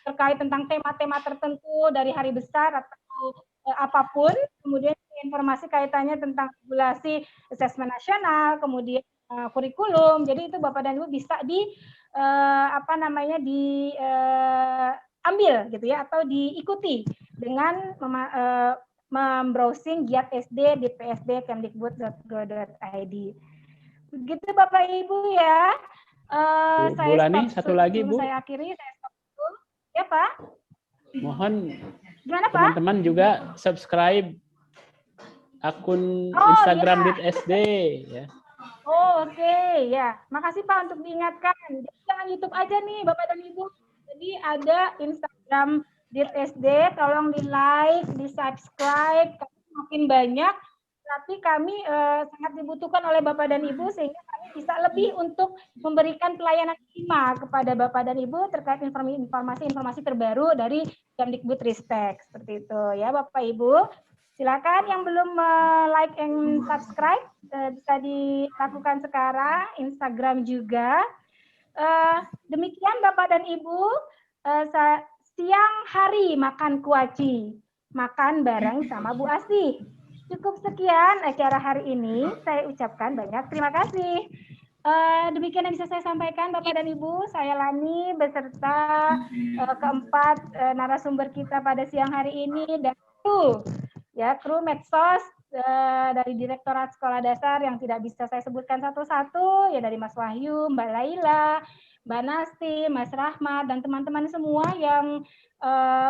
terkait tentang tema-tema tertentu dari hari besar atau apapun. Kemudian informasi kaitannya tentang regulasi asesmen nasional, kemudian kurikulum. Jadi itu Bapak dan Ibu bisa ambil gitu ya, atau diikuti dengan membrowsing Giat SD di psd.kemdikbud.go.id. Begitu Bapak Ibu ya. Bu Lani, satu lagi Bu. Saya akhiri, saya stop dulu. Ya Pak. Mohon teman-teman juga subscribe akun Instagram DIT-SD ya. Oke, ya. Makasih Pak untuk diingatkan. Jadi, jangan YouTube aja nih Bapak dan Ibu. Jadi ada Instagram DIT-SD, tolong di-like, di-subscribe, makin banyak, tapi kami sangat dibutuhkan oleh Bapak dan Ibu, sehingga kami bisa lebih untuk memberikan pelayanan prima kepada Bapak dan Ibu terkait informasi-informasi terbaru dari Kemdikbudristek, seperti itu ya Bapak Ibu. Silakan yang belum like and subscribe, bisa dilakukan sekarang, Instagram juga. Demikian Bapak dan Ibu, siang hari makan kuaci, makan bareng sama Bu Asih. Cukup sekian acara hari ini, saya ucapkan banyak terima kasih. Demikian yang bisa saya sampaikan Bapak dan Ibu, saya Lani beserta keempat narasumber kita pada siang hari ini, dan kru medsos dari Direktorat Sekolah Dasar yang tidak bisa saya sebutkan satu-satu, ya dari Mas Wahyu, Mbak Laila, Mbak Nasti, Mas Rahmat, dan teman-teman semua yang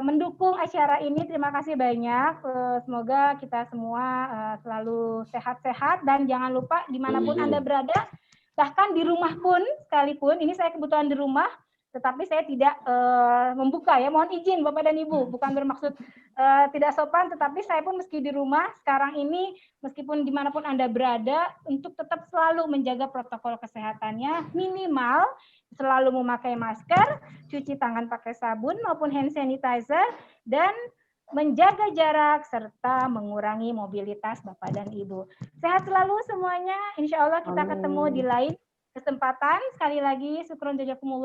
mendukung acara ini. Terima kasih banyak. Semoga kita semua selalu sehat-sehat, dan jangan lupa dimanapun Anda berada, bahkan di rumah pun sekalipun, ini saya kebetulan di rumah, tetapi saya tidak membuka ya, mohon izin Bapak dan Ibu, bukan bermaksud tidak sopan, tetapi saya pun meski di rumah sekarang ini, meskipun dimanapun Anda berada, untuk tetap selalu menjaga protokol kesehatannya, minimal selalu memakai masker, cuci tangan pakai sabun maupun hand sanitizer, dan menjaga jarak serta mengurangi mobilitas Bapak dan Ibu. Sehat selalu semuanya, insya Allah kita ketemu di lain kesempatan. Sekali lagi, syukron jazakumullah.